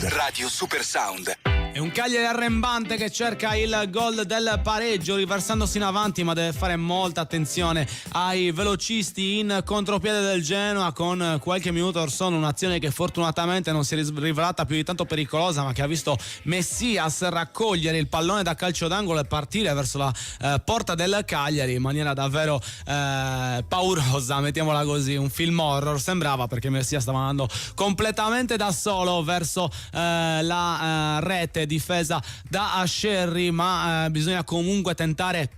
Radio Super Sound. È un Cagliari arrembante che cerca il gol del pareggio riversandosi in avanti, ma deve fare molta attenzione ai velocisti in contropiede del Genoa. Con qualche minuto or sono, un'azione che fortunatamente non si è rivelata più di tanto pericolosa, ma che ha visto Messias raccogliere il pallone da calcio d'angolo e partire verso la porta del Cagliari in maniera davvero paurosa, mettiamola così. Un film horror sembrava, perché Messias stava andando completamente da solo verso la rete difesa da Ascerri, ma bisogna comunque tentare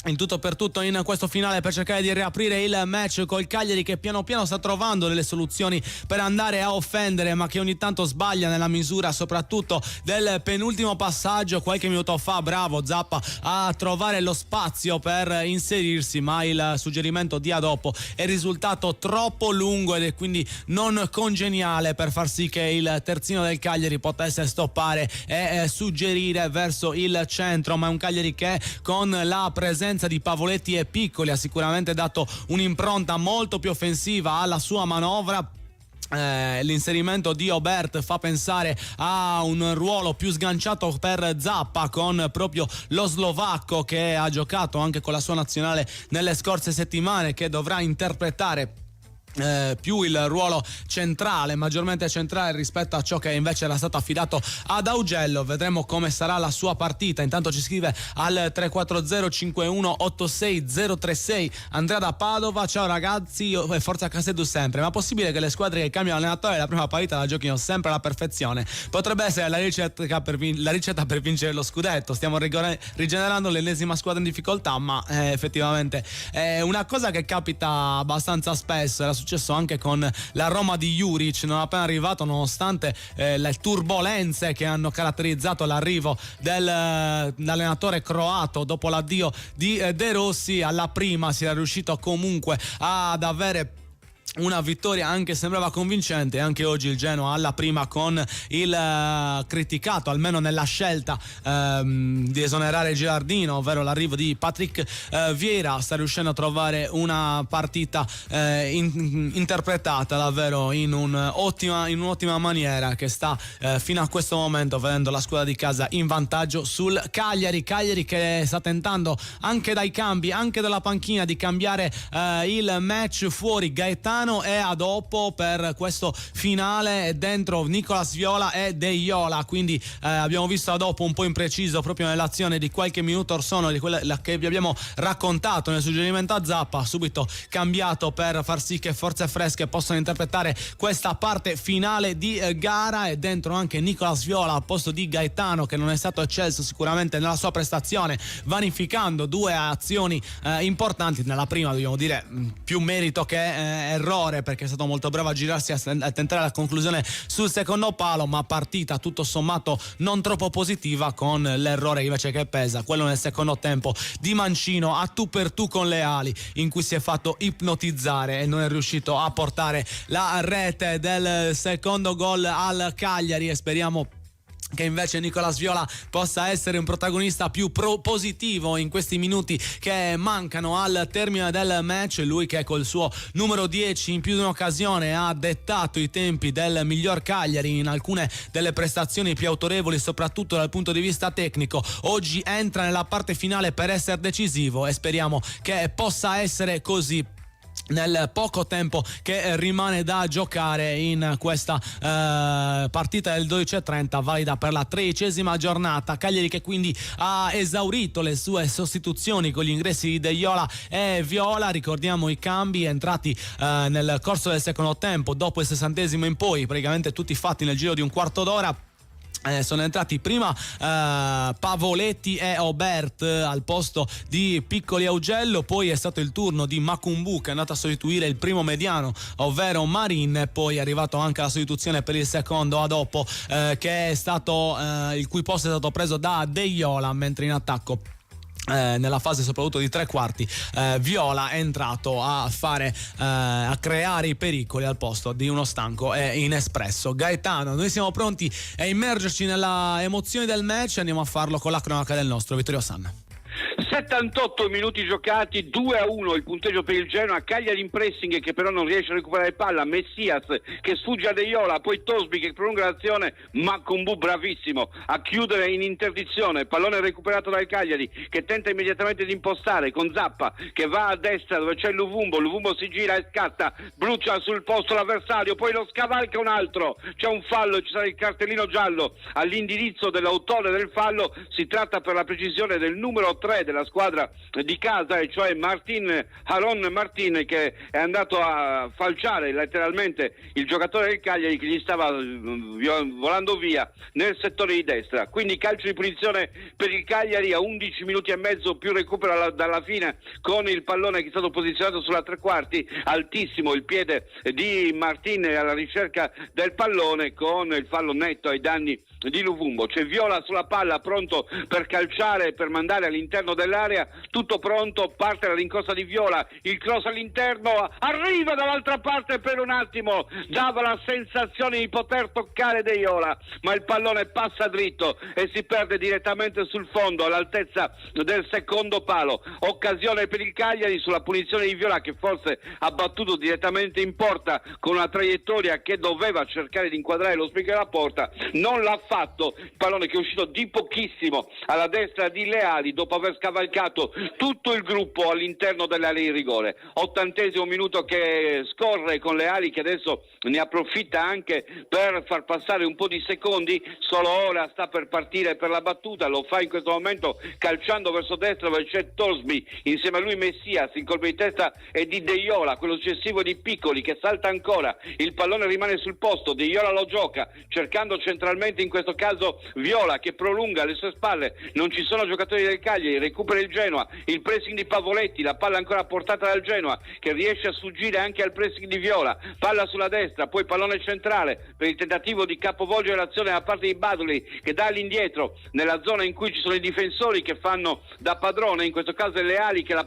in tutto per tutto in questo finale per cercare di riaprire il match col Cagliari, che piano piano sta trovando delle soluzioni per andare a offendere, ma che ogni tanto sbaglia nella misura soprattutto del penultimo passaggio. Qualche minuto fa bravo Zappa a trovare lo spazio per inserirsi, ma il suggerimento di dopo è risultato troppo lungo ed è quindi non congeniale per far sì che il terzino del Cagliari potesse stoppare e suggerire verso il centro. Ma è un Cagliari che con la presenza di Pavoletti e Piccoli ha sicuramente dato un'impronta molto più offensiva alla sua manovra. L'inserimento di Aubert fa pensare a un ruolo più sganciato per Zappa, con proprio lo slovacco che ha giocato anche con la sua nazionale nelle scorse settimane, che dovrà interpretare più il ruolo centrale, maggiormente centrale rispetto a ciò che invece era stato affidato ad Augello. Vedremo come sarà la sua partita. Intanto ci scrive al 340 51 86 036 Andrea da Padova: ciao ragazzi, forza Caseddu sempre. Ma è possibile che le squadre che cambiano allenatore la prima partita la giochino sempre alla perfezione? Potrebbe essere la ricetta per vincere lo scudetto. Stiamo rigenerando l'ennesima squadra in difficoltà, ma effettivamente è una cosa che capita abbastanza spesso. Era successo anche con la Roma di Juric non appena arrivato, nonostante le turbolenze che hanno caratterizzato l'arrivo dell'allenatore croato dopo l'addio di De Rossi. Alla prima si era riuscito comunque ad avere una vittoria anche sembrava convincente. Anche oggi il Genoa alla prima, con il criticato almeno nella scelta di esonerare Gilardino, ovvero l'arrivo di Patrick Vieira, sta riuscendo a trovare una partita interpretata davvero in un'ottima maniera, che sta fino a questo momento vedendo la squadra di casa in vantaggio sul Cagliari che sta tentando anche dai cambi, anche dalla panchina, di cambiare il match. Fuori Gaetano e a dopo per questo finale, dentro Nicolas Viola e De Iola, quindi abbiamo visto a dopo un po' impreciso proprio nell'azione di qualche minuto or sono, di quella che vi abbiamo raccontato nel suggerimento a Zappa, subito cambiato per far sì che forze fresche possano interpretare questa parte finale di gara. E dentro anche Nicolas Viola al posto di Gaetano, che non è stato eccelso sicuramente nella sua prestazione, vanificando due azioni importanti. Nella prima dobbiamo dire più merito che errore, perché è stato molto bravo a girarsi a tentare la conclusione sul secondo palo, ma partita tutto sommato non troppo positiva, con l'errore invece che pesa, quello nel secondo tempo di Mancino a tu per tu con le ali, in cui si è fatto ipnotizzare e non è riuscito a portare la rete del secondo gol al Cagliari. E speriamo che invece Nicolas Viola possa essere un protagonista più positivo in questi minuti che mancano al termine del match. Lui che col suo numero 10 in più di un'occasione ha dettato i tempi del miglior Cagliari in alcune delle prestazioni più autorevoli, soprattutto dal punto di vista tecnico. Oggi entra nella parte finale per essere decisivo e speriamo che possa essere così nel poco tempo che rimane da giocare in questa partita del 12:30, valida per la 13ª giornata. Cagliari che quindi ha esaurito le sue sostituzioni con gli ingressi di De Iola e Viola. Ricordiamo i cambi entrati nel corso del secondo tempo, dopo il 60° in poi, praticamente tutti fatti nel giro di un quarto d'ora. Sono entrati prima Pavoletti e Aubert al posto di Piccoli e Augello, poi è stato il turno di Macumbu, che è andato a sostituire il primo mediano, ovvero Marin, e poi è arrivato anche la sostituzione per il secondo a dopo, che è stato il cui posto è stato preso da De Iola, mentre in attacco nella fase soprattutto di tre quarti Viola è entrato a creare i pericoli al posto di uno stanco e inespresso Gaetano. Noi siamo pronti a immergerci nella emozione del match, andiamo a farlo con la cronaca del nostro Vittorio Sanna. 78 minuti giocati, 2-1 il punteggio per il Genoa. Cagliari in pressing che però non riesce a recuperare palla, Messias che sfugge a Deiola, poi Tosby che prolunga l'azione, ma Combu bravissimo a chiudere in interdizione. Pallone recuperato dal Cagliari che tenta immediatamente di impostare con Zappa che va a destra dove c'è Luvumbo si gira e scatta, brucia sul posto l'avversario, poi lo scavalca un altro, c'è un fallo, ci sarà il cartellino giallo all'indirizzo dell'autore del fallo. Si tratta per la precisione del numero 3 della squadra di casa, e cioè Haron Martin, che è andato a falciare letteralmente il giocatore del Cagliari che gli stava volando via nel settore di destra. Quindi calcio di punizione per il Cagliari a 11 minuti e mezzo più recupero dalla fine, con il pallone che è stato posizionato sulla tre quarti, altissimo il piede di Martin alla ricerca del pallone, con il fallo netto ai danni di Luvumbo. C'è Viola sulla palla pronto per calciare, per mandare all'interno dell'area, tutto pronto, parte la rincorsa di Viola, il cross all'interno, arriva dall'altra parte, per un attimo dava la sensazione di poter toccare Deiola, ma il pallone passa dritto e si perde direttamente sul fondo all'altezza del secondo palo. Occasione per il Cagliari sulla punizione di Viola, che forse ha battuto direttamente in porta con una traiettoria che doveva cercare di inquadrare lo specchio della porta, non l'ha fatto. Il pallone che è uscito di pochissimo alla destra di Leali dopo aver scavalcato tutto il gruppo all'interno dell'area di rigore. 80° minuto che scorre, con Leali che adesso ne approfitta anche per far passare un po' di secondi. Solo ora sta per partire per la battuta, lo fa in questo momento calciando verso destra dove c'è Tosby, insieme a lui Messias. Il colpo di testa è di Deiola, quello successivo di Piccoli che salta ancora, il pallone rimane sul posto, Deiola lo gioca cercando centralmente, in questo caso Viola, che prolunga alle sue spalle, non ci sono giocatori del Cagliari, recupera il Genoa, il pressing di Pavoletti, la palla ancora portata dal Genoa che riesce a sfuggire anche al pressing di Viola, palla sulla destra, poi pallone centrale per il tentativo di capovolgere l'azione da parte di Badley che dà all'indietro nella zona in cui ci sono i difensori che fanno da padrone, in questo caso è Leali che ha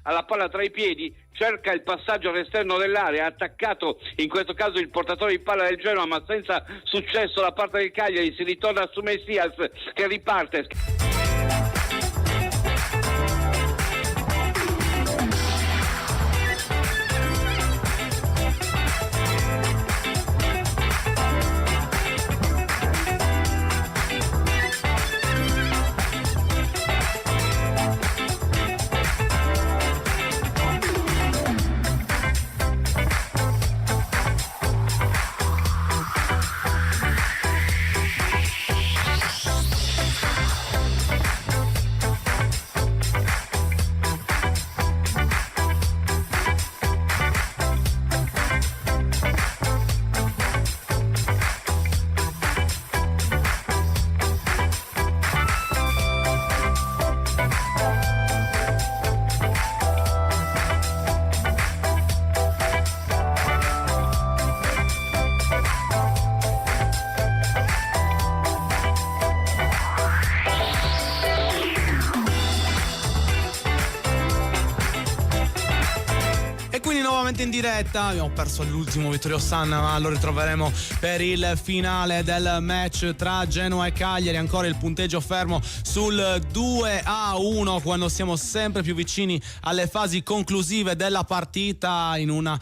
la palla tra i piedi, cerca il passaggio all'esterno dell'area, ha attaccato in questo caso il portatore di palla del Genoa ma senza successo da parte del Cagliari. Si ritorna su Messias che riparte. In diretta abbiamo perso l'ultimo Vittorio Sanna, ma lo ritroveremo per il finale del match tra Genoa e Cagliari. Ancora il punteggio fermo sul 2-1 quando siamo sempre più vicini alle fasi conclusive della partita, in un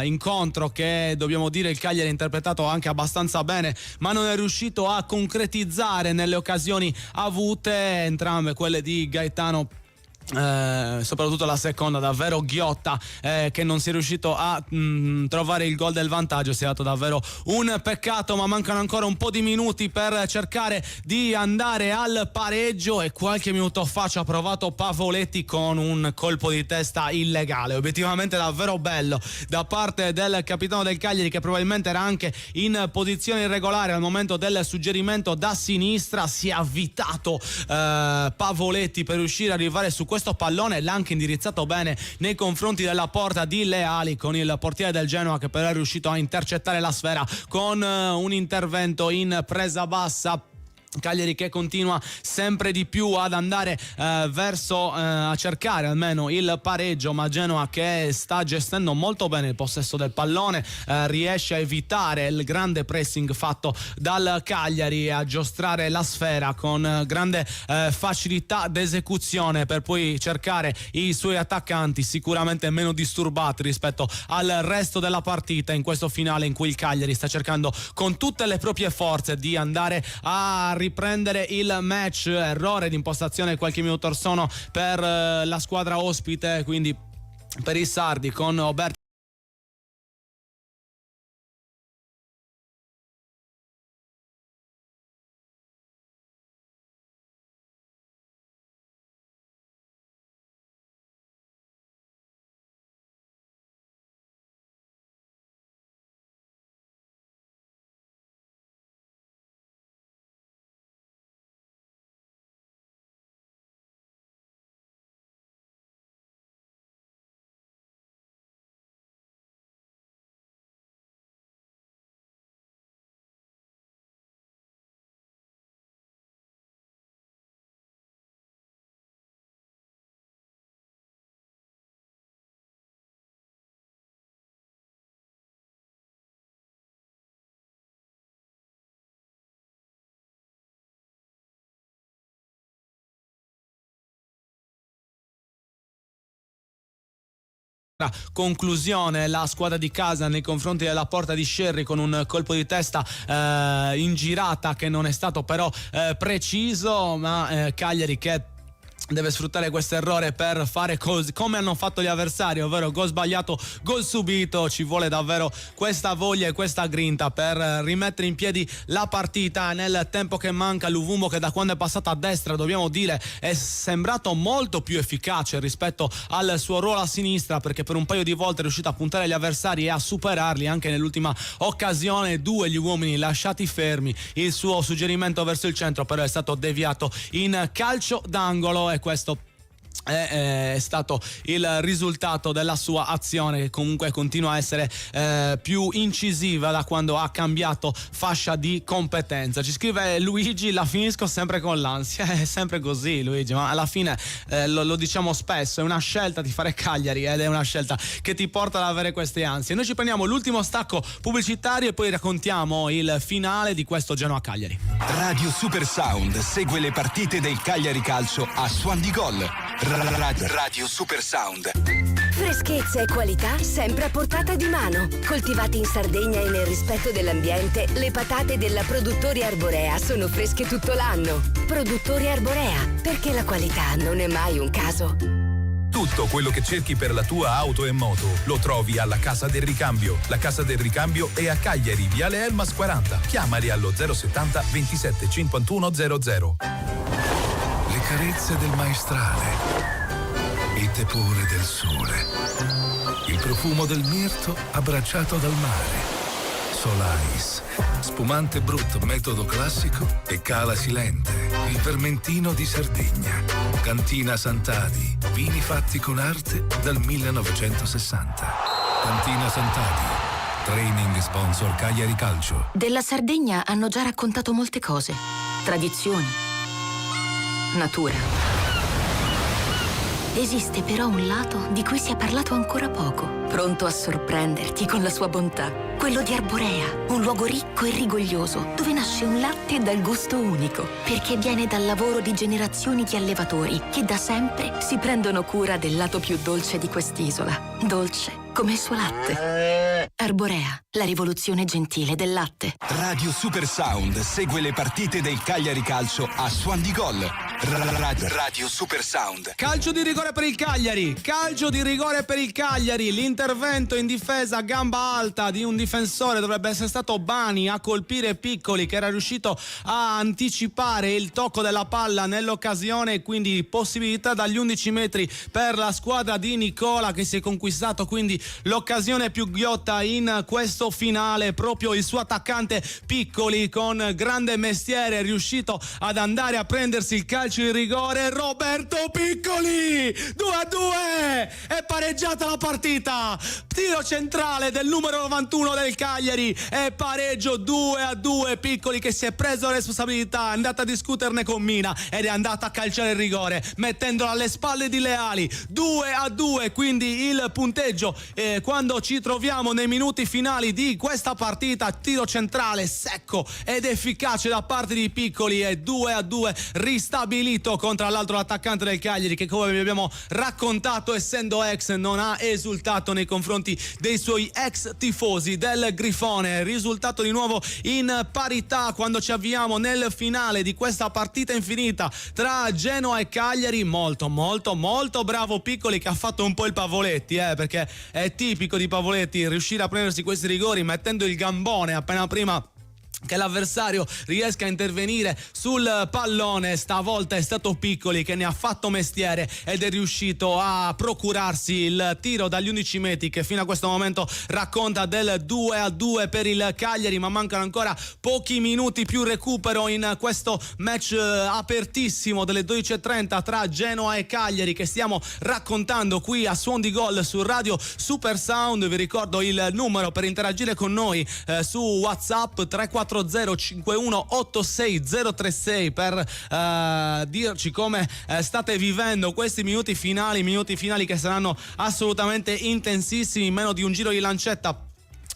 incontro che, dobbiamo dire, il Cagliari ha interpretato anche abbastanza bene, ma non è riuscito a concretizzare nelle occasioni avute, entrambe quelle di Gaetano. Soprattutto la seconda, davvero ghiotta, che non si è riuscito a trovare il gol del vantaggio. Si è dato davvero un peccato, ma mancano ancora un po' di minuti per cercare di andare al pareggio, e qualche minuto fa ci ha provato Pavoletti con un colpo di testa illegale, obiettivamente davvero bello da parte del capitano del Cagliari, che probabilmente era anche in posizione irregolare al momento del suggerimento da sinistra. Si è avvitato Pavoletti per riuscire ad arrivare su questo pallone, l'ha anche indirizzato bene nei confronti della porta di Leali, con il portiere del Genoa che però è riuscito a intercettare la sfera con un intervento in presa bassa Cagliari che continua sempre di più ad andare verso a cercare almeno il pareggio, ma Genoa che sta gestendo molto bene il possesso del pallone, riesce a evitare il grande pressing fatto dal Cagliari e a giostrare la sfera con grande facilità d'esecuzione per poi cercare i suoi attaccanti sicuramente meno disturbati rispetto al resto della partita in questo finale in cui il Cagliari sta cercando con tutte le proprie forze di andare a riprendere il match. Errore di impostazione qualche minuto or sono per la squadra ospite, quindi per i sardi con Oberto conclusione la squadra di casa nei confronti della porta di Scerri con un colpo di testa in girata che non è stato però preciso, ma Cagliari che deve sfruttare questo errore per fare come hanno fatto gli avversari, ovvero gol sbagliato, gol subito. Ci vuole davvero questa voglia e questa grinta per rimettere in piedi la partita nel tempo che manca. L'Uvumbo che da quando è passato a destra, dobbiamo dire, è sembrato molto più efficace rispetto al suo ruolo a sinistra, perché per un paio di volte è riuscito a puntare agli avversari e a superarli. Anche nell'ultima occasione due gli uomini lasciati fermi, il suo suggerimento verso il centro però è stato deviato in calcio d'angolo e questo è stato il risultato della sua azione, che comunque continua a essere più incisiva da quando ha cambiato fascia di competenza. Ci scrive Luigi: la finisco sempre con l'ansia. È sempre così, Luigi, ma alla fine lo diciamo spesso, è una scelta di fare Cagliari ed è una scelta che ti porta ad avere queste ansie. Noi ci prendiamo l'ultimo stacco pubblicitario e poi raccontiamo il finale di questo Genoa-Cagliari. Radio Super Sound segue le partite del Cagliari Calcio a Suon di Gol. Radio Super Sound. Freschezza e qualità sempre a portata di mano. Coltivate in Sardegna e nel rispetto dell'ambiente, le patate della Produttori Arborea sono fresche tutto l'anno. Produttori Arborea, perché la qualità non è mai un caso. Tutto quello che cerchi per la tua auto e moto lo trovi alla Casa del Ricambio. La Casa del Ricambio è a Cagliari, Viale Elmas 40. Chiamali allo 070 27 51 00. Le carezze del maestrale, il tepore del sole, il profumo del mirto abbracciato dal mare. Solais, spumante Brut metodo classico e Cala Silente, il vermentino di Sardegna. Cantina Sant'Adi, vini fatti con arte dal 1960. Cantina Sant'Adi, training sponsor Cagliari Calcio. Della Sardegna hanno già raccontato molte cose. Tradizioni, natura. Esiste però un lato di cui si è parlato ancora poco, pronto a sorprenderti con la sua bontà. Quello di Arborea, un luogo ricco e rigoglioso, dove nasce un latte dal gusto unico, perché viene dal lavoro di generazioni di allevatori che da sempre si prendono cura del lato più dolce di quest'isola. Dolce come il suo latte. Arborea, la rivoluzione gentile del latte. Radio Super Sound segue le partite del Cagliari Calcio a Suon di Gol. Radio Super Sound. Calcio di rigore per il Cagliari. Calcio di rigore per il Cagliari. L'intervento in difesa a gamba alta di un difensore dovrebbe essere stato Bani a colpire Piccoli, che era riuscito a anticipare il tocco della palla nell'occasione, quindi possibilità dagli 11 metri per la squadra di Nicola, che si è conquistato quindi l'occasione più ghiotta in questo finale. Proprio il suo attaccante Piccoli, con grande mestiere, è riuscito ad andare a prendersi il calcio di rigore. Roberto Piccoli, 2-2, è pareggiata la partita. partita. Tiro centrale del numero 91 del Cagliari e pareggio 2-2. Piccoli che si è preso la responsabilità, è andata a discuterne con Mina ed è andata a calciare il rigore mettendolo alle spalle di Leali. 2-2 quindi il punteggio quando ci troviamo nei minuti finali di questa partita. Tiro centrale secco ed efficace da parte di Piccoli e 2-2 ristabilito contro l'altro l'attaccante del Cagliari che, come vi abbiamo raccontato, essendo ex non ha esultato nei confronti dei suoi ex tifosi del Grifone. Risultato di nuovo in parità quando ci avviamo nel finale di questa partita infinita tra Genoa e Cagliari. Molto bravo Piccoli, che ha fatto un po' il Pavoletti, perché è tipico di Pavoletti riuscire a prendersi questi rigori mettendo il gambone appena prima che l'avversario riesca a intervenire sul pallone. Stavolta è stato Piccoli che ne ha fatto mestiere ed è riuscito a procurarsi il tiro dagli 11 metri che fino a questo momento racconta del 2-2 per il Cagliari, ma mancano ancora pochi minuti più recupero in questo match apertissimo delle 12:30 tra Genoa e Cagliari che stiamo raccontando qui a Suon di Gol su Radio Super Sound. Vi ricordo il numero per interagire con noi su WhatsApp 340-51-86036 per dirci come state vivendo questi minuti finali che saranno assolutamente intensissimi. In meno di un giro di lancetta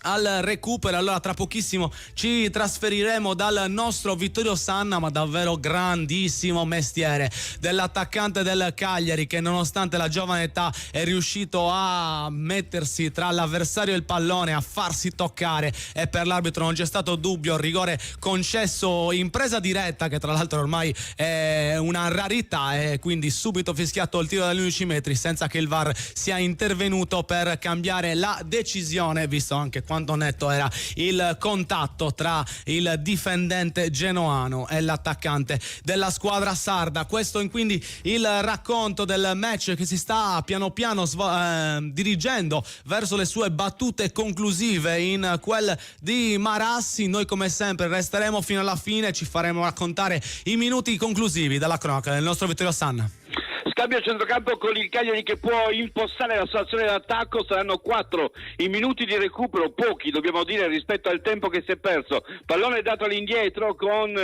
al recupero. Allora tra pochissimo ci trasferiremo dal nostro Vittorio Sanna, ma davvero grandissimo mestiere dell'attaccante del Cagliari che, nonostante la giovane età, è riuscito a mettersi tra l'avversario e il pallone, a farsi toccare, e per l'arbitro non c'è stato dubbio. Rigore concesso in presa diretta, che tra l'altro ormai è una rarità, e quindi subito fischiato il tiro dagli 11 metri senza che il VAR sia intervenuto per cambiare la decisione, visto anche quanto netto era il contatto tra il difendente genoano e l'attaccante della squadra sarda. Questo è quindi il racconto del match che si sta piano piano dirigendo verso le sue battute conclusive in quel di Marassi. Noi come sempre resteremo fino alla fine e ci faremo raccontare i minuti conclusivi dalla cronaca del nostro Vittorio Sanna. Scambio a centrocampo con il Cagliari che può impostare la sua azione d'attacco. Saranno 4 i minuti di recupero, pochi dobbiamo dire rispetto al tempo che si è perso. Pallone dato all'indietro con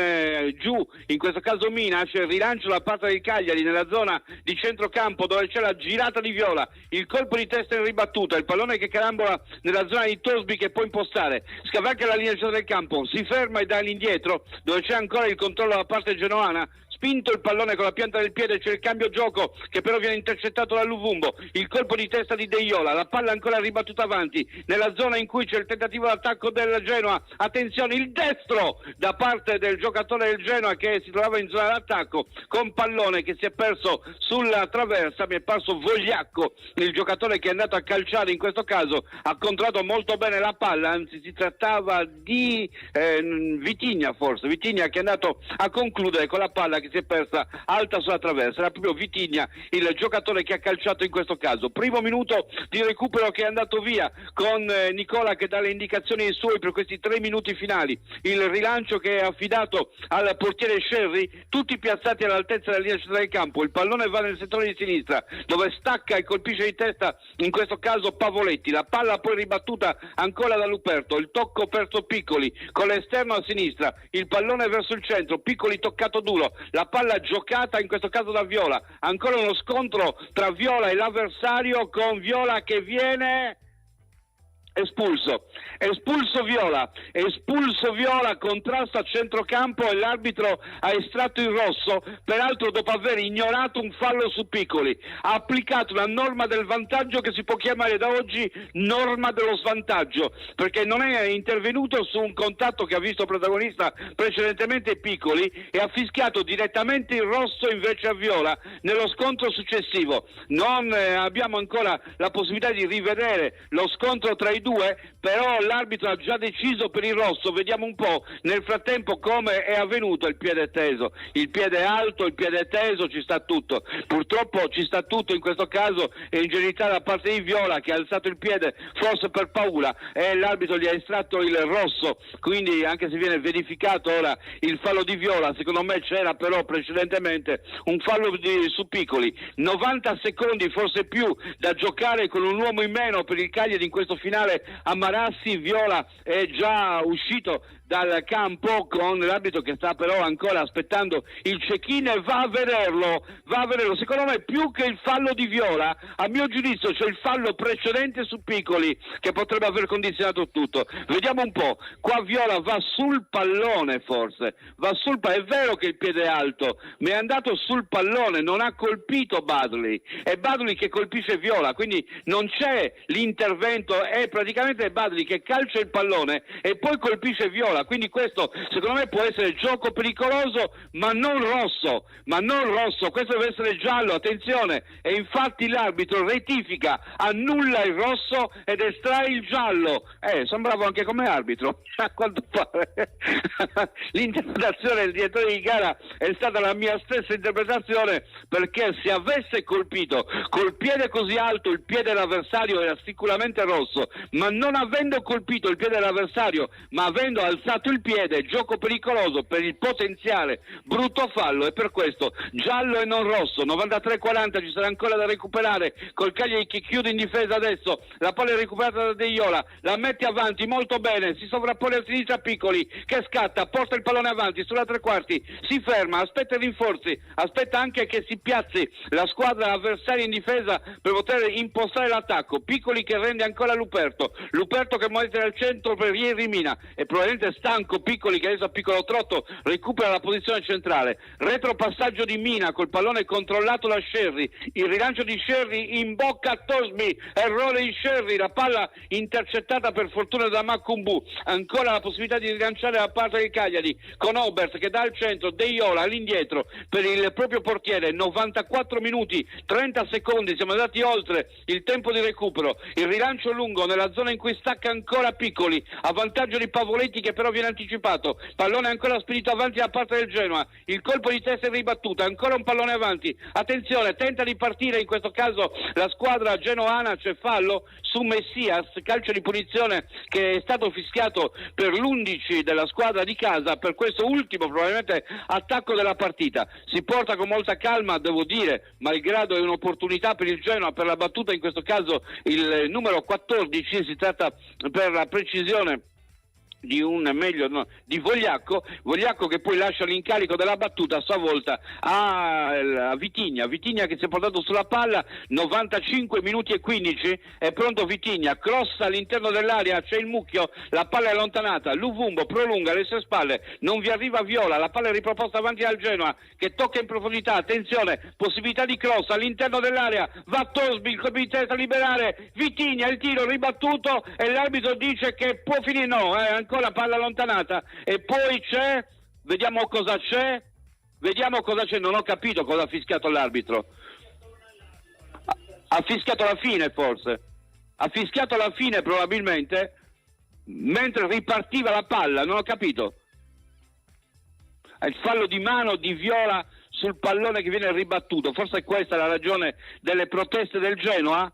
giù, in questo caso Mina, c'è il rilancio da parte del Cagliari nella zona di centrocampo dove c'è la girata di Viola, il colpo di testa in ribattuta, il pallone che carambola nella zona di Tosby che può impostare, scavalca la linea del campo, si ferma e dà all'indietro dove c'è ancora il controllo da parte genoana. Spinto il pallone con la pianta del piede, c'è il cambio gioco che però viene intercettato da Luvumbo, il colpo di testa di Deiola, la palla ancora ribattuta avanti nella zona in cui c'è il tentativo d'attacco del Genoa. Attenzione, il destro da parte del giocatore del Genoa che si trovava in zona d'attacco con pallone che si è perso sulla traversa. Mi è parso Vogliacco il giocatore che è andato a calciare, in questo caso ha controllato molto bene la palla, anzi si trattava di Vitigna, forse Vitigna, che è andato a concludere con la palla che si è persa alta sulla traversa. Era proprio Vitigna il giocatore che ha calciato in questo caso. Primo minuto di recupero che è andato via con Nicola che dà le indicazioni ai suoi per questi 3 minuti finali. Il rilancio che è affidato al portiere Scerri, tutti piazzati all'altezza della linea centrale del campo. Il pallone va nel settore di sinistra dove stacca e colpisce di testa, in questo caso Pavoletti. La palla poi ribattuta ancora da Luperto, il tocco perso Piccoli con l'esterno a sinistra, il pallone verso il centro, Piccoli toccato duro, la palla giocata in questo caso da Viola, ancora uno scontro tra Viola e l'avversario, con Viola che viene espulso Viola, contrasto a centrocampo e l'arbitro ha estratto il rosso, peraltro dopo aver ignorato un fallo su Piccoli. Ha applicato una norma del vantaggio che si può chiamare da oggi norma dello svantaggio, perché non è intervenuto su un contatto che ha visto protagonista precedentemente Piccoli e ha fischiato direttamente il rosso invece a Viola nello scontro successivo. Non abbiamo ancora la possibilità di rivedere lo scontro tra i due, però l'arbitro ha già deciso per il rosso. Vediamo un po' nel frattempo come è avvenuto il piede teso, il piede alto, il piede teso, ci sta tutto. Purtroppo ci sta tutto in questo caso, è ingenuità da parte di Viola che ha alzato il piede forse per paura e l'arbitro gli ha estratto il rosso, quindi anche se viene verificato ora il fallo di Viola, secondo me c'era però precedentemente un fallo su Piccoli. 90 secondi forse più da giocare con un uomo in meno per il Cagliari in questo finale a Marassi. Viola è già uscito dal campo con l'arbitro che sta però ancora aspettando il check-in e va a vederlo. Secondo me più che il fallo di Viola, a mio giudizio c'è il fallo precedente su Piccoli che potrebbe aver condizionato tutto. Vediamo un po', qua Viola va sul pallone, forse è vero che il piede è alto, ma è andato sul pallone, non ha colpito Badley, è Badley che colpisce Viola, quindi non c'è l'intervento, è praticamente Badley che calcia il pallone e poi colpisce Viola, quindi questo secondo me può essere gioco pericoloso ma non rosso, questo deve essere giallo, attenzione, e infatti l'arbitro rettifica, annulla il rosso ed estrae il giallo. Sono bravo anche come arbitro, a quanto pare. L'interpretazione del direttore di gara è stata la mia stessa interpretazione, perché se avesse colpito col piede così alto il piede dell'avversario era sicuramente rosso, ma non avendo colpito il piede dell'avversario ma avendo alzato il piede, gioco pericoloso per il potenziale brutto fallo, e per questo giallo e non rosso. 93-40, ci sarà ancora da recuperare col Cagliari che chiude in difesa adesso, la palla è recuperata da De Iola, la mette avanti molto bene, si sovrappone a sinistra Piccoli che scatta, porta il pallone avanti sulla tre quarti, si ferma, aspetta i rinforzi, aspetta anche che si piazzi la squadra avversaria in difesa per poter impostare l'attacco. Piccoli che rende ancora Luperto che mette al centro per Ieri Mina, e probabilmente stanco Piccoli che adesso a piccolo trotto recupera la posizione centrale. Retropassaggio di Mina col pallone controllato da Scerri, il rilancio di Scerri in bocca a Tosmi, errore di Scerri, la palla intercettata per fortuna da Macumbu, ancora la possibilità di rilanciare la parte del Cagliari con Obert che dà al centro, De Iola all'indietro per il proprio portiere. 94 minuti 30 secondi, siamo andati oltre il tempo di recupero, il rilancio lungo nella zona in cui stacca ancora Piccoli a vantaggio di Pavoletti che però viene anticipato, pallone ancora spedito avanti da parte del Genoa, il colpo di testa è ribattuto, ancora un pallone avanti, attenzione, tenta di partire in questo caso la squadra genoana, c'è fallo su Messias, calcio di punizione che è stato fischiato per l'11 della squadra di casa per questo ultimo probabilmente attacco della partita. Si porta con molta calma, devo dire, malgrado è un'opportunità per il Genoa per la battuta, in questo caso il numero 14, si tratta per la precisione di Vogliacco che poi lascia l'incarico della battuta a sua volta a Vitigna che si è portato sulla palla. 95 minuti e 15, è pronto Vitigna, cross all'interno dell'area, c'è il mucchio, la palla è allontanata, Luvumbo prolunga alle sue spalle, non vi arriva Viola, la palla è riproposta avanti al Genoa che tocca in profondità, attenzione, possibilità di cross all'interno dell'area, va Tosbi, il colpo di testa a liberare Vitigna, il tiro ribattuto e l'arbitro dice che può finire, no, ancora palla allontanata, e poi vediamo cosa c'è, non ho capito cosa ha fischiato l'arbitro. Ha fischiato la fine forse, ha fischiato la fine probabilmente mentre ripartiva la palla, non ho capito. È il fallo di mano di Viola sul pallone che viene ribattuto, forse è questa la ragione delle proteste del Genoa.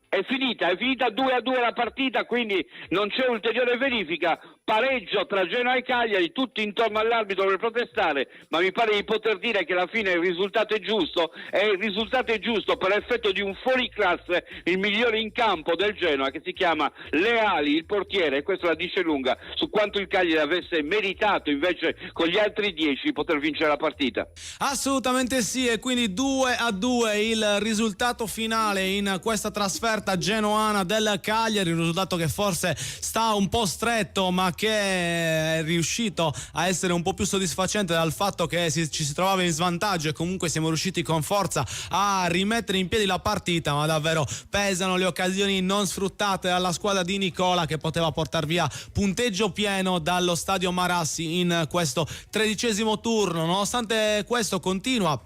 È finita 2-2 la partita, quindi non c'è ulteriore verifica, pareggio tra Genoa e Cagliari, tutti intorno all'arbitro per protestare, ma mi pare di poter dire che alla fine il risultato è giusto, e il risultato è giusto per effetto di un fuoriclasse, il migliore in campo del Genoa che si chiama Leali, il portiere, e questo la dice lunga su quanto il Cagliari avesse meritato invece con gli altri 10 di poter vincere la partita. Assolutamente sì, e quindi 2-2 il risultato finale in questa trasferta genoana del Cagliari, un risultato che forse sta un po' stretto ma che è riuscito a essere un po' più soddisfacente dal fatto che ci si trovava in svantaggio, e comunque siamo riusciti con forza a rimettere in piedi la partita, ma davvero pesano le occasioni non sfruttate dalla squadra di Nicola che poteva portar via punteggio pieno dallo stadio Marassi in questo 13° turno. Nonostante questo continua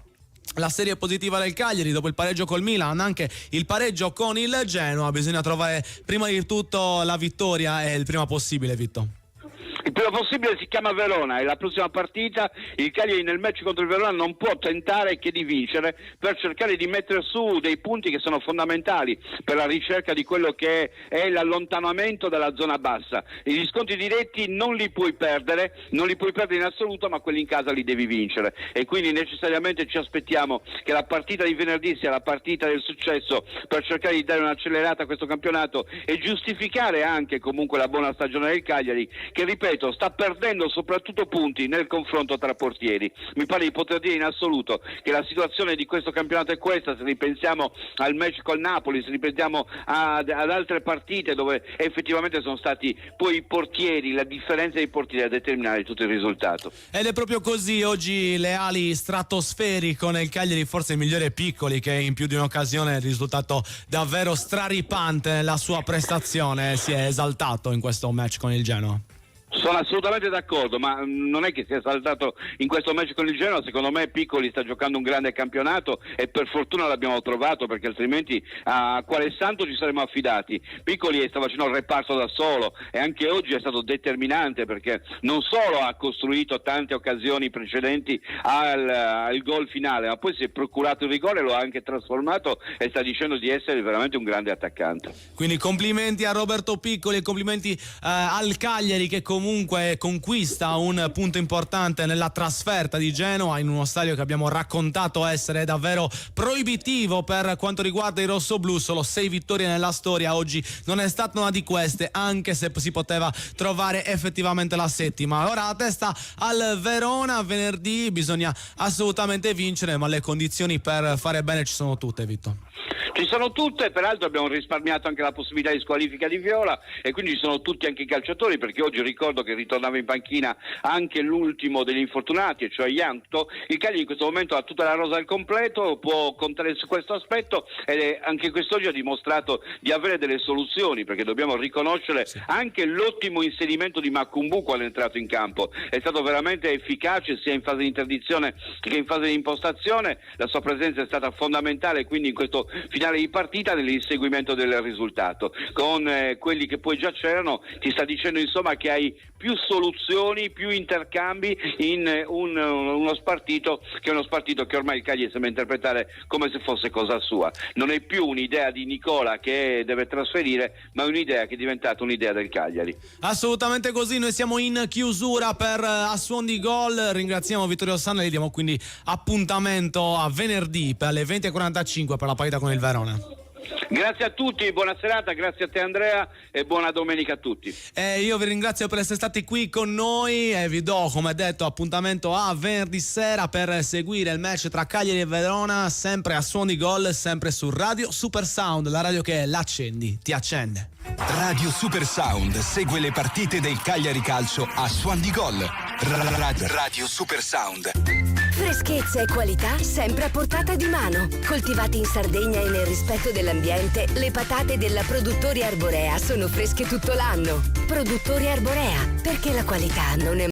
la serie positiva del Cagliari dopo il pareggio col Milan, anche il pareggio con il Genoa. Bisogna trovare prima di tutto la vittoria e il prima possibile, Vitto. Il prima possibile si chiama Verona e la prossima partita il Cagliari nel match contro il Verona non può tentare che di vincere per cercare di mettere su dei punti che sono fondamentali per la ricerca di quello che è l'allontanamento dalla zona bassa. Gli scontri diretti non li puoi perdere in assoluto, ma quelli in casa li devi vincere e quindi necessariamente ci aspettiamo che la partita di venerdì sia la partita del successo per cercare di dare un'accelerata a questo campionato e giustificare anche comunque la buona stagione del Cagliari, che ripeto sta perdendo soprattutto punti nel confronto tra portieri. Mi pare di poter dire in assoluto che la situazione di questo campionato è questa, se ripensiamo al match col Napoli, se ripensiamo ad altre partite dove effettivamente sono stati poi i portieri, la differenza dei portieri a determinare tutto il risultato. Ed è proprio così, oggi le ali stratosferiche nel Cagliari, forse il migliore Piccoli, che in più di un'occasione è risultato davvero straripante nella sua prestazione, si è esaltato in questo match con il Genoa. Sono assolutamente d'accordo, ma non è che sia saltato in questo match con il Genoa. Secondo me Piccoli sta giocando un grande campionato e per fortuna l'abbiamo trovato, perché altrimenti a quale santo ci saremmo affidati. Piccoli sta facendo il reparto da solo e anche oggi è stato determinante, perché non solo ha costruito tante occasioni precedenti al gol finale, ma poi si è procurato il rigore, lo ha anche trasformato e sta dicendo di essere veramente un grande attaccante. Quindi complimenti a Roberto Piccoli e complimenti al Cagliari, che comunque conquista un punto importante nella trasferta di Genoa in uno stadio che abbiamo raccontato essere davvero proibitivo per quanto riguarda i rossoblù. Solo 6 vittorie nella storia, oggi non è stata una di queste, anche se si poteva trovare effettivamente la settima. Ora a testa al Verona, venerdì bisogna assolutamente vincere, ma le condizioni per fare bene ci sono tutte, Vitto. Ci sono tutte, peraltro abbiamo risparmiato anche la possibilità di squalifica di Viola e quindi ci sono tutti anche i calciatori, perché oggi ricordo che ritornava in panchina anche l'ultimo degli infortunati, cioè Ianto. Il Cagliari in questo momento ha tutta la rosa al completo, può contare su questo aspetto ed anche quest'oggi ha dimostrato di avere delle soluzioni, perché dobbiamo riconoscere anche l'ottimo inserimento di Macumbu quando è entrato in campo. È stato veramente efficace sia in fase di interdizione che in fase di impostazione, la sua presenza è stata fondamentale, quindi in questo finale di partita nell'inseguimento del risultato. Con quelli che poi già c'erano ti sta dicendo insomma che hai più soluzioni, più intercambi in uno spartito che è uno spartito che ormai il Cagliari sembra interpretare come se fosse cosa sua. Non è più un'idea di Nicola che deve trasferire, ma un'idea che è diventata un'idea del Cagliari. Assolutamente così, noi siamo in chiusura per A Suon di Gol. Ringraziamo Vittorio Sanna e gli diamo quindi appuntamento a venerdì per le 20:45 per la partita con il Verona. Grazie a tutti, buona serata, grazie a te Andrea e buona domenica a tutti. Io vi ringrazio per essere stati qui con noi e vi do, come detto, appuntamento a venerdì sera per seguire il match tra Cagliari e Verona, sempre A Suon di Gol, sempre su Radio Super Sound, la radio che l'accendi, ti accende. Radio Super Sound segue le partite del Cagliari Calcio a Suon di Gol. Radio Super Sound. Freschezza e qualità sempre a portata di mano. Coltivati in Sardegna e nel rispetto dell'ambiente, le patate della Produttori Arborea sono fresche tutto l'anno. Produttori Arborea, perché la qualità non è